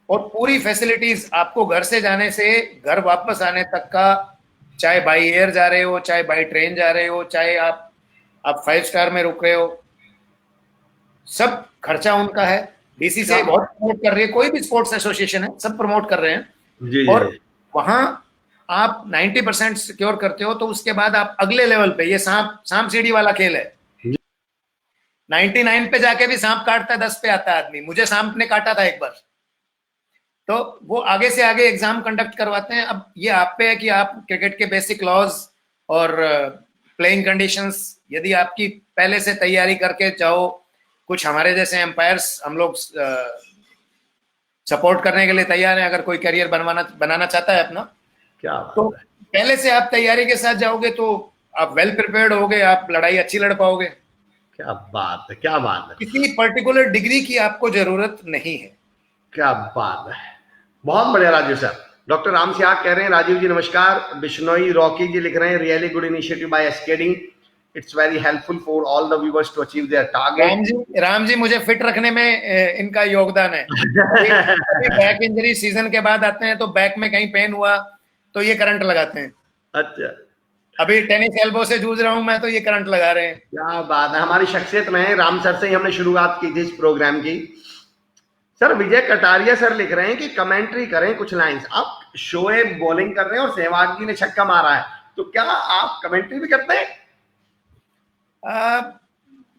और पूरी फैसिलिटीज आपको घर से जाने से घर वापस आने तक का, चाहे बाई एयर जा रहे हो, चाहे बाई ट्रेन जा रहे हो, चाहे आप 5 स्टार में रुक रहे हो, सब खर्चा उनका है। बीसीसीआई बहुत प्रमोट कर रही है, कोई भी स्पोर्ट्स एसोसिएशन है, सब प्रमोट कर रहे हैं। और वहां आप 90% सिक्योर करते हो, तो उसके बाद आप अगले लेवल पे, ये सांप सीढ़ी वाला खेल है। 99 पे जाके भी सांप काटता है, 10 पे आता है आदमी। मुझे सांप ने काटा था एक बार। तो वो आगे से आगे एग्जाम कंडक्ट करवाते हैं। अब ये आप पे है कि आप क्रिकेट के बेसिक लॉज और प्लेइंग कंडीशंस, यदि आपकी पहले से तैयारी करके जाओ, कुछ हमारे जैसे एम्पायर्स, हम लोग सपोर्ट करने के लिए तैयार हैं। अगर कोई करियर बनाना चाहता है अपना, क्या तो पहले से आप तैयारी के साथ जाओगे तो आप वेल प्रिपेयर्ड होगे, आप लड़ाई अच्छी लड़ पाओगे। क्या बात है, क्या बात है। किसी पर्टिकुलर डिग्री की आपको जरूरत नहीं है। क्या बात है, बहुत बढ़िया राजीव सर। डॉक्टर राम सियाग कह रहे हैं, राजीव जी नमस्कार। बिश्नोई रॉकी जी लिख रहे हैं, रियली गुड इनिशिएटिव बाय एस्केडिंग, it's very helpful for all the viewers to achieve their target. Ram ji मुझे फिट रखने में इनका योगदान है। बैक इंजरी सीजन के बाद आते हैं, तो बैक में कहीं पेन हुआ तो ये करंट लगाते हैं। अच्छा, अभी टेनिस एल्बो से जूझ रहा हूं मैं, तो ये करंट लगा रहे हैं। क्या बात है। हमारी शख्सियत में है, राम सर से ही हमने शुरुआत की थी इस प्रोग्राम की। सर विजय कटारिया सर लिख रहे हैं कि कमेंट्री करें कुछ लाइंस। आप शोएब बॉलिंग कर रहे हैं और सहवाग जी ने छक्का मारा है, तो क्या आप कमेंट्री भी करते हैं?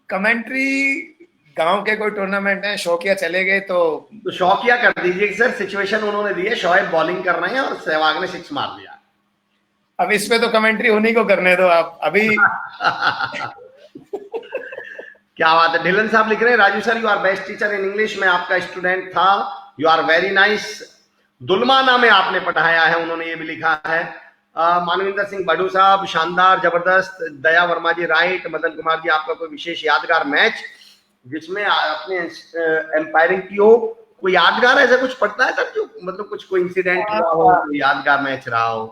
कमेंट्री गांव के कोई टूर्नामेंट है, शौकिया चले गए तो शौकिया कर दीजिए सर। सिचुएशन उन्होंने दी है, शोएब बॉलिंग कर रहे हैं और सहवाग ने 6 मार दिया। अब इस पे तो कमेंट्री उन्हीं को करने दो आप अभी। क्या बात है। ढिलन साहब लिख रहे हैं, Raju sir you are best teacher in English, मैं आपका स्टूडेंट था, you are very nice. Dulmana में आपने पढ़ाया है, उन्होंने ये भी लिखा है। मानविंदर सिंह बडू साहब, शानदार, जबरदस्त। दया वर्मा जी राइट। मदन कुमार जी, आपका कोई विशेष यादगार मैच जिसमें आपने एम्पायरिंग की हो, कोई यादगार ऐसा कुछ पड़ता है सर, जो मतलब कुछ कोई इंसिडेंट हुआ हो, कोई यादगार मैच रहा हो?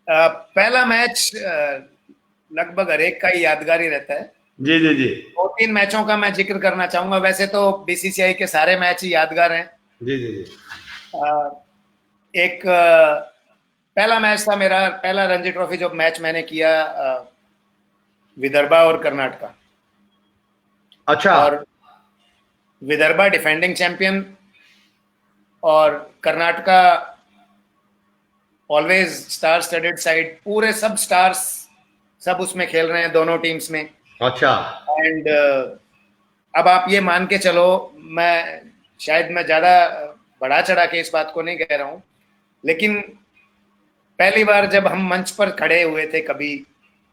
पहला मैच लगभग हर एक का ही यादगार ही रहता है। जी जी जी। 2-3 मैचों का मैं जिक्र करना चाहूंगा। वैसे तो बीसीसीआई के सारे मैच ही यादगार हैं। जी जी जी। एक पहला मैच था मेरा, पहला रणजी ट्रॉफी जो मैच मैंने किया विदर्भा और कर्नाटका। अच्छा। और विदर्भा डिफेंडिंग चैंपियन और Karnataka always star studded side, पूरे सब स्टार्स सब उसमें खेल रहे हैं दोनों टीम्स में। अच्छा। एंड अब आप ये मान के चलो, मैं शायद मैं ज्यादा बढ़ा चढ़ा के इस बात को नहीं कह रहा हूं, लेकिन पहली बार जब हम मंच पर खड़े हुए थे कभी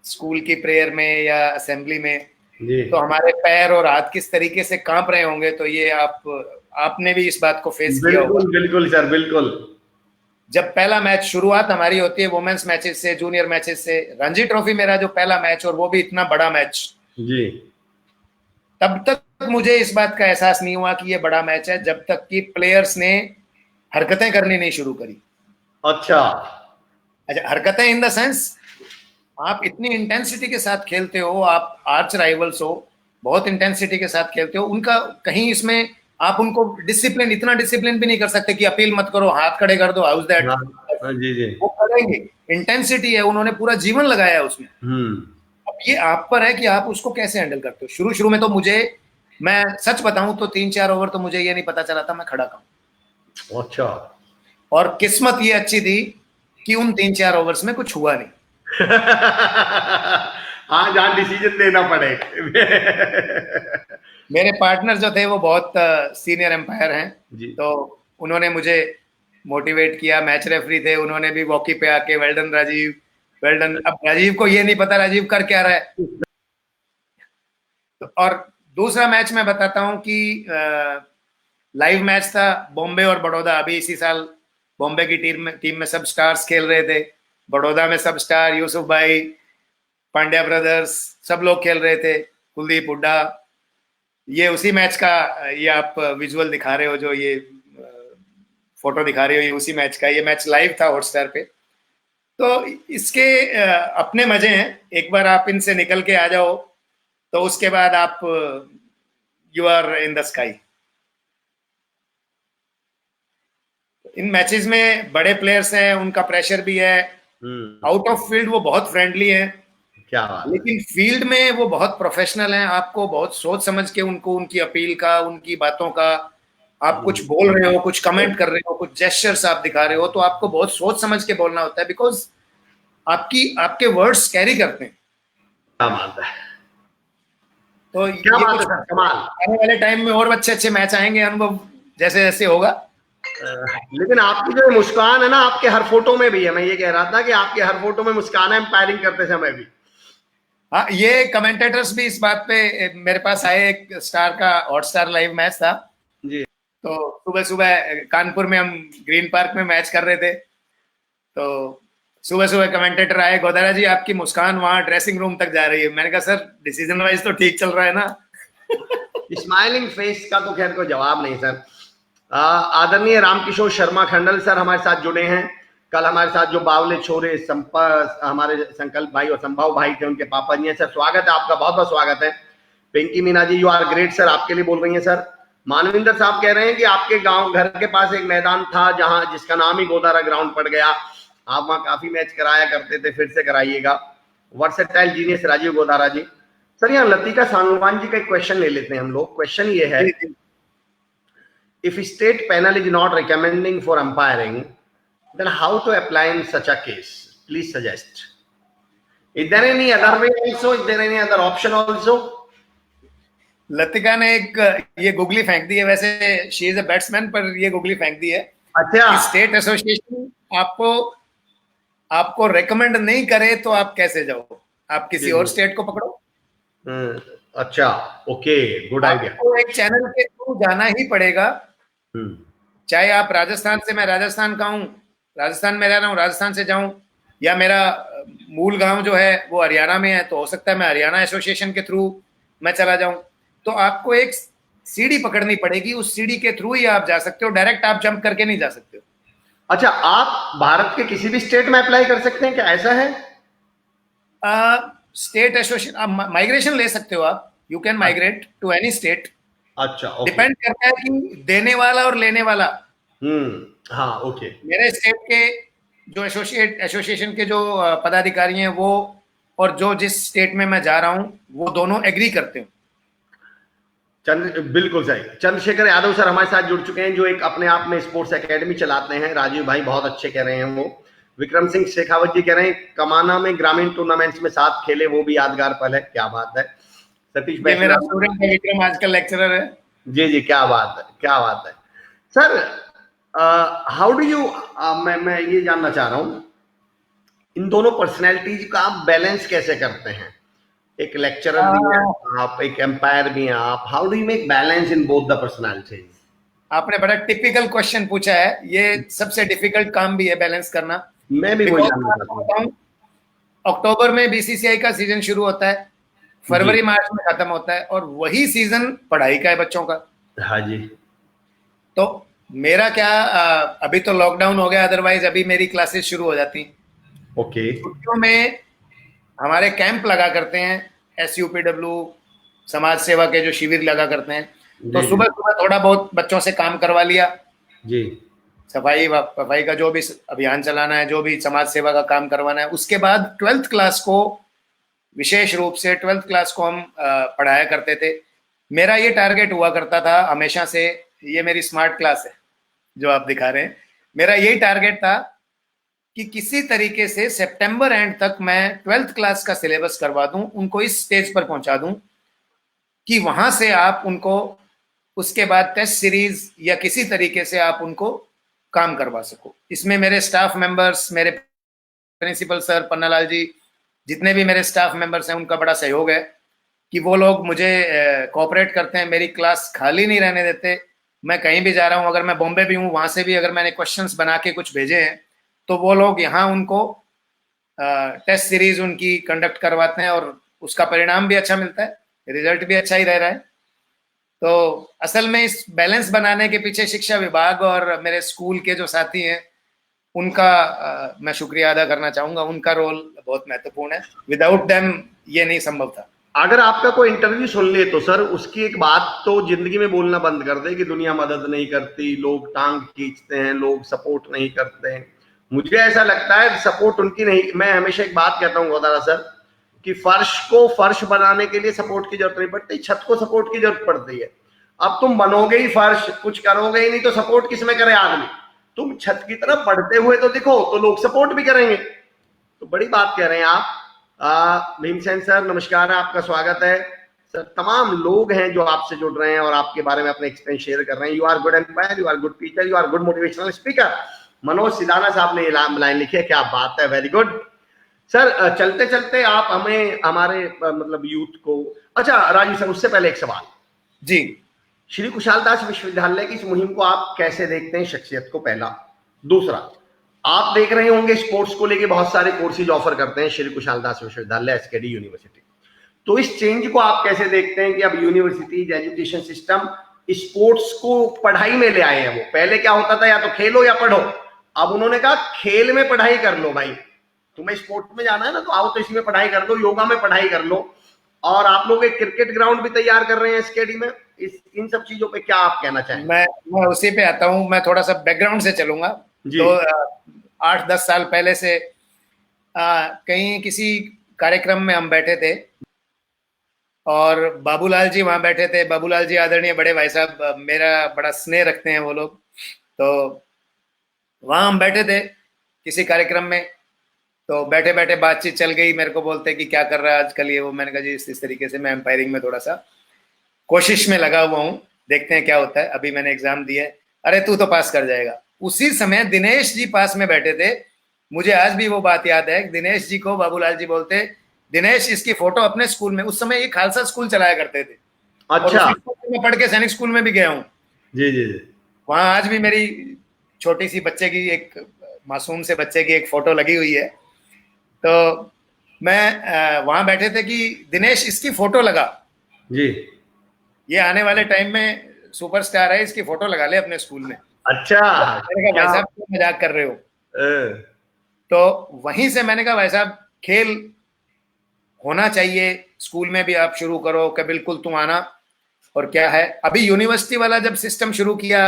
स्कूल की प्रेयर में या असेंबली में, तो हमारे पैर और हाथ किस तरीके से कांप रहे होंगे, तो ये आपने भी इस बात को फेस किया होगा। बिल्कुल बिल्कुल सर, बिल्कुल। जब पहला मैच शुरुआत हमारी होती है वुमेन्स मैचेस से, जूनियर मैचेस से, रणजी ट्रॉफी मेरा जो पहला मैच और वो भी इतना बड़ा मैच जी, तब तक मुझे इस बात का एहसास नहीं हुआ कि ये बड़ा मैच है जब तक कि प्लेयर्स ने हरकतें करनी नहीं शुरू करी। अच्छा, हरकतें इन द सेंस आप इतनी इंटेंसिटी के साथ खेलते हो, आप आर्च राइवल्स हो, बहुत इंटेंसिटी के साथ खेलते हो, उनका कहीं इसमें आप उनको डिसिप्लिन, इतना डिसिप्लिन भी नहीं कर सकते कि अपील मत करो, हाथ खड़े कर दो, हाउस दैट। जी जी। वो करेंगे, इंटेंसिटी है, उन्होंने पूरा जीवन लगाया है उसमें। अब ये आप पर है कि आप उसको कैसे हैंडल करते हो। शुरू शुरू में तो मुझे, मैं सच बताऊं तो 3-4 ओवर तो मुझे ये नहीं पता चला था मैं खड़ा करूं। अच्छा। और किस्मत ये अच्छी थी कि उन 3-4 ओवर्स में कुछ हुआ नहीं। हाँ, जहां डिसीजन लेना पड़े। मेरे पार्टनर जो थे वो बहुत सीनियर एम्पायर हैं, जी। तो उन्होंने मुझे मोटिवेट किया। मैच रेफरी थे, उन्होंने भी वॉकी पे आके well done Rajiv, well done. अब राजीव को ये नहीं पता राजीव कर क्या रहा है। और दूसरा मैच मैं बताता हूं कि लाइव मैच था बॉम्बे और बड़ौदा। अभी इसी साल बॉम्बे की टीम में सब स्टार्स खेल रहे थे, बड़ौदा में सब स्टार, यूसुफ भाई, पांड्या ब्रदर्स, सब लोग खेल रहे थे, कुलदीप हुड्डा। ये उसी मैच का, ये आप विजुअल दिखा रहे हो, जो ये फोटो दिखा रहे हो, ये उसी मैच का। ये मैच लाइव था हॉटस्टार पे। तो इसके अपने मजे हैं। एक बार आप इनसे निकल के आ जाओ तो उसके बाद आप you are in the sky. इन मैचेस में बड़े प्लेयर्स हैं, उनका प्रेशर भी है। आउट ऑफ फील्ड वो बहुत फ्रेंडली है, क्या बात। लेकिन फील्ड में वो बहुत प्रोफेशनल हैं। आपको बहुत सोच समझ के उनको, उनकी अपील का, उनकी बातों का, आप कुछ बोल रहे हो, कुछ कमेंट कर रहे हो, कुछ जेस्चर्स आप दिखा रहे हो, तो आपको बहुत सोच समझ के बोलना होता है, बिकॉज आपके वर्ड्स कैरी करते हैं। क्या बात है। तो क्या ये बात कुछ है सर, कमाल। आने वाले टाइम में और अच्छे अच्छे मैच आएंगे, अनुभव जैसे जैसे होगा। लेकिन आपकी जो मुस्कान है ना, आपके हर फोटो में भी है। मैं ये कह रहा था कि आपके हर फोटो में मुस्कान है, एम्पायरिंग करते समय भी। हाँ, ये कमेंटेटर्स भी इस बात पे मेरे पास आए। एक स्टार का हॉटस्टार लाइव मैच था, जी। तो सुबह सुबह कानपुर में हम ग्रीन पार्क में मैच कर रहे थे, तो सुबह सुबह कमेंटेटर आए, गोदारा जी आपकी मुस्कान वहां ड्रेसिंग रूम तक जा रही है। मैंने कहा सर डिसीजन वाइज तो ठीक चल रहा है ना। स्माइलिंग फेस का तो खैर कोई जवाब नहीं सर। आदरणीय रामकिशोर शर्मा खंडल सर हमारे साथ जुड़े हैं। कल हमारे साथ जो बावले छोरे हमारे संकल्प भाई और संभव भाई थे, उनके पापा जी हैं। सर स्वागत है आपका, बहुत बहुत स्वागत है। Pinky Meena ji, you are great sir, आपके लिए बोल रही हैं सर। मानविंदर साहब कह रहे हैं कि आपके गांव घर के पास एक मैदान था जहां, जिसका नाम ही गोदारा ग्राउंड पड़ गया, आप वहां काफी मैच कराया करते थे, फिर से कराइएगा। वर्सेटाइल जीनियस राजीव गोदारा जी। सर यहाँ लतिका सांगवान जी का एक क्वेश्चन ले लेते हैं हम लोग। क्वेश्चन ये है, if state panel is not recommending for umpiring, then how to apply in such a case? Please suggest. Is there any other way also? Is there any other option also? Latika ने एक ये googly फेंक दी है। वैसे she is a batsman, पर ये googly फेंक दी है। अच्छा। स्टेट एसोसिएशन आपको रेकमेंड नहीं करे तो आप कैसे जाओ, आप किसी और स्टेट को पकड़ो। अच्छा, ओके, गुड आइडिया। आपको एक चैनल के थ्रू जाना ही पड़ेगा। चाहे आप राजस्थान से, मैं राजस्थान का हूँ, राजस्थान में रह रहा हूँ, राजस्थान से जाऊं, या मेरा मूल गांव जो है वो हरियाणा में है, तो हो सकता है मैं हरियाणा एसोसिएशन के थ्रू मैं चला जाऊं। तो आपको एक सीढ़ी पकड़नी पड़ेगी, उस सीढ़ी के थ्रू ही आप जा सकते हो, डायरेक्ट आप जंप करके नहीं जा सकते हो। अच्छा, आप भारत के किसी भी स्टेट में अप्लाई कर सकते हैं क्या, ऐसा है? स्टेट एसोसिएशन आप माइग्रेशन ले सकते हो, आप you can migrate to any state. अच्छा, ओके। डिपेंड करता है कि देने वाला और लेने वाला। हाँ, ओके। मेरे स्टेट के जो एसोसिएशन के जो पदाधिकारी हैं वो, और जो जिस स्टेट में मैं जा रहा हूं, वो दोनों एग्री करते हैं। बिल्कुल सही। चंद्रशेखर यादव सर हमारे साथ जुड़ चुके हैं, जो एक अपने आप में स्पोर्ट्स एकेडमी चलाते हैं। राजीव भाई बहुत अच्छे कह रहे हैं वो। विक्रम सिंह शेखावत जी कह रहे हैं कमाना में ग्रामीण टूर्नामेंट्स में साथ खेले, वो भी यादगार पल है। क्या बात है। सतीश भाई मेरा स्टूडेंट है, विक्रम आजकल लेक्चरर है। जी जी, क्या बात है, क्या बात है। सर हाउ डू यू, मैं ये जानना चाह रहा हूँ, इन दोनों पर्सनैलिटीज का आप बैलेंस कैसे करते हैं? एक लेक्चरर भी हैं आप, एक एम्पायर भी हैं आप। How do you make balance in both the personalities? आपने बड़ा टिपिकल क्वेश्चन पूछा है। ये सबसे डिफिकल्ट काम भी है बैलेंस करना। मैं भी वही जानना चाहता हूँ। अक्टूबर में बीसीसीआई का सीजन शुरू होता है, फरवरी मार्च में खत्म होता है, और वही सीजन पढ़ाई का है बच्चों का। हाँ जी। तो मेरा क्या, अभी तो लॉकडाउन हो गया, अदरवाइज अभी मेरी क्लासेस शुरू हो जाती। ओके। छुट्टियों में हमारे कैंप लगा करते हैं, SUPW समाज सेवा के जो शिविर लगा करते हैं। तो सुबह सुबह थोड़ा बहुत बच्चों से काम करवा लिया जी, सफाई का जो भी अभियान चलाना है, जो भी समाज सेवा का काम करवाना है। उसके बाद 12th क्लास को विशेष रूप से 12th क्लास को हम पढ़ाया करते थे। मेरा ये टारगेट हुआ करता था हमेशा से, ये मेरी स्मार्ट क्लास है जो आप दिखा रहे हैं, मेरा यही टारगेट था कि किसी तरीके से सितंबर एंड तक मैं 12th क्लास का सिलेबस करवा दूं, उनको इस स्टेज पर पहुंचा दूं कि वहां से आप उनको उसके बाद टेस्ट सीरीज या किसी तरीके से आप उनको काम करवा सको। इसमें मेरे स्टाफ मेंबर्स, मेरे प्रिंसिपल सर पन्नालाल जी, जितने भी मेरे स्टाफ मेंबर्स हैं, उनका बड़ा सहयोग है कि वो लोग मुझे कोऑपरेट करते हैं, मेरी क्लास खाली नहीं रहने देते। मैं कहीं भी जा रहा हूँ, अगर मैं बॉम्बे भी हूँ, वहां से भी अगर मैंने क्वेश्चंस बना के कुछ भेजे हैं तो वो लोग यहाँ उनको टेस्ट सीरीज उनकी कंडक्ट करवाते हैं और उसका परिणाम भी अच्छा मिलता है, रिजल्ट भी अच्छा ही रह रहा है। तो असल में इस बैलेंस बनाने के पीछे शिक्षा विभाग और मेरे स्कूल के जो साथी हैं उनका मैं शुक्रिया अदा करना चाहूंगा। उनका रोल बहुत महत्वपूर्ण है, विदाउट देम ये नहीं संभव था। अगर आपका कोई इंटरव्यू सुन ले तो सर उसकी एक बात तो जिंदगी में बोलना बंद कर दे कि दुनिया मदद नहीं करती, लोग टांग खींचते हैं, लोग सपोर्ट नहीं करते हैं। मुझे ऐसा लगता है सपोर्ट उनकी नहीं, मैं हमेशा एक बात कहता हूँ गोदारा सर कि फर्श को फर्श बनाने के लिए सपोर्ट की जरूरत नहीं पड़ती, छत को सपोर्ट की जरूरत पड़ती है। अब तुम बनोगे ही फर्श, कुछ करोगे ही नहीं तो सपोर्ट किसमें करे आदमी? तुम छत की तरफ बढ़ते हुए तो दिखो तो लोग सपोर्ट भी करेंगे। तो बड़ी बात कह रहे हैं आप। भीमसेन सर नमस्कार, आपका स्वागत है सर। तमाम लोग हैं जो आपसे जुड़ रहे हैं और आपके बारे में अपने एक्सपीरियंस शेयर कर रहे हैं। You are good umpire, you are good teacher, you are good motivational speaker. Manoj Sidana साहब ने लाइन लिखी है, क्या बात है, वेरी गुड सर। चलते चलते आप हमें हमारे मतलब यूथ को, अच्छा राजू सर उससे पहले एक सवाल जी, श्री कुशालदास विश्वविद्यालय की इस मुहिम को आप कैसे देखते हैं, शख्सियत को, पहला। दूसरा, आप देख रहे होंगे स्पोर्ट्स को लेके बहुत सारे कोर्सेज ऑफर करते हैं श्री कुशालदास विश्वविद्यालय एसकेडी यूनिवर्सिटी, तो इस चेंज को आप कैसे देखते हैं कि अब यूनिवर्सिटीज, एजुकेशन सिस्टम स्पोर्ट्स को पढ़ाई में ले आए हैं? वो पहले क्या होता था, या तो खेलो या पढ़ो, अब उन्होंने कहा खेल में पढ़ाई कर लो भाई, तुम्हें स्पोर्ट्स में जाना है ना तो आओ तो इसमें पढ़ाई कर लो, योगा में पढ़ाई कर लो। और आप लोग एक क्रिकेट ग्राउंड भी तैयार कर रहे हैं एसकेडी में। इन सब चीजों पे क्या आप कहना चाहेंगे? मैं उसी पे आता हूँ, मैं थोड़ा सा बैकग्राउंड से चलूंगा। तो 8-10 साल पहले से कहीं किसी कार्यक्रम में हम बैठे थे और बाबूलाल जी वहां बैठे थे। बाबूलाल जी आदरणीय बड़े भाई साहब, मेरा बड़ा स्नेह रखते हैं वो लोग। तो वहां हम बैठे थे किसी कार्यक्रम में, तो बैठे बैठे बातचीत चल गई, मेरे को बोलते कि क्या कर रहा है आजकल ये वो। मैंने कहा जी इस तरीके से मैं एम्पायरिंग में थोड़ा सा कोशिश में लगा हुआ हूँ, देखते हैं क्या होता है, अभी मैंने एग्जाम दिया है। अरे तू तो पास कर जाएगा। उसी समय दिनेश जी पास में बैठे थे, मुझे आज भी वो बात याद है। दिनेश जी को बाबूलाल जी बोलते, दिनेश इसकी फोटो अपने स्कूल में, उस समय ये खालसा स्कूल चलाया करते थे। अच्छा, मैं पढ़ के सैनिक स्कूल में भी गया हूँ। जी जी जी, वहां आज भी मेरी छोटी सी बच्चे की, एक मासूम से बच्चे की एक फोटो लगी हुई है। तो मैं वहां बैठे थे कि दिनेश इसकी फोटो लगा जी, ये आने वाले टाइम में सुपरस्टार है, इसकी फोटो लगा ले अपने स्कूल में। अच्छा, मैंने कहा भाई साहब तुम मजाक कर रहे हो। तो वहीं से मैंने कहा भाई साहब खेल होना चाहिए स्कूल में भी, आप शुरू करो कि बिल्कुल तुम आना। और क्या है, अभी यूनिवर्सिटी वाला जब सिस्टम शुरू किया,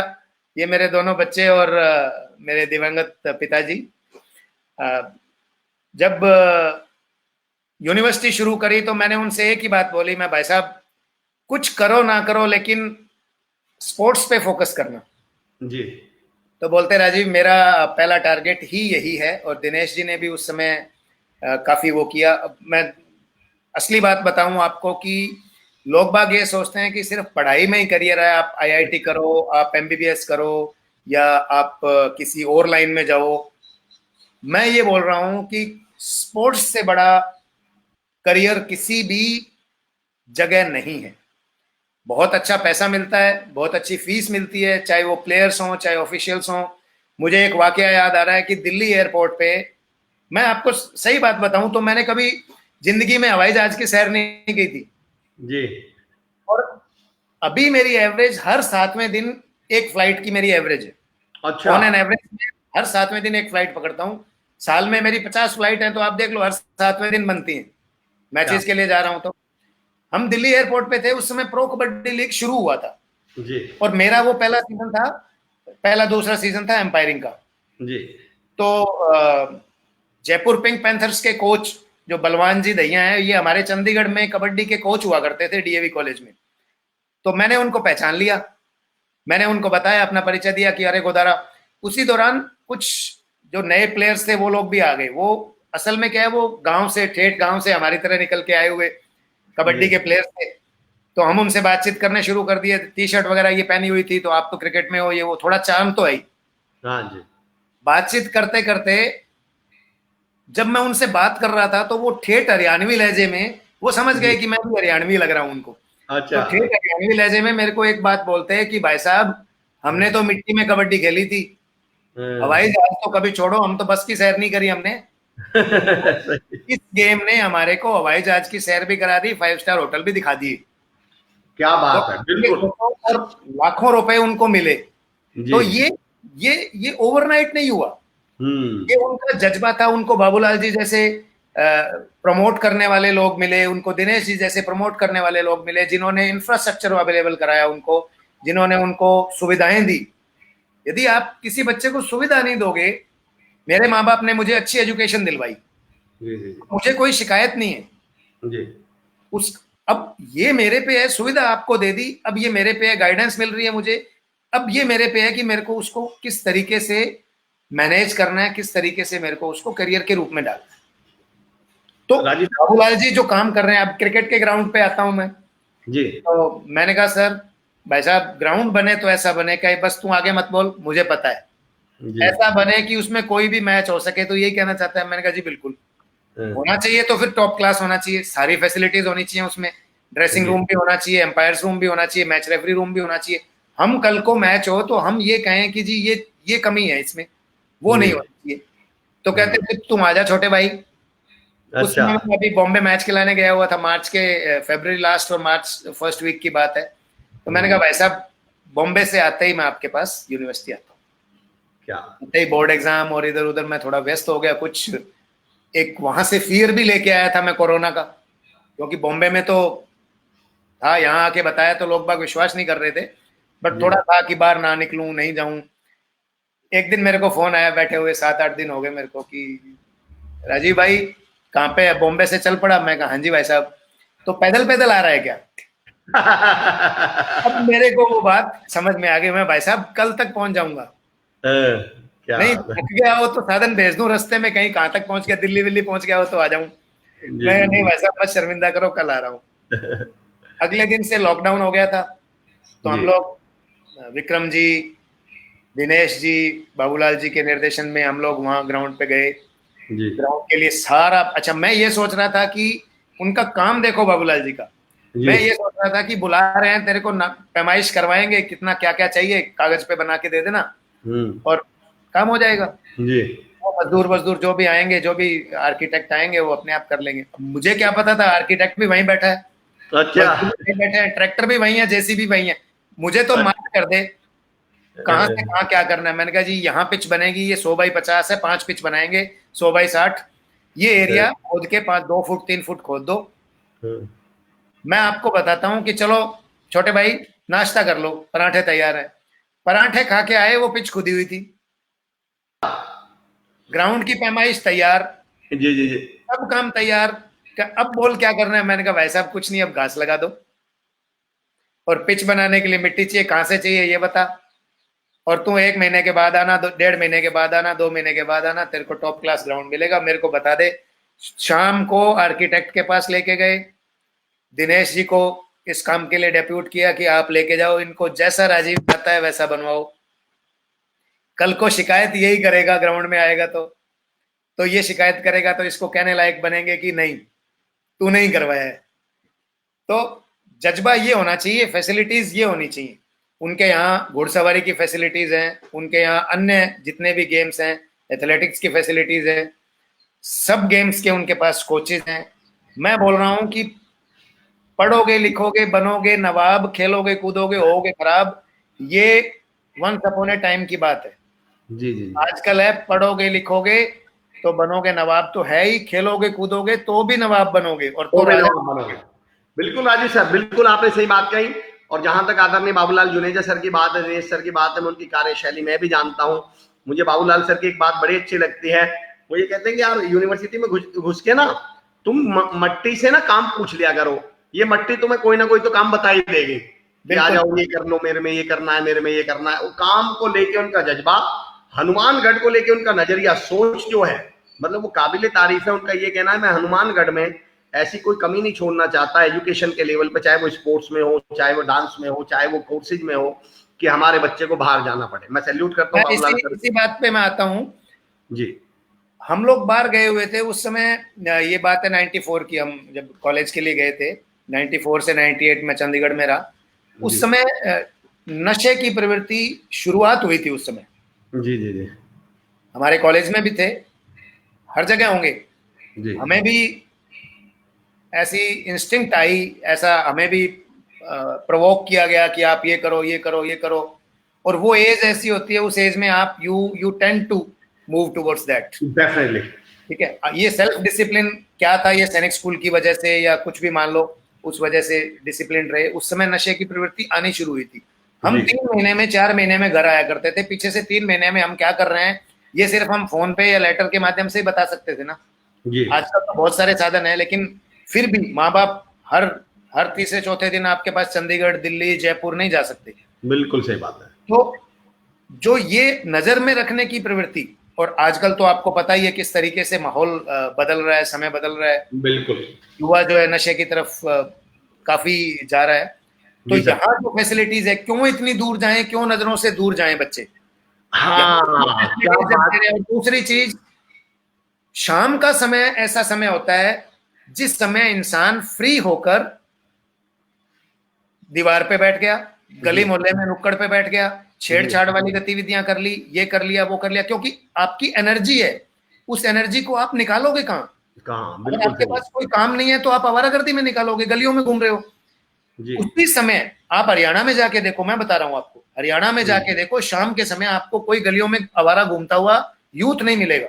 ये मेरे दोनों बच्चे और मेरे दिवंगत पिताजी जब यूनिवर्सिटी शुरू करी तो मैंने उनसे एक ही बात बोली, मैं भाई साहब कुछ करो ना करो लेकिन स्पोर्ट्स पे फोकस करना जी। तो बोलते राजीव मेरा पहला टारगेट ही यही है। और दिनेश जी ने भी उस समय काफी वो किया। अब मैं असली बात बताऊं आपको कि लोग बाग ये सोचते हैं कि सिर्फ पढ़ाई में ही करियर है, आप आईआईटी करो, आप एमबीबीएस करो या आप किसी और लाइन में जाओ। मैं ये बोल रहा हूं कि स्पोर्ट्स से बड़ा करियर किसी भी जगह नहीं है। बहुत अच्छा पैसा मिलता है, बहुत अच्छी फीस मिलती है, चाहे वो प्लेयर्स हों चाहे ऑफिशियल्स हों। मुझे एक वाकया याद आ रहा है कि दिल्ली एयरपोर्ट पे, मैं आपको सही बात बताऊं तो मैंने कभी जिंदगी में हवाई जहाज की सैर नहीं की थी जी। और अभी मेरी एवरेज हर 7वें दिन एक फ्लाइट की मेरी एवरेज है। अच्छा, ऑन एन एवरेज हर 7वें दिन एक फ्लाइट पकड़ता हूँ। साल में मेरी 50 फ्लाइट है, तो आप देख लो हर 7वें दिन बनती है। मैचेस के लिए जा रहा हूँ। तो हम दिल्ली एयरपोर्ट पे थे, उस समय प्रो कबड्डी लीग शुरू हुआ था जी और मेरा वो पहला सीजन था, पहला दूसरा सीजन था एम्पायरिंग का। जी। तो जयपुर पिंक पैंथर्स के कोच जो बलवान जी दहिया हैं, ये हमारे चंडीगढ़ में कबड्डी के कोच हुआ करते थे डीएवी कॉलेज में। तो मैंने उनको पहचान लिया, मैंने उनको बताया, अपना परिचय दिया कि अरे गोदारा। उसी दौरान कुछ जो नए प्लेयर्स थे वो लोग भी आ गए। वो असल में क्या है, वो गांव से, ठेठ गांव से हमारी तरह निकल के आए हुए कबड्डी के प्लेयर्स थे। तो हम उनसे बातचीत करने शुरू कर दिए। टी शर्ट वगैरह ये पहनी हुई थी, तो आप तो क्रिकेट में हो, ये वो, थोड़ा चार्म तो आई। हाँ जी। बातचीत करते करते जब मैं उनसे बात कर रहा था तो वो ठेठ हरियाणवी लहजे में वो समझ गए कि मैं भी हरियाणवी लग रहा हूं उनको। अच्छा। तो ठेठ हरियाणवी लहजे में मेरे को एक बात बोलते हैं कि भाई साहब, हमने तो मिट्टी में कबड्डी खेली थी, हवाई जहाज तो कभी छोड़ो, हम तो बस की सैर नहीं करी हमने। इस गेम ने हमारे को हवाई जहाज की सैर भी करा दी, 5 स्टार होटल भी दिखा दिए। क्या बात है, बिल्कुल। और लाखों रुपए उनको मिले। तो ये ओवरनाइट नहीं हुआ, ये उनका जज्बा था। उनको बाबूलाल जी जैसे प्रमोट करने वाले लोग मिले, उनको दिनेश जी जैसे प्रमोट करने वाले लोग मिले, जिन्होंने इंफ्रास्ट्रक्चर अवेलेबल कराया उनको, जिन्होंने उनको सुविधाएं दी। यदि आप किसी बच्चे को सुविधा नहीं दोगे, मेरे माँ बाप ने मुझे अच्छी एजुकेशन दिलवाई, मुझे कोई शिकायत नहीं है जी। अब ये मेरे पे है, सुविधा आपको दे दी, अब ये मेरे पे है, गाइडेंस मिल रही है मुझे, अब ये मेरे पे है कि मेरे को उसको किस तरीके से मैनेज करना है, किस तरीके से मेरे को उसको करियर के रूप में डालना है। तो बाबूलाल जी जो काम कर रहे हैं, अब क्रिकेट के ग्राउंड पे आता हूं मैं जी। तो मैंने कहा सर भाई साहब, ग्राउंड बने तो ऐसा बने कि बस तू आगे मत बोल, मुझे पता है, ऐसा बने कि उसमें कोई भी मैच हो सके। तो यही कहना चाहता है। मैंने कहा जी बिल्कुल होना चाहिए, तो फिर टॉप क्लास होना चाहिए, सारी फैसिलिटीज होनी चाहिए उसमें, ड्रेसिंग रूम भी होना चाहिए, एम्पायर्स रूम भी होना चाहिए, मैच रेफरी रूम भी होना चाहिए। हम कल को मैच हो तो हम ये कहें कि जी ये कमी है इसमें, वो नहीं होनी चाहिए। तो कहते तुम आजा छोटे भाई। अच्छा। उसमें अभी बॉम्बे मैच खिलाने गया हुआ था, मार्च के फरवरी लास्ट और मार्च फर्स्ट वीक की बात है। तो मैंने कहा भाई साहब, बॉम्बे से आते ही मैं आपके पास यूनिवर्सिटी आता हूँ। क्या आते ही बोर्ड एग्जाम और इधर उधर मैं थोड़ा व्यस्त हो गया। कुछ एक वहां से फियर भी लेके आया था मैं कोरोना का, क्योंकि बॉम्बे में तो था, यहाँ आके बताया तो लोग बाग विश्वास नहीं कर रहे थे, बट थोड़ा था कि बाहर ना निकलूं, नहीं जाऊं। एक दिन मेरे को फोन आया, बैठे हुए 7-8 दिन हो गए मेरे को, कि राजीव भाई कहाँ पे है, बॉम्बे से चल पड़ा। मैं कहा हाँ जी भाई साहब। तो पैदल पैदल आ रहा है क्या? अब मेरे को वो बात समझ में आ गई। मैं भाई साहब कल तक पहुंच जाऊंगा, नहीं थक गया हो तो साधन भेज दूं रास्ते में, कहीं कहाँ तक पहुंच गया, दिल्ली विल्ली पहुंच गया हो तो आ जाऊं। मैं नहीं भाई साहब मत शर्मिंदा करो, कल आ रहा हूँ। अगले दिन से लॉकडाउन हो गया था। तो हम लोग विक्रम जी, दिनेश जी, बाबूलाल जी के निर्देशन में हम लोग वहां ग्राउंड पे गए। ग्राउंड के लिए सारा, अच्छा मैं ये सोच रहा था कि उनका काम देखो बाबूलाल जी का, मैं ये सोच रहा था कि बुला रहे हैं तेरे को, पैमाइश करवाएंगे, कितना क्या क्या चाहिए कागज पे बना के दे देना और काम हो जाएगा जी। मजदूर जो भी आएंगे, जो भी आर्किटेक्ट आएंगे, वो अपने आप कर लेंगे। मुझे क्या पता था आर्किटेक्ट भी वहीं बैठा है, अच्छा बैठे हैं, ट्रैक्टर भी वहीं है, जेसीबी वहीं है। मुझे तो मार्क कर दे कहाँ से कहाँ क्या करना है। मैंने कहा जी यहाँ पिच बनेगी, ये 100x50 है, 5 पिच बनाएंगे 100x60, ये एरिया खोद के 2 फुट 3 फुट खोद दो। मैं आपको बताता हूँ कि चलो छोटे भाई नाश्ता कर लो, पराठे तैयार है। पराठे खा के आए, वो पिच खुदी हुई थी, ग्राउंड की पैमाइश तैयार, जी जी जी, सब काम तैयार। अब बोल क्या करना है? मैंने कहा भाई साहब कुछ नहीं, अब घास लगा दो, और पिच बनाने के लिए मिट्टी चाहिए, कहाँ से चाहिए ये बता, और तू 1 महीने के बाद आना, 1.5 महीने के बाद आना, 2 महीने के बाद आना, तेरे को टॉप क्लास ग्राउंड मिलेगा, मेरे को बता दे। शाम को आर्किटेक्ट के पास लेके गए, दिनेश जी को इस काम के लिए डेप्यूट किया कि आप लेके जाओ इनको, जैसा राजीव चाहता है वैसा बनवाओ। कल को शिकायत यही करेगा, ग्राउंड में आएगा तो ये शिकायत करेगा, तो इसको कहने लायक बनेंगे कि नहीं तू नहीं करवाया है। तो जज्बा ये होना चाहिए, फैसिलिटीज ये होनी चाहिए। उनके यहाँ घुड़सवारी की फैसिलिटीज हैं, उनके यहाँ अन्य जितने भी गेम्स हैं, एथलेटिक्स की फैसिलिटीज है, सब गेम्स के उनके पास कोचेज हैं। मैं बोल रहा हूँ कि पढ़ोगे लिखोगे बनोगे नवाब, खेलोगे कूदोगे होगे खराब, ये वंस अपॉन ए टाइम की बात है। जी जी, आजकल है पढ़ोगे लिखोगे तो बनोगे नवाब तो है ही, खेलोगे कूदोगे तो भी नवाब बनोगे, और तो बनोगे। बिल्कुल राजीव सर, बिल्कुल आपने सही बात कही। और जहां तक आदरणीय बाबूलाल जुनेजा सर की बात है, दिनेश सर की बात है, मैं उनकी कार्यशैली मैं भी जानता हूँ। मुझे बाबूलाल सर की एक बात बड़ी अच्छी लगती है, वो ये कहते हैं कि यार यूनिवर्सिटी में घुस के ना तुम मट्टी से ना काम पूछ लिया करो, ये मट्टी तुम्हें कोई ना कोई तो काम बता ही देगी कि आ जाओ ये कर लो, मेरे में ये करना है, मेरे में ये करना है। वो काम को लेके उनका जज्बा, हनुमानगढ़ को लेके उनका नजरिया, सोच जो है, मतलब वो काबिले तारीफ है। उनका ये कहना है मैं हनुमानगढ़ में ऐसी कोई कमी नहीं छोड़ना चाहता एजुकेशन के लेवल पे, चाहे वो स्पोर्ट्स में हो, चाहे वो डांस में हो, चाहे वो कोर्सेज में हो, कि हमारे बच्चे को बाहर जाना पड़े। मैं सैल्यूट करता हूँ। इसी बात पे मैं आता हूँ जी। हम लोग बाहर गए हुए थे उस समय, ये बात है 94 की, हम जब कॉलेज के लिए गए थे 94 से 98 में चंडीगढ़ में रहा। उस समय नशे की प्रवृत्ति शुरुआत हुई थी उस समय। जी जी जी। हमारे कॉलेज में भी थे, हर जगह होंगे जी। हमें भी ऐसी इंस्टिंक्ट आई, ऐसा हमें भी प्रोवोक किया गया कि आप ये करो, ये करो, ये करो। और वो एज ऐसी होती है, उस एज में आप you tend to move towards that. Definitely. ठीक है, ये सेल्फ डिसिप्लिन क्या था, ये सैनिक स्कूल की वजह से या कुछ भी मान लो, उस वजह से डिसिप्लिन रहे। उस समय नशे की प्रवृत्ति आनी शुरू हुई थी। हम 3 महीने में 4 महीने में घर आया करते थे। पीछे से 3 महीने में हम क्या कर रहे हैं ये सिर्फ हम फोन पे या लेटर के माध्यम से ही बता सकते थे ना। आजकल तो बहुत सारे साधन है, लेकिन फिर भी माँ बाप हर तीसरे चौथे दिन आपके पास चंडीगढ़, दिल्ली, जयपुर नहीं जा सकते। बिल्कुल सही बात है। तो जो ये नजर में रखने की प्रवृत्ति, और आजकल तो आपको पता ही है किस तरीके से माहौल बदल रहा है, समय बदल रहा है। बिल्कुल। युवा जो है नशे की तरफ काफी जा रहा है। तो यहाँ जो फैसिलिटीज है, क्यों इतनी दूर जाएं, क्यों नजरों से दूर जाएं बच्चे। हाँ, क्या बात है। दूसरी चीज, शाम का समय ऐसा समय होता है जिस समय इंसान फ्री होकर दीवार पे बैठ गया, गली मोहल्ले में नुक्कड़ पे बैठ गया, छेड़छाड़ वाली गतिविधियां कर ली, ये कर लिया, वो कर लिया, क्योंकि आपकी एनर्जी है, उस एनर्जी को आप निकालोगे कहाँ? अगर आपके पास कोई काम नहीं है तो आप आवारागर्दी में निकालोगे, गलियों में घूम रहे हो। उसी समय आप हरियाणा में जाके देखो, मैं बता रहा हूं आपको, हरियाणा में जाके देखो, शाम के समय आपको कोई गलियों में आवारा घूमता हुआ यूथ नहीं मिलेगा।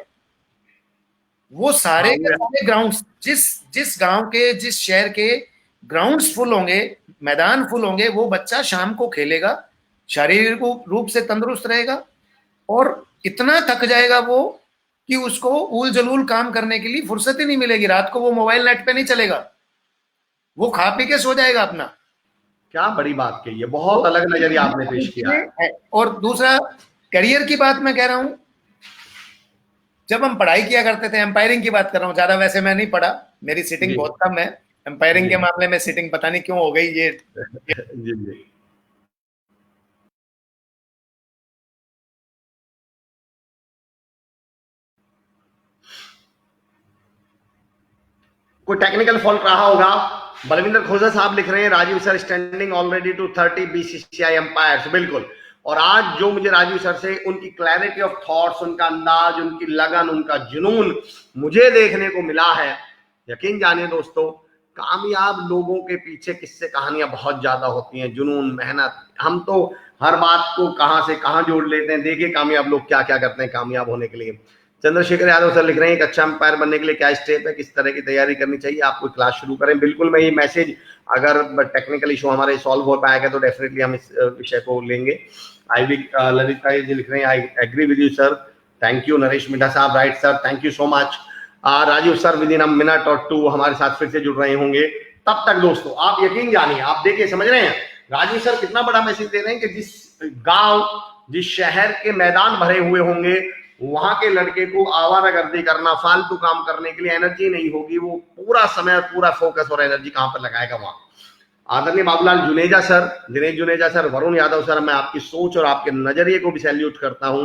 वो सारे ग्राउंड्स, जिस गांव के, जिस शहर के ग्राउंड्स फुल होंगे, मैदान फुल होंगे, वो बच्चा शाम को खेलेगा, शारीरिक रूप से तंदुरुस्त रहेगा और इतना थक जाएगा वो कि उसको उल जलूल काम करने के लिए फुर्सत ही नहीं मिलेगी। रात को वो मोबाइल नेट पे नहीं चलेगा, वो खा पी के सो जाएगा अपना। क्या बड़ी बात कही है, बहुत अलग नजरिया आपने पेश किया है। और दूसरा, करियर की बात मैं कह रहा हूं, जब हम पढ़ाई किया करते थे, एम्पायरिंग की बात कर रहा हूं, ज्यादा वैसे मैं नहीं पढ़ा, मेरी सिटिंग बहुत कम है। एम्पायरिंग के मामले में सिटिंग पता नहीं क्यों हो गई ये। जी जी। कोई टेक्निकल फॉल्ट रहा होगा। बलविंदर खोजा साहब लिख रहे हैं, Rajiv sir standing already to 30 BCCI umpires. बिल्कुल। और आज जो मुझे राजीव सर से उनकी क्लैरिटी ऑफ थॉट्स, उनका अंदाज, उनकी लगन, उनका जुनून मुझे देखने को मिला है, यकीन जानिए दोस्तों, कामयाब लोगों के पीछे किस्से कहानियां बहुत ज्यादा होती हैं, जुनून, मेहनत। हम तो हर बात को कहां से कहां जोड़ लेते हैं। देखिए कामयाब लोग क्या क्या करते हैं कामयाब होने के लिए। चंद्रशेखर यादव सर लिख रहे हैं, एक अच्छा अंपायर बनने के लिए क्या स्टेप है, किस तरह की तैयारी करनी चाहिए, आप कोई क्लास शुरू करें। बिल्कुल, मैं ये मैसेज, अगर टेक्निकल इशू हमारे सॉल्व हो पाएगा तो डेफिनेटली हम इस विषय को लेंगे। ललिता जी लिख रहे हैं, I agree with you sir, thank you. Naresh Mitha साहब, right sir, thank you so much. Rajiv sir within a minute और 2 हमारे साथ फिर से जुड़ रहे होंगे। तब तक दोस्तों आप यकीन जानिए, आप देखिए, समझ रहे हैं राजीव सर कितना बड़ा मैसेज दे रहे हैं कि जिस गांव, जिस शहर के मैदान भरे हुए होंगे, वहां के लड़के को आवारागर्दी करना, फालतू काम करने के लिए एनर्जी नहीं होगी, वो पूरा समय, पूरा फोकस और एनर्जी कहां पर लगाएगा, वहां। आदरणीय Babulal Juneja sir, Dinesh Juneja sir, Varun Yadav sir, मैं आपकी सोच और आपके नजरिए को भी सैल्यूट करता हूं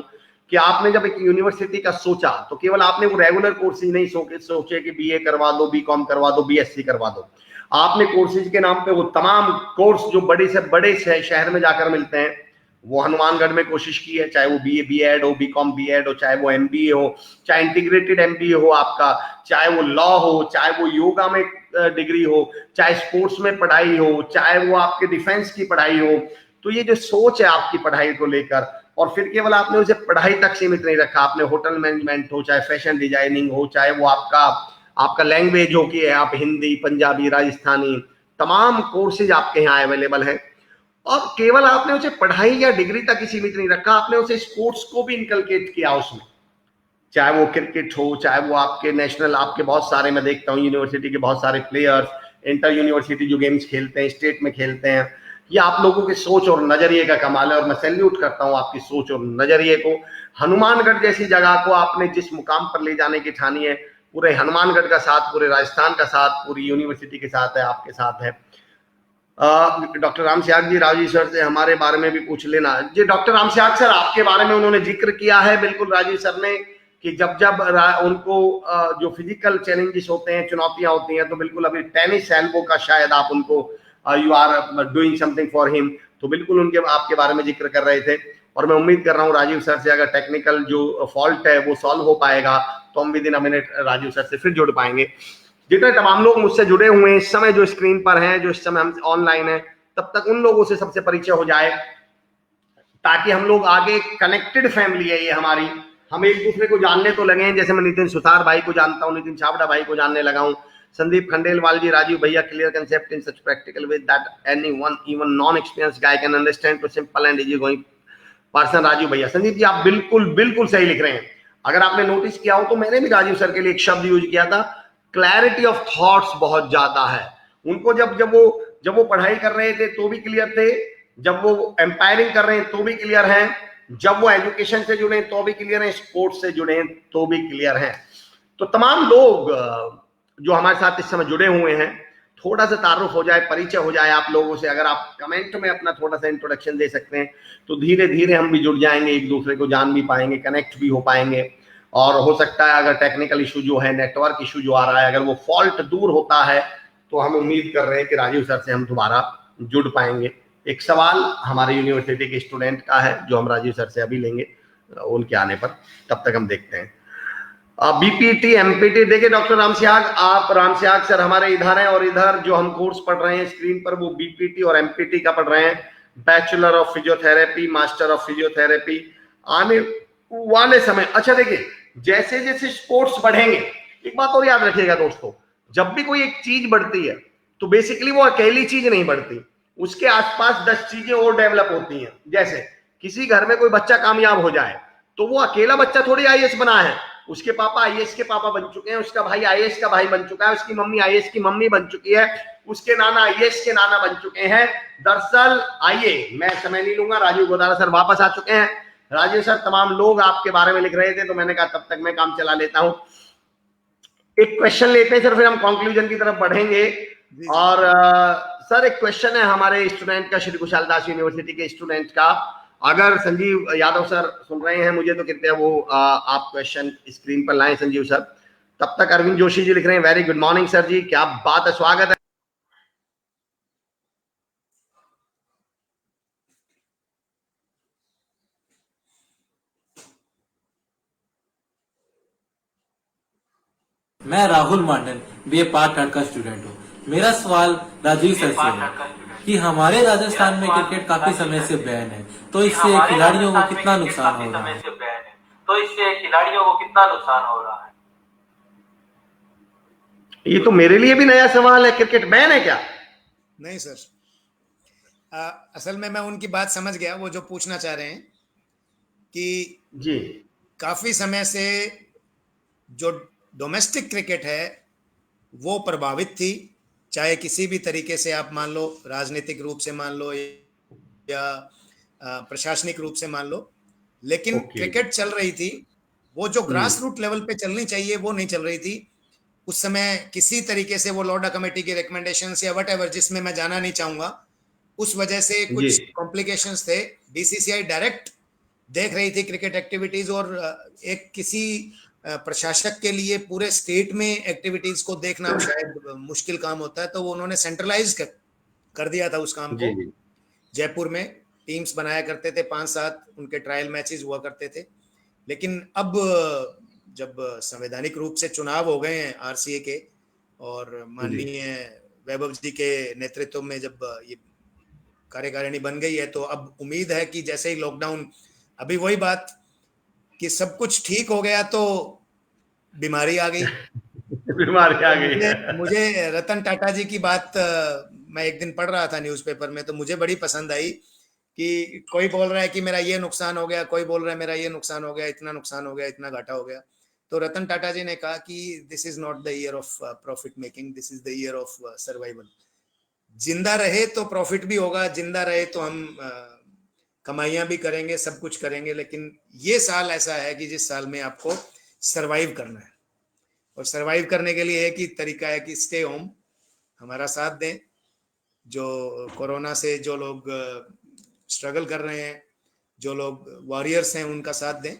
कि आपने जब एक यूनिवर्सिटी का सोचा तो केवल आपने वो रेगुलर कोर्सेज नहीं सोचे कि बीए करवा दो, बीकॉम करवा दो, बीएससी करवा दो। आपने कोर्सेज के नाम पे वो तमाम कोर्स जो बड़े से बड़े शहर में जाकर मिलते हैं, वो हनुमानगढ़ में कोशिश की है, चाहे वो बीए बीएड हो, बीकॉम बीएड हो, चाहे वो एमबीए हो, चाहे इंटीग्रेटेड एमबीए हो आपका, चाहे वो लॉ हो, चाहे वो योगा में डिग्री हो, चाहे स्पोर्ट्स में पढ़ाई हो, चाहे वो आपके डिफेंस की पढ़ाई हो। तो ये जो सोच है आपकी पढ़ाई को लेकर, और फिर केवल आपने उसे पढ़ाई तक सीमित नहीं रखा, आपने होटल मैनेजमेंट हो, चाहे फैशन डिजाइनिंग हो, चाहे वो आपका लैंग्वेज हो कि आप हिंदी, पंजाबी, राजस्थानी, तमाम कोर्सेज आपके यहाँ अवेलेबल है। और केवल आपने उसे पढ़ाई या डिग्री तक ही सीमित नहीं रखा, आपने उसे स्पोर्ट्स को भी इनकलकेट किया उसमें। चाहे वो क्रिकेट हो, चाहे वो आपके नेशनल, आपके बहुत सारे मैं देखता हूँ यूनिवर्सिटी के बहुत सारे प्लेयर्स इंटर यूनिवर्सिटी जो गेम्स खेलते हैं, स्टेट में खेलते हैं। ये आप लोगों की सोच और नजरिए का कमाल है और मैं सैल्यूट करता हूँ आपकी सोच और नजरिए को। हनुमानगढ़ जैसी जगह को आपने जिस मुकाम पर ले जाने की ठानी है, पूरे हनुमानगढ़ का साथ, पूरे राजस्थान का साथ, पूरी यूनिवर्सिटी के साथ है, आपके साथ है। डॉक्टर राम सियाग जी, राजीव सर से हमारे बारे में भी पूछ लेना जी। डॉक्टर राम सियाग सर, आपके बारे में उन्होंने जिक्र किया है बिल्कुल राजीव सर ने, कि जब जब उनको जो फिजिकल चैलेंजेस होते हैं, चुनौतियां होती हैं, तो बिल्कुल अभी टेनिस एल्बो का शायद आप उनको you are doing something for him, तो बिल्कुल उनके आपके बारे में जिक्र कर रहे थे। और मैं उम्मीद कर रहा हूँ राजीव सर से अगर टेक्निकल जो फॉल्ट है वो सॉल्व हो पाएगा तो हम within a minute Rajiv sir से फिर जुड़ पाएंगे। जितने तमाम लोग मुझसे जुड़े हुए हैं इस समय, जो स्क्रीन पर हैं, जो इस समय हम ऑनलाइन हैं, तब तक उन लोगों से सबसे परिचय हो जाए ताकि हम लोग आगे, कनेक्टेड फैमिली है ये हमारी, हम एक दूसरे को जानने तो लगे हैं। जैसे मैं नितिन सुतार भाई को जानता हूँ, नितिन छाबड़ा भाई को जानने लगा हूँ, संदीप खंडेलवाल जी, राजीव भैया, clear concept in such practical way that anyone even non experienced guy can understand to simple and easy going person. Rajiv भैया, संदीप जी आप बिल्कुल बिल्कुल सही लिख रहे हैं। अगर आपने नोटिस किया हो तो मैंने भी राजीव सर के लिए एक शब्द यूज किया था, क्लैरिटी ऑफ थॉट्स बहुत ज्यादा है उनको। जब वो पढ़ाई कर रहे थे तो भी क्लियर थे, जब वो एम्पायरिंग कर रहे हैं तो भी क्लियर हैं, जब वो एजुकेशन से जुड़े तो भी क्लियर हैं, स्पोर्ट्स से जुड़े तो भी क्लियर हैं। तो तमाम लोग जो हमारे साथ इस समय जुड़े हुए हैं, थोड़ा सा तारुफ हो जाए, परिचय हो जाए आप लोगों से। अगर आप कमेंट में अपना थोड़ा सा इंट्रोडक्शन दे सकते हैं तो धीरे धीरे हम भी जुड़ जाएंगे, एक दूसरे को जान भी पाएंगे, कनेक्ट भी हो पाएंगे। और हो सकता है अगर टेक्निकल इशू जो है, नेटवर्क इशू जो आ रहा है, अगर वो फॉल्ट दूर होता है तो हम उम्मीद कर रहे हैं कि राजीव सर से हम दोबारा जुड़ पाएंगे। एक सवाल हमारे यूनिवर्सिटी के स्टूडेंट का है जो हम राजीव सर से अभी लेंगे उनके आने पर, तब तक हम देखते हैं। बीपीटी एमपीटी, देखिए डॉक्टर राम सियाग, आप राम सियाग सर हमारे इधर हैं और इधर जो हम कोर्स पढ़ रहे हैं स्क्रीन पर वो बीपीटी और एमपीटी का पढ़ रहे हैं, bachelor of physiotherapy, master of physiotherapy. आने वाले समय, अच्छा देखिए, जैसे जैसे स्पोर्ट्स बढ़ेंगे, एक बात और याद रखिएगा दोस्तों, जब भी कोई एक चीज बढ़ती है तो बेसिकली वो अकेली चीज नहीं बढ़ती, उसके आसपास 10 चीजें और डेवलप होती हैं। जैसे किसी घर में कोई बच्चा कामयाब हो जाए तो वो अकेला बच्चा थोड़ी आईएएस बना है, उसके पापा आईएएस के पापा बन चुके हैं, उसका भाई आईएएस का भाई बन चुका है, उसकी मम्मी आईएएस की मम्मी बन चुकी है, उसके नाना आईएएस के नाना बन चुके हैं। दरअसल आइए, मैं समय नहीं लूंगा, राजीव गोदारा सर वापस आ चुके हैं। राजीव सर, तमाम लोग आपके बारे में लिख रहे थे तो मैंने कहा तब तक मैं काम चला लेता हूं। एक क्वेश्चन लेते हैं सर, फिर हम कंक्लूजन की तरफ बढ़ेंगे। और सर एक क्वेश्चन है हमारे स्टूडेंट का, श्री कुशाल दास यूनिवर्सिटी के स्टूडेंट का। अगर संजीव यादव सर सुन रहे हैं मुझे तो कृपया वो आप क्वेश्चन स्क्रीन पर लाएं संजीव सर। तब तक अरविंद जोशी जी लिख रहे हैं, वेरी गुड मॉर्निंग सर जी, क्या बात है, स्वागत है। मैं राहुल मांडन, बीए पार्ट थर्ड का स्टूडेंट हूँ। मेरा सवाल राजीव सर से है कि हमारे राजस्थान में क्रिकेट काफी समय से बैन है, तो इससे खिलाड़ियों को कितना नुकसान हो रहा है? ये तो मेरे लिए भी नया सवाल है, क्रिकेट बैन है क्या? नहीं सर, असल में मैं उनकी बात समझ गया, वो जो पूछना चाह रहे हैं कि जी काफी समय से जो डोमेस्टिक क्रिकेट है वो प्रभावित थी, चाहे किसी भी तरीके से आप मान लो, राजनीतिक रूप से मान लो या प्रशासनिक रूप से मान लो, लेकिन क्रिकेट चल रही थी, वो जो ग्रास रूट लेवल पे चलनी चाहिए वो नहीं चल रही थी। उस समय किसी तरीके से वो लोडा कमेटी की रिकमेंडेशंस या व्हाटएवर, जिसमें मैं जाना नहीं चाहूंगा, उस वजह से कुछ कॉम्प्लिकेशंस थे। बीसीसीआई डायरेक्ट देख रही थी क्रिकेट एक्टिविटीज, और एक किसी प्रशासक के लिए पूरे स्टेट में एक्टिविटीज को देखना शायद मुश्किल काम होता है, तो वो उन्होंने सेंट्रलाइज कर दिया था उस काम को। जयपुर में टीम्स बनाया करते थे, 5-7 उनके ट्रायल मैचेस हुआ करते थे। लेकिन अब जब संवैधानिक रूप से चुनाव हो गए हैं आरसीए के, और माननीय वैभव जी के नेतृत्व में जब ये कार्यकारिणी बन गई है, तो अब उम्मीद है कि जैसे ही लॉकडाउन, अभी वही बात कि सब कुछ ठीक हो गया तो बीमारी आ गई। बीमारी आ गई। मुझे रतन टाटा जी की बात मैं एक दिन पढ़ रहा था न्यूज़पेपर में, तो मुझे बड़ी पसंद आई कि कोई बोल रहा है कि मेरा ये नुकसान हो गया, कोई बोल रहा है मेरा ये नुकसान हो गया, इतना नुकसान हो गया, इतना घाटा हो गया। तो रतन टाटा जी ने कहा कि this is not the year of profit making, this is the year of survival. जिंदा रहे तो प्रॉफिट भी होगा, जिंदा रहे तो हम कमाइयां भी करेंगे, सब कुछ करेंगे, लेकिन ये साल ऐसा है कि जिस साल में आपको सरवाइव करना है। और सरवाइव करने के लिए एक ही तरीका है कि स्टे होम, हमारा साथ दें। जो कोरोना से जो लोग स्ट्रगल कर रहे हैं, जो लोग वॉरियर्स हैं, उनका साथ दें।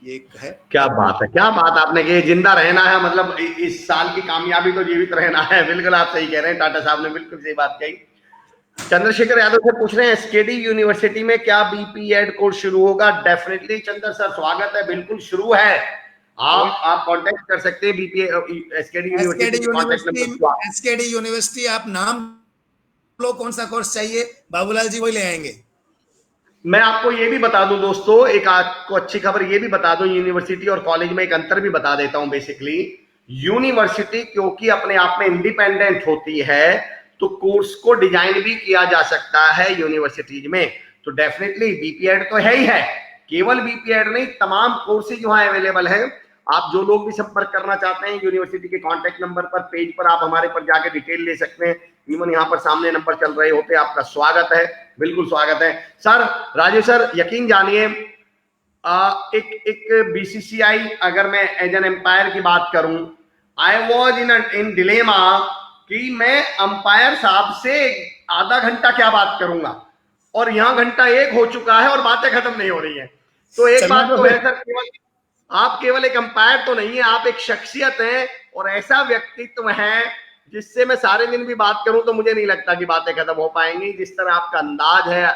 ये एक है। क्या बात है, क्या बात आपने की। जिंदा रहना है मतलब इस साल की कामयाबी तो जीवित रहना है। बिल्कुल आप सही कह रहे हैं, टाटा साहब ने बिल्कुल सही बात कही। चंद्रशेखर यादव से पूछ रहे हैं एसकेडी यूनिवर्सिटी में क्या बीपी एड कोर्स शुरू होगा? डेफिनेटली चंद्र सर, स्वागत है, बिल्कुल शुरू है। आप कांटेक्ट कर सकते हैं BP SKD university. SKD university आप नाम लो, कौन सा कोर्स चाहिए, बाबूलाल जी वही ले आएंगे। मैं आपको ये भी बता दूं दोस्तों, एक आपको अच्छी खबर ये भी बता दूं, यूनिवर्सिटी और कॉलेज में एक अंतर भी बता देता हूं। बेसिकली यूनिवर्सिटी क्योंकि अपने आप में इंडिपेंडेंट होती है, तो कोर्स को डिजाइन भी किया जा सकता है यूनिवर्सिटीज में। तो डेफिनेटली बीपीएड तो है ही है, केवल बीपीएड नहीं, तमाम कोर्सेज वहां अवेलेबल है। आप जो लोग भी संपर्क करना चाहते हैं यूनिवर्सिटी के कांटेक्ट नंबर पर, पेज पर आप हमारे पर जाके डिटेल ले सकते हैं। इवन यहाँ पर सामने नंबर चल रहे होते, आपका स्वागत है, बिल्कुल स्वागत है। सर, राजेश सर, यकीन जानिए, एक बीसीसीआई, अगर मैं एज एन एम्पायर की बात करूं, आई वॉज इन डिलेमा कि मैं अंपायर साहब से आधा घंटा क्या बात करूंगा, और यहां घंटा 1 हो चुका है और बातें खत्म नहीं हो रही है। तो एक बात तो है सर, आप केवल एक अंपायर तो नहीं है, आप एक शख्सियत हैं और ऐसा व्यक्तित्व है जिससे मैं सारे दिन भी बात करूं तो मुझे नहीं लगता कि बातें खत्म हो पाएंगी। जिस तरह आपका अंदाज है,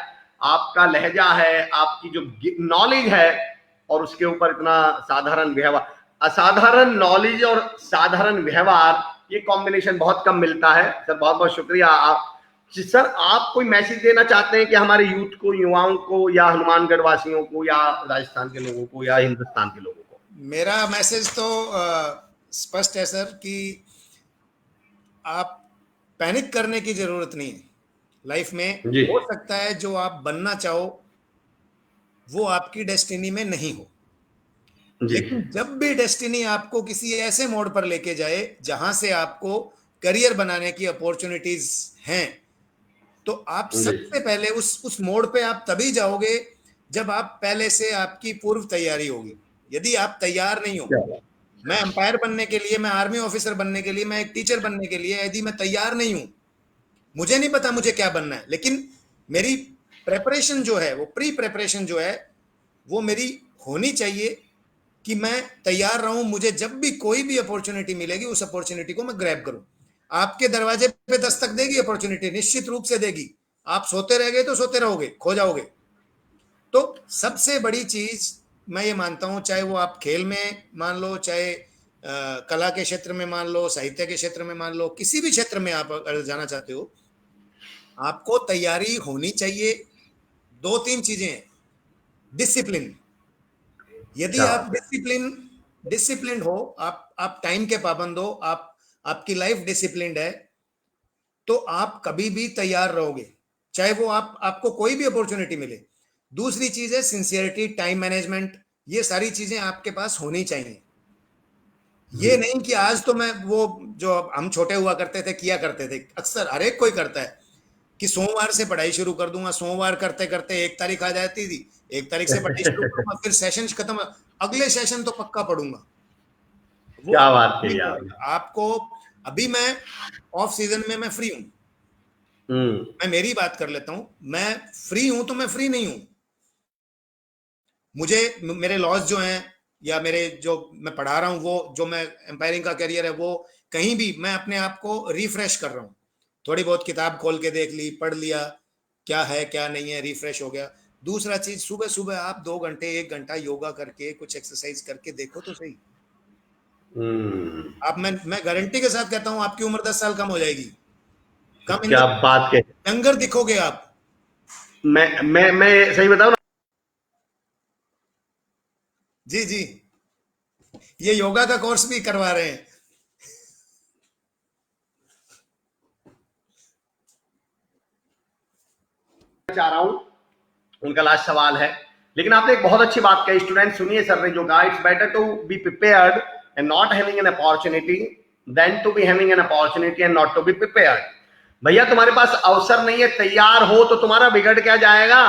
आपका लहजा है, आपकी जो नॉलेज है, और उसके ऊपर इतना साधारण व्यवहार, असाधारण नॉलेज और साधारण व्यवहार, ये कॉम्बिनेशन बहुत कम मिलता है। सर बहुत बहुत शुक्रिया। आप सर, आप कोई मैसेज देना चाहते हैं कि हमारे यूथ को, युवाओं को, या हनुमानगढ़ वासियों को, या राजस्थान के लोगों को, या हिंदुस्तान के लोगों को? मेरा मैसेज तो स्पष्ट है सर कि आप पैनिक करने की जरूरत नहीं है। लाइफ में हो सकता है जो आप बनना चाहो वो आपकी डेस्टिनी में नहीं हो, लेकिन जब भी डेस्टिनी आपको किसी ऐसे मोड़ पर लेके जाए जहां से आपको करियर बनाने की अपॉर्चुनिटीज हैं, तो आप सबसे पहले उस मोड़ पे आप तभी जाओगे जब आप पहले से आपकी पूर्व तैयारी होगी। यदि आप तैयार नहीं हो, मैं अंपायर बनने के लिए, मैं आर्मी ऑफिसर बनने के लिए, मैं एक टीचर बनने के लिए यदि मैं तैयार नहीं हूं, मुझे नहीं पता मुझे क्या बनना है, लेकिन मेरी प्रेपरेशन जो है, वो प्री प्रेपरेशन जो है, वो मेरी होनी चाहिए कि मैं तैयार रहूं। मुझे जब भी कोई भी अपॉर्चुनिटी मिलेगी, उस अपॉर्चुनिटी को मैं ग्रैब करूं। आपके दरवाजे पे दस्तक देगी अपॉर्चुनिटी, निश्चित रूप से देगी। आप सोते रह गए तो सोते रहोगे, खो जाओगे। तो सबसे बड़ी चीज मैं ये मानता हूं, चाहे वो आप खेल में मान लो, चाहे कला के क्षेत्र में मान लो, साहित्य के क्षेत्र में मान लो, किसी भी क्षेत्र में आप अगर जाना चाहते हो, आपको तैयारी होनी चाहिए। 2-3 चीजें हैं। डिसिप्लिन, यदि आप डिसिप्लिन हो, आप टाइम के पाबंद हो, आपकी लाइफ डिसिप्लिन्ड है, तो आप कभी भी तैयार रहोगे, चाहे वो आपको कोई भी अपॉर्चुनिटी मिले। दूसरी चीज है सिंसियरिटी, टाइम मैनेजमेंट, ये सारी चीजें आपके पास होनी चाहिए। ये नहीं कि आज तो मैं वो जो हम छोटे हुआ करते थे किया करते थे, अक्सर हर एक कोई करता है कि सोमवार से पढ़ाई शुरू कर दूंगा, सोमवार करते करते 1 तारीख आ जाती थी, 1 तारीख से पढ़ाई शुरू करूंगा, फिर सेशन खत्म, अगले सेशन तो पक्का पढ़ूंगा। क्या बात है यार। आपको अभी मैं ऑफ सीजन में मैं फ्री हूं, मैं मेरी बात कर लेता हूं, मैं फ्री हूं तो मैं फ्री नहीं हूं। मुझे मेरे लॉज जो हैं या मेरे जो मैं पढ़ा रहा हूं, वो जो मैं एम्पायरिंग का करियर है, वो कहीं भी मैं अपने आप को रिफ्रेश कर रहा हूं। थोड़ी बहुत किताब खोल के देख ली, पढ़ लिया, क्या है क्या नहीं है, रिफ्रेश हो गया। दूसरा चीज, सुबह सुबह आप 2 घंटे 1 घंटा योगा करके, कुछ एक्सरसाइज करके देखो तो सही। आप मैं गारंटी के साथ कहता हूं आपकी उम्र 10 साल कम हो जाएगी। क्या बात के, यंगर दिखोगे आप। मैं सही बताऊं ना जी जी, ये योगा का कोर्स भी करवा रहे हैं। चाह रहा हूं, उनका लास्ट सवाल है, लेकिन आपने एक बहुत अच्छी बात कही, स्टूडेंट सुनिए सर ने जो कहा, it's better to be prepared and not having an opportunity than to be having an opportunity and not to be prepared. भैया तुम्हारे पास अवसर नहीं है, तैयार हो तो तुम्हारा बिगड़ क्या जाएगा,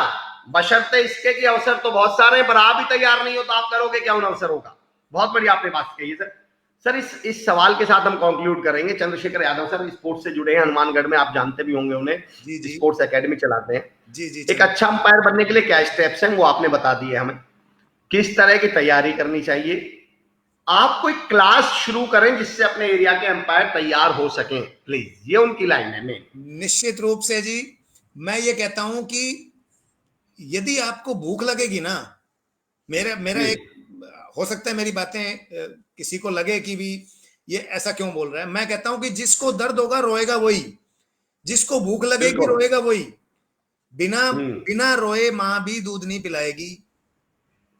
बशर्ते इसके कि अवसर तो बहुत सारे हैं, पर आप ही तैयार नहीं हो तो आप करोगे क्या उन अवसरों का। बहुत बढ़िया आपने बात कही है सर। इस सवाल के साथ हम कंक्लूड करेंगे। चंद्रशेखर यादव सर स्पोर्ट्स से जुड़े हैं हनुमानगढ़ में, आप जानते भी होंगे उन्हें, स्पोर्ट्स एकेडमी चलाते हैं। जी एक अच्छा अंपायर बनने के लिए क्या स्टेप्स हैं वो आपने बता दिए हमें, किस तरह की तैयारी करनी चाहिए। आप कोई क्लास शुरू करें जिससे अपने एरिया के अंपायर तैयार हो सकें प्लीज, ये उनकी लाइन है। निश्चित रूप से जी, मैं ये कहता हूं कि यदि आपको भूख लगेगी ना, मेरा एक हो सकता है मेरी बातें किसी को लगे कि भी ये ऐसा क्यों बोल रहा है, मैं कहता हूं कि जिसको दर्द होगा रोएगा वही, जिसको भूख लगेगी रोएगा वही। बिना रोए मां भी दूध नहीं पिलाएगी।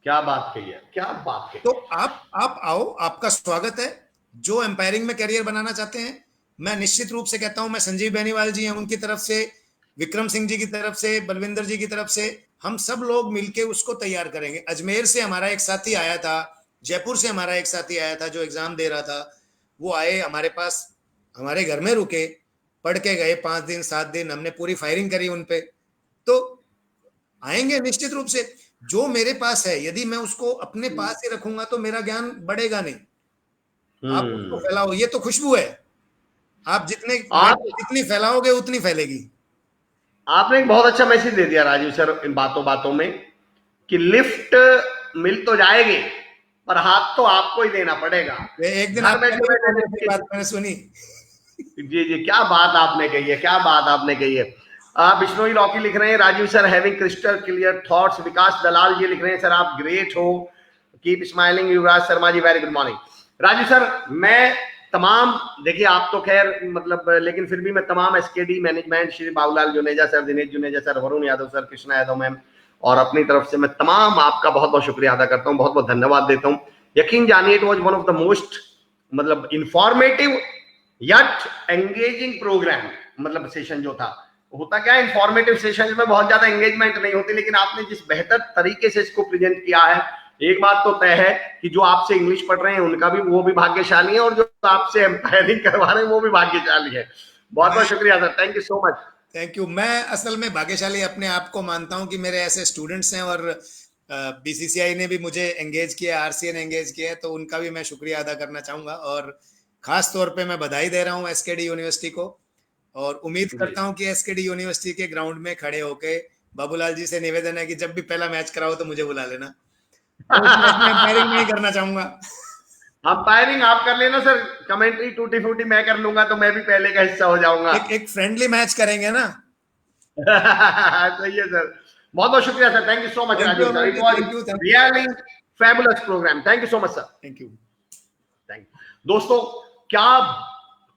क्या बात कही है, क्या बात कही। तो आप आओ, आपका स्वागत है। जो एम्पायरिंग में करियर बनाना चाहते हैं, मैं निश्चित रूप से कहता हूं, मैं संजीव बेनीवाल जी हैं उनकी तरफ से, विक्रम सिंह जी की तरफ से, बलविंदर जी की तरफ से, हम सब लोग मिलके उसको तैयार करेंगे। अजमेर से हमारा एक साथी आया था, जयपुर से हमारा एक साथी आया था जो एग्जाम दे रहा था, वो आए हमारे पास, हमारे घर में रुके, पढ़ के गए 5 दिन 7 दिन, हमने पूरी फायरिंग करी उन पे। तो आएंगे निश्चित रूप से। जो मेरे पास है यदि मैं उसको अपने पास ही रखूंगा तो मेरा ज्ञान बढ़ेगा नहीं। आप उसको फैलाओ, ये तो खुशबू है, आप जितनी फैलाओगे उतनी फैलेगी। आपने एक बहुत अच्छा मैसेज दे दिया राजीव सर इन बातों में कि लिफ्ट मिल तो जाएगी पर हाथ तो आपको ही देना पड़ेगा। एक दिन बात मैंने सुनी। जी, क्या बात आपने कही है, क्या बात आपने कही है। बिश्नोई लॉकी लिख रहे हैं, Rajiv sir having crystal clear thoughts. Vikas Dalal ji लिख रहे हैं, सर आप ग्रेट हो, keep smiling. Yuvraj Sharma ji very good morning. Rajiv sir मैं तमाम, देखिए आप तो खैर मतलब, लेकिन फिर भी मैं तमाम SKD management, Shri Babulal Juneja sir, Dinesh Juneja sir, Varun Yadav sir, Krishna Yadav ma'am और अपनी तरफ से मैं तमाम आपका बहुत बहुत शुक्रिया अदा करता हूँ, बहुत बहुत धन्यवाद देता हूँ। यकीन जानिए it was one of the most मतलब इंफॉर्मेटिव यट एंगेजिंग प्रोग्राम, मतलब सेशन जो था। होता क्या है, इंफॉर्मेटिव सेशन में बहुत ज्यादा एंगेजमेंट नहीं होती, लेकिन आपने जिस बेहतर तरीके से इसको प्रेजेंट किया है, एक बात तो तय है कि जो आपसे इंग्लिश पढ़ रहे हैं उनका भी, वो भी भाग्यशाली है, और जो आपसे एम्पायरिंग करवा रहे हैं वो भी भाग्यशाली है। बहुत बहुत शुक्रिया sir, thank you so much. Thank you. मैं असल में भाग्यशाली अपने आप को मानता हूं कि मेरे ऐसे स्टूडेंट्स हैं, और बीसीसीआई ने भी मुझे एंगेज किया, आरसीए ने एंगेज किया है, तो उनका भी मैं शुक्रिया अदा करना चाहूंगा। और खास तौर पे मैं बधाई दे रहा हूं एसकेडी यूनिवर्सिटी को, और उम्मीद करता हूं कि एसकेडी यूनिवर्सिटी के ग्राउंड में खड़े होके बाबूलाल जी से निवेदन है कि जब भी पहला मैच कराओ तो मुझे बुला लेना। अंपायरिंग नहीं करना चाहूंगा। अंपायरिंग आप कर लेना सर, कमेंट्री टूटी फूटी मैं कर लूंगा, तो मैं भी पहले का हिस्सा हो जाऊंगा। एक फ्रेंडली मैच करेंगे ना। सही है सर, बहुत बहुत शुक्रिया sir, thank you so much Rajiv sir, it was really fabulous programme, thank you so much sir, thank you. दोस्तों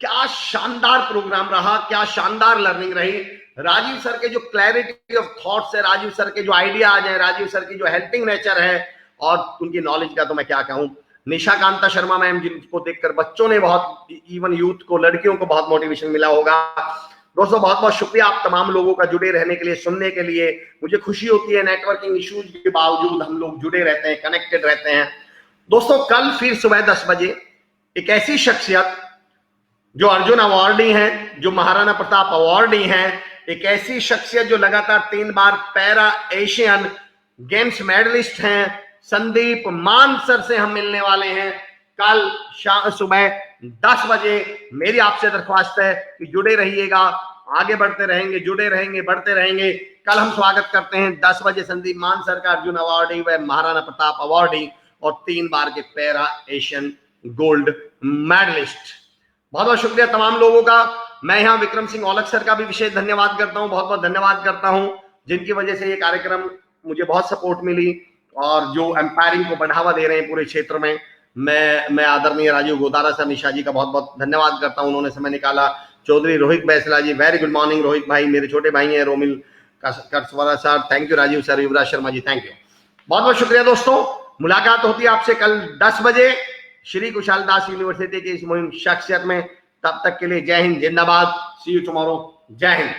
क्या शानदार प्रोग्राम रहा, क्या शानदार लर्निंग रही। राजीव सर के जो क्लैरिटी ऑफ थॉट्स है, राजीव सर के जो आइडियाज हैं, राजीव सर की जो हेल्पिंग नेचर है और उनकी नॉलेज का तो मैं क्या कहूं। निशा कांता शर्मा मैम जिनको देखकर बच्चों ने बहुत, इवन यूथ को, लड़कियों को बहुत मोटिवेशन मिला होगा। दोस्तों बहुत बहुत शुक्रिया आप तमाम लोगों का जुड़े रहने के लिए, सुनने के लिए। मुझे खुशी होती है नेटवर्किंग इश्यूज के बावजूद हम लोग जुड़े रहते हैं, कनेक्टेड रहते हैं। दोस्तों कल फिर सुबह 10 बजे एक ऐसी शख्सियत जो अर्जुन अवार्डी हैं, जो महाराणा प्रताप अवार्डी हैं, एक ऐसी शख्सियत जो लगातार 3 बार पैरा एशियन गेम्स मेडलिस्ट हैं, संदीप मान सर से हम मिलने वाले हैं कल सुबह 10 बजे। मेरी आपसे दरख्वास्त है कि जुड़े रहिएगा, आगे बढ़ते रहेंगे, जुड़े रहेंगे, बढ़ते रहेंगे। कल हम स्वागत करते हैं 10 बजे संदीप मान सर का, अर्जुन अवार्डी व महाराणा प्रताप अवार्डी और 3 बार के पैरा एशियन गोल्ड मेडलिस्ट। बहुत बहुत शुक्रिया तमाम लोगों का। मैं यहाँ विक्रम सिंह औलख सर का भी विशेष धन्यवाद करता हूँ, बहुत बहुत धन्यवाद करता हूँ, जिनकी वजह से ये कार्यक्रम मुझे बहुत सपोर्ट मिली और जो एम्पायरिंग को बढ़ावा दे रहे हैं पूरे क्षेत्र में। मैं आदरणीय राजीव गोदारा सर, निशा जी का बहुत बहुत धन्यवाद करता हूँ, उन्होंने समय निकाला। Chaudhary Rohit Baisla ji, very good morning Rohit भाई, मेरे छोटे भाई हैं। Romil Karaswala sir, thank you. Rajiv sir, Yuvraj Sharma ji, thank you, बहुत बहुत शुक्रिया। दोस्तों मुलाकात होती है आपसे कल 10 बजे श्री कुशाल दास यूनिवर्सिटी की इस मुहिम शख्सियत में। तब तक के लिए जय हिंद, जिंदाबाद, सी यू टुमारो, जय हिंद।